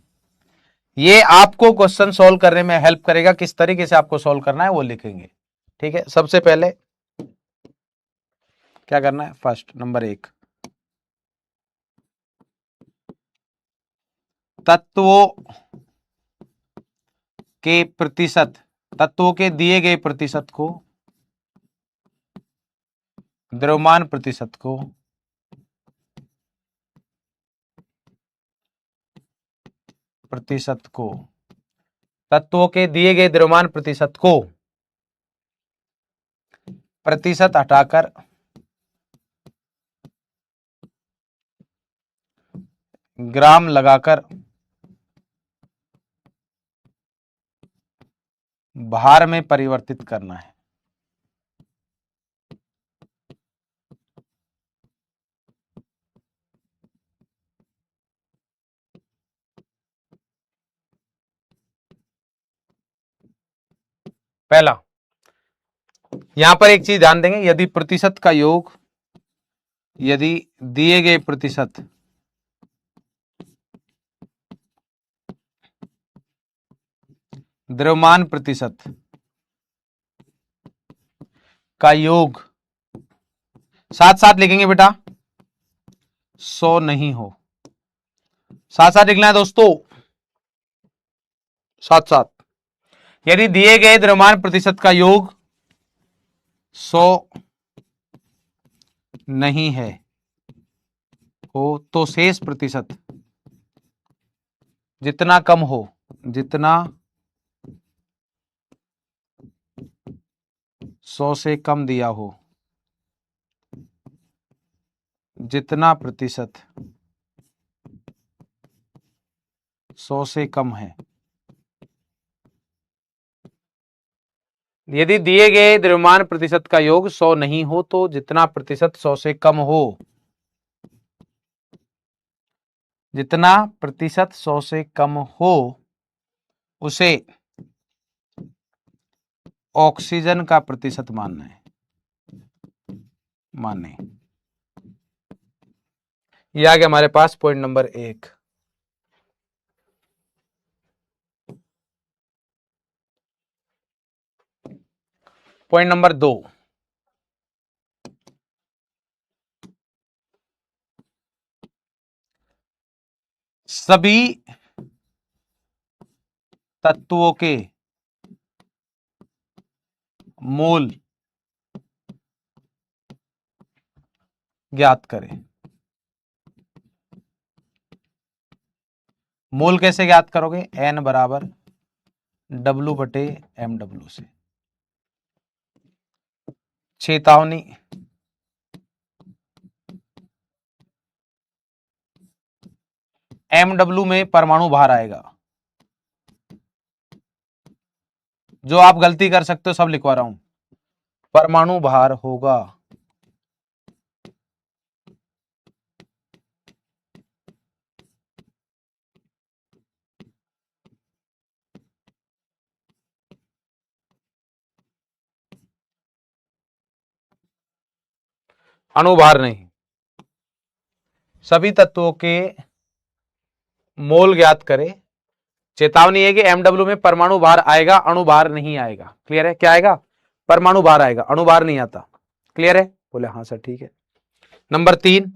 ये आपको क्वेश्चन सॉल्व करने में हेल्प करेगा, किस तरीके से आपको सॉल्व करना है वो लिखेंगे। ठीक है, सबसे पहले क्या करना है, फर्स्ट नंबर 1, तत्वों के प्रतिशत, तत्वों के दिए गए प्रतिशत को, द्रव्यमान प्रतिशत को तत्वों के दिए गए द्रव्यमान प्रतिशत को प्रतिशत हटाकर ग्राम लगाकर भार में परिवर्तित करना है। पहला, यहां पर एक चीज ध्यान देंगे, यदि प्रतिशत का योग, यदि दिए गए प्रतिशत द्रव्यमान प्रतिशत का योग, साथ साथ लिखेंगे बेटा, 100 नहीं हो, साथ साथ लिखना है दोस्तों, साथ साथ, यदि दिए गए द्रव्यमान प्रतिशत का योग 100 नहीं है हो तो शेष प्रतिशत जितना कम हो, जितना 100 से कम दिया हो, जितना प्रतिशत 100 से कम है, यदि दिए गए द्रव्यमान प्रतिशत का योग 100 नहीं हो तो जितना प्रतिशत 100 से कम हो, जितना प्रतिशत 100 से कम हो उसे ऑक्सीजन का प्रतिशत मानना है, माने। ये आ गया हमारे पास पॉइंट नंबर 1। पॉइंट नंबर 2, सभी तत्वों के मोल ज्ञात करें। मोल कैसे ज्ञात करोगे? N बराबर W/mW से। चेतावनी, MW में परमाणु भार आएगा। जो आप गलती कर सकते हो सब लिखवा रहा हूं। परमाणु भार होगा अणुभार नहीं। सभी तत्वों के मोल ज्ञात करें। चेतावनी है कि MW में परमाणु भार आएगा, अणुभार नहीं आएगा। क्लियर है? क्या आएगा? परमाणु भार आएगा, अणुभार नहीं आता। क्लियर है? बोले हाँ सर ठीक है। नंबर 3,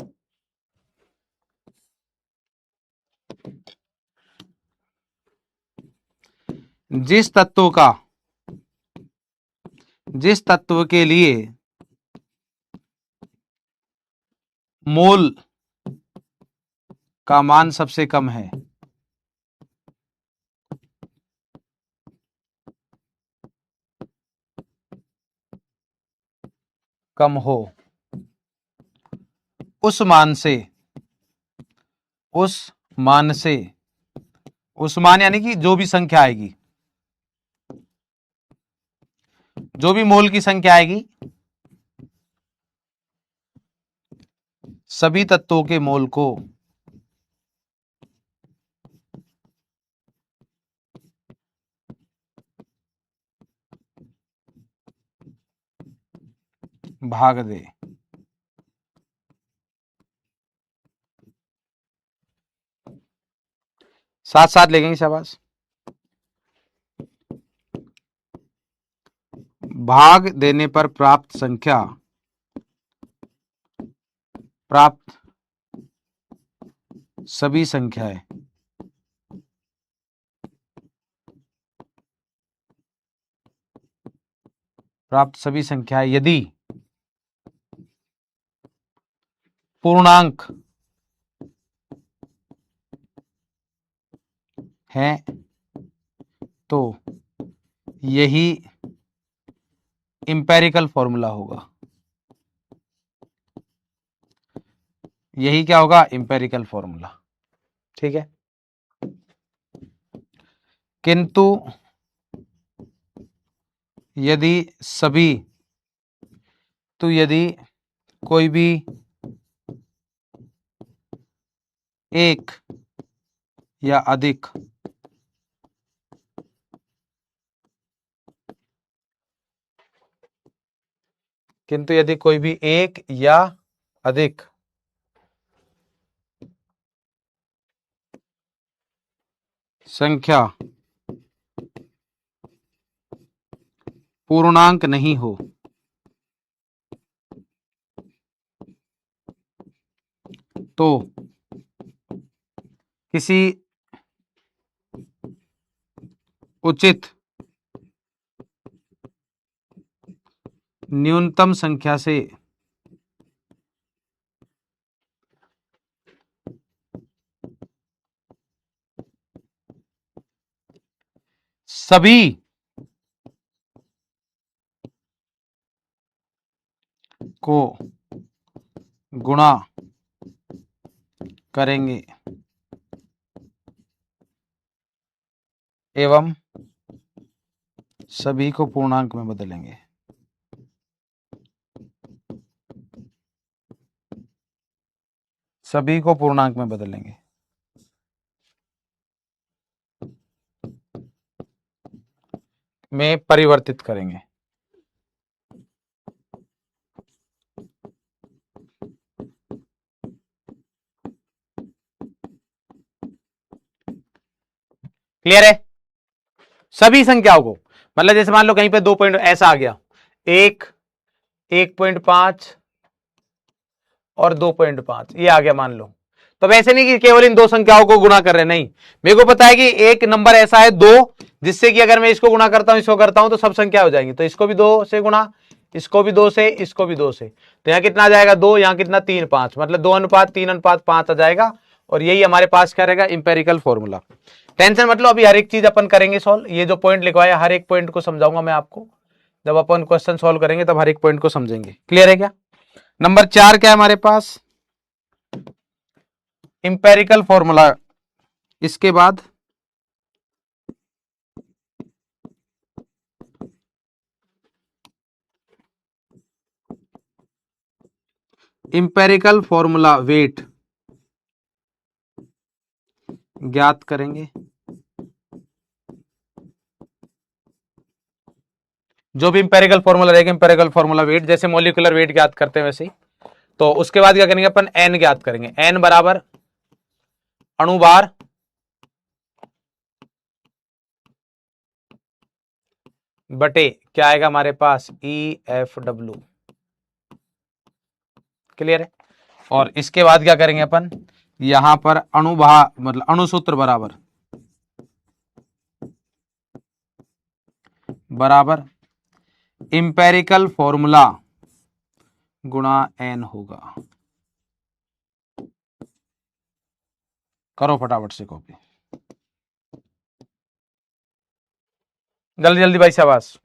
जिस तत्व के लिए मोल का मान सबसे कम है, कम हो, उस मान यानी कि जो भी संख्या आएगी, जो भी मोल की संख्या आएगी, सभी तत्वों के मोल को भाग दे। साथ साथ लिखेंगे, शाबाश। भाग देने पर प्राप्त सभी संख्याएं यदि पूर्णांक हैं तो यही इंपेरिकल फॉर्मूला होगा। यही क्या होगा? Empirical formula. ठीक है। किंतु यदि कोई भी एक या अधिक संख्या पूर्णांक नहीं हो तो किसी उचित न्यूनतम संख्या से सभी को गुणा करेंगे एवं सभी को पूर्णांक में बदलेंगे। सभी को पूर्णांक में बदलेंगे। में परिवर्तित करेंगे। क्लियर है? सभी संख्याओं को, मतलब जैसे मान लो कहीं पे 2 पॉइंट ऐसा आ गया, 1, 1.5 और 2.5 ये आ गया मान लो। तो वैसे नहीं कि केवल इन दो संख्याओं को गुणा कर रहे, नहीं, मेरे को पता है कि एक नंबर ऐसा है 2, जिससे कि अगर मैं इसको गुणा करता हूं इसको करता हूं तो सब संख्या हो जाएंगी। तो इसको भी 2 से गुणा, इसको भी 2 से, इसको भी 2 से, तो यहां कितना आ जाएगा 2, यहां कितना 3, 5, मतलब 2:3:5 आ जाएगा। और यही हमारे पास क्या रहेगा, इंपेरिकल फॉर्मूला। टेंशन मतलब अभी हर एक चीज अपन करेंगे सॉल्व, ये जो पॉइंट लिखवाया हर एक पॉइंट को समझाऊंगा मैं आपको, जब अपन क्वेश्चन सॉल्व करेंगे तब हर एक पॉइंट को समझेंगे। क्लियर है क्या? नंबर 4 क्या है हमारे पास, इंपेरिकल फॉर्मूला। इसके बाद इंपेरिकल फॉर्मूला वेट ज्ञात करेंगे। जो भी इंपेरिकल फॉर्मूला रहेगा, इंपेरिकल फॉर्मूला वेट, जैसे मॉलिक्यूलर वेट ज्ञात करते हैं वैसे ही। तो उसके बाद क्या करेंगे अपन, एन ज्ञात करेंगे। एन बराबर अणुभार बटे क्या आएगा हमारे पास, EFW। क्लियर है? और इसके बाद क्या करेंगे अपन, यहां पर अणुभार मतलब अणुसूत्र बराबर इंपेरिकल फॉर्मूला गुणा एन होगा। करो फटाफट से कॉपी, जल्दी जल्दी भाई, शाबाश।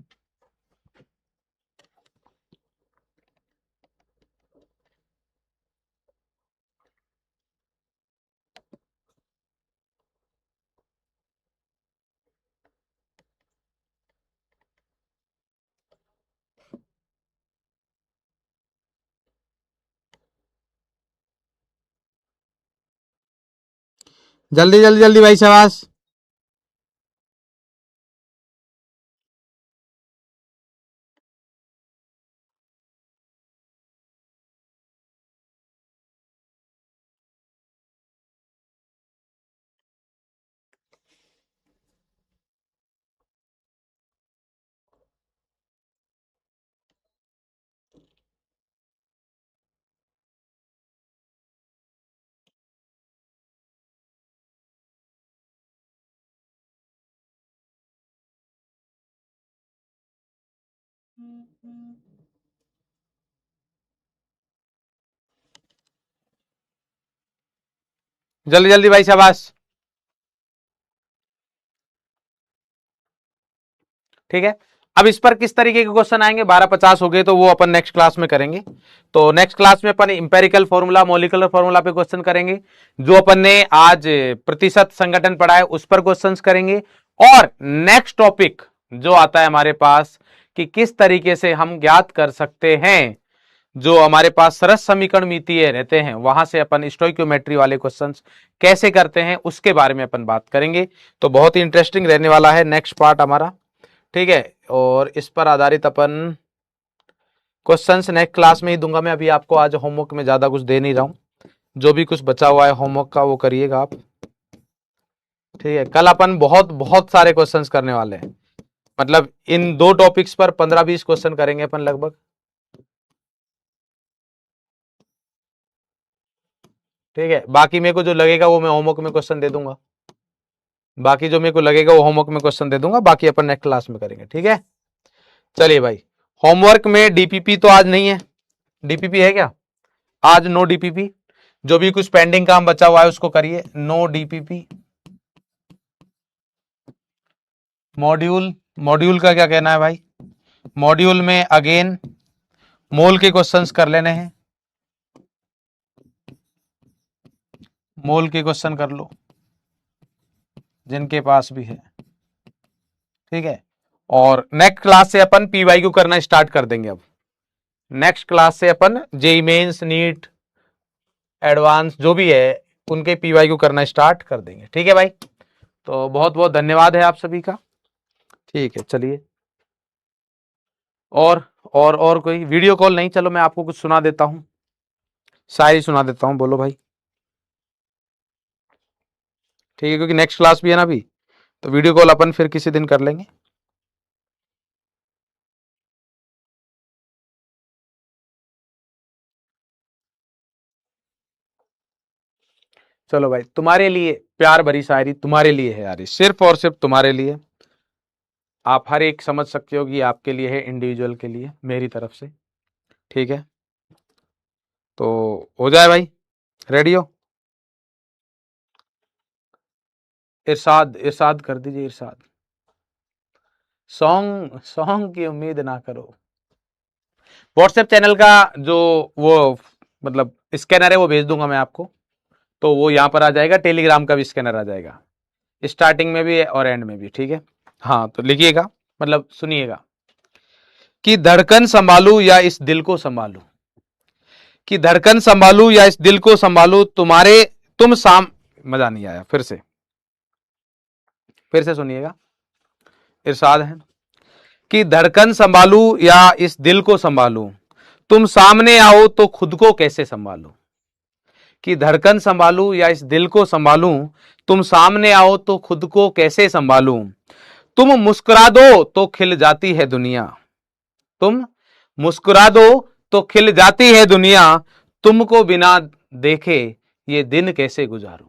जल्दी जल्दी जल्दी भाई, शाबाश। जल्दी जल्दी भाई, शाबाश। ठीक है, अब इस पर किस तरीके के क्वेश्चन आएंगे, 12:50 हो गए तो वो अपन नेक्स्ट क्लास में करेंगे। तो नेक्स्ट क्लास में अपन इंपेरिकल फॉर्मूला, मॉलिक्यूलर फॉर्मूला पे क्वेश्चन करेंगे। जो अपन ने आज प्रतिशत संगठन पढ़ा है उस पर क्वेश्चंस करेंगे। और नेक्स्ट टॉपिक जो आता है हमारे पास कि किस तरीके से हम ज्ञात कर सकते हैं, जो हमारे पास सरस समीकरण मितीय रहते हैं वहां से अपन स्टोइकियोमेट्री वाले क्वेश्चंस कैसे करते हैं उसके बारे में अपन बात करेंगे। तो बहुत ही इंटरेस्टिंग रहने वाला है नेक्स्ट पार्ट हमारा। ठीक है, और इस पर आधारित अपन क्वेश्चंस नेक्स्ट क्लास में ही दूंगा मैं। अभी आपको आज होमवर्क में ज्यादा कुछ दे नहीं रहा हूं, जो भी कुछ बचा हुआ है होमवर्क का वो करिएगा आप। ठीक है, कल अपन बहुत बहुत सारे क्वेश्चंस करने वाले हैं, मतलब इन दो टॉपिक्स पर 15-20 क्वेश्चन करेंगे अपन लगभग। ठीक है, बाकी मेरे को जो लगेगा वो मैं होमवर्क में क्वेश्चन दे दूंगा, बाकी जो मेरे को लगेगा वो होमवर्क में क्वेश्चन दे दूंगा, बाकी अपन नेक्स्ट क्लास में करेंगे। ठीक है, चलिए भाई, होमवर्क में डीपीपी तो आज नहीं है। डीपीपी है क्या आज? No DPP. जो भी कुछ पेंडिंग काम बचा हुआ है उसको करिए, नो डीपीपी। मॉड्यूल, मॉड्यूल का क्या कहना है भाई? मॉड्यूल में अगेन मोल के क्वेश्चंस कर लेने हैं, मोल के क्वेश्चन कर लो जिनके पास भी है। ठीक है, और नेक्स्ट क्लास से अपन पीवाईक्यू करना स्टार्ट कर देंगे। अब नेक्स्ट क्लास से अपन जेईई मेंस, नीट, एडवांस जो भी है उनके पीवाईक्यू करना स्टार्ट कर देंगे। ठीक है भाई, तो बहुत बहुत धन्यवाद है आप सभी का। ठीक है, चलिए। और कोई वीडियो कॉल नहीं? चलो मैं आपको कुछ सुना देता हूं, शायरी सुना देता हूं, बोलो भाई। ठीक है, क्योंकि नेक्स्ट क्लास भी है ना अभी, तो वीडियो कॉल अपन फिर किसी दिन कर लेंगे। चलो भाई, तुम्हारे लिए प्यार भरी शायरी तुम्हारे लिए है यार, सिर्फ और सिर्फ तुम्हारे लिए। आप हर एक समझ सकते हो कि आपके लिए है, इंडिविजुअल के लिए, मेरी तरफ से। ठीक है, तो हो जाए भाई, रेडी हो? इरशाद, इरशाद कर दीजिए, इरशाद। सॉन्ग सॉन्ग की उम्मीद ना करो। व्हाट्सएप चैनल का जो वो मतलब स्कैनर है वो भेज दूंगा मैं आपको, तो वो यहाँ पर आ जाएगा। टेलीग्राम का भी स्कैनर आ जाएगा, स्टार्टिंग में भी और एंड में भी। ठीक है, हाँ तो लिखिएगा, मतलब सुनिएगा कि धड़कन संभालू या इस दिल को संभालू, कि धड़कन संभालू या इस दिल को संभालू, तुम्हारे तुम साम मजा नहीं आया, फिर से सुनिएगा। इरशाद है कि धड़कन संभालू या इस दिल को संभालू, तुम सामने आओ तो खुद को कैसे संभालू। कि धड़कन संभालू या इस दिल को संभालू, तुम सामने आओ तो खुद को कैसे संभालू। तुम मुस्कुरा दो तो खिल जाती है दुनिया, तुम मुस्कुरा दो तो खिल जाती है दुनिया, तुमको बिना देखे ये दिन कैसे गुजारूं,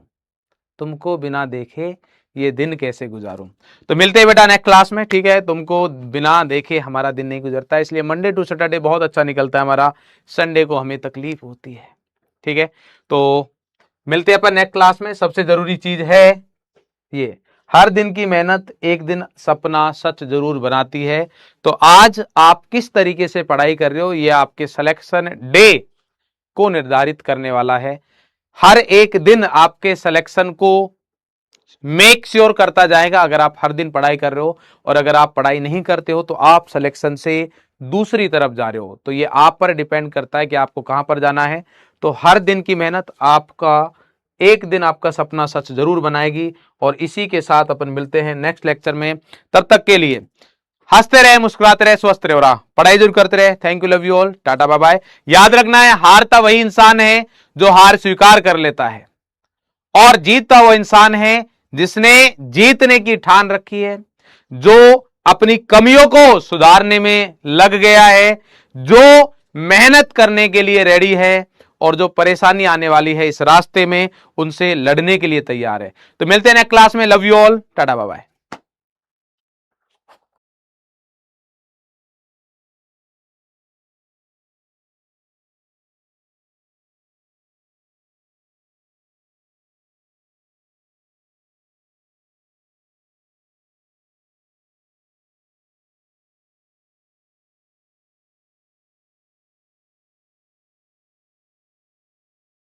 तुमको बिना देखे ये दिन कैसे गुजारूं। तो मिलते हैं बेटा नेक्स्ट क्लास में, ठीक है? तुमको बिना देखे हमारा दिन नहीं गुजरता, इसलिए मंडे टू सैटरडे बहुत अच्छा निकलता है हमारा, संडे को हमें तकलीफ होती है। ठीक है, तो मिलते हैं अपन नेक्स्ट क्लास में। सबसे जरूरी चीज है ये, हर दिन की मेहनत एक दिन सपना सच जरूर बनाती है। तो आज आप किस तरीके से पढ़ाई कर रहे हो, ये आपके सिलेक्शन डे को निर्धारित करने वाला है। हर एक दिन आपके सिलेक्शन को मेक श्योर करता जाएगा, अगर आप हर दिन पढ़ाई कर रहे हो। और अगर आप पढ़ाई नहीं करते हो तो आप सिलेक्शन से दूसरी तरफ जा रहे हो। तो ये आप पर डिपेंड करता है कि आपको कहां पर जाना है। तो हर दिन की मेहनत आपका एक दिन आपका सपना सच जरूर बनाएगी। और इसी के साथ अपन मिलते हैं नेक्स्ट लेक्चर में। तब तक के लिए हंसते रहे, मुस्कुराते रहे, स्वस्थ रहे, और पढ़ाई जरूर करते रहे। Thank you, love you all, tata bye bye. याद रखना है, हारता वही इंसान है जो हार स्वीकार कर लेता है, और जीतता वो इंसान है जिसने जीतने की ठान रखी है, जो अपनी कमियों को सुधारने में लग गया है, जो मेहनत करने के लिए रेडी है, और जो परेशानी आने वाली है इस रास्ते में उनसे लड़ने के लिए तैयार है। तो मिलते हैं नेक्स्ट क्लास में। Love you all, tata bye bye.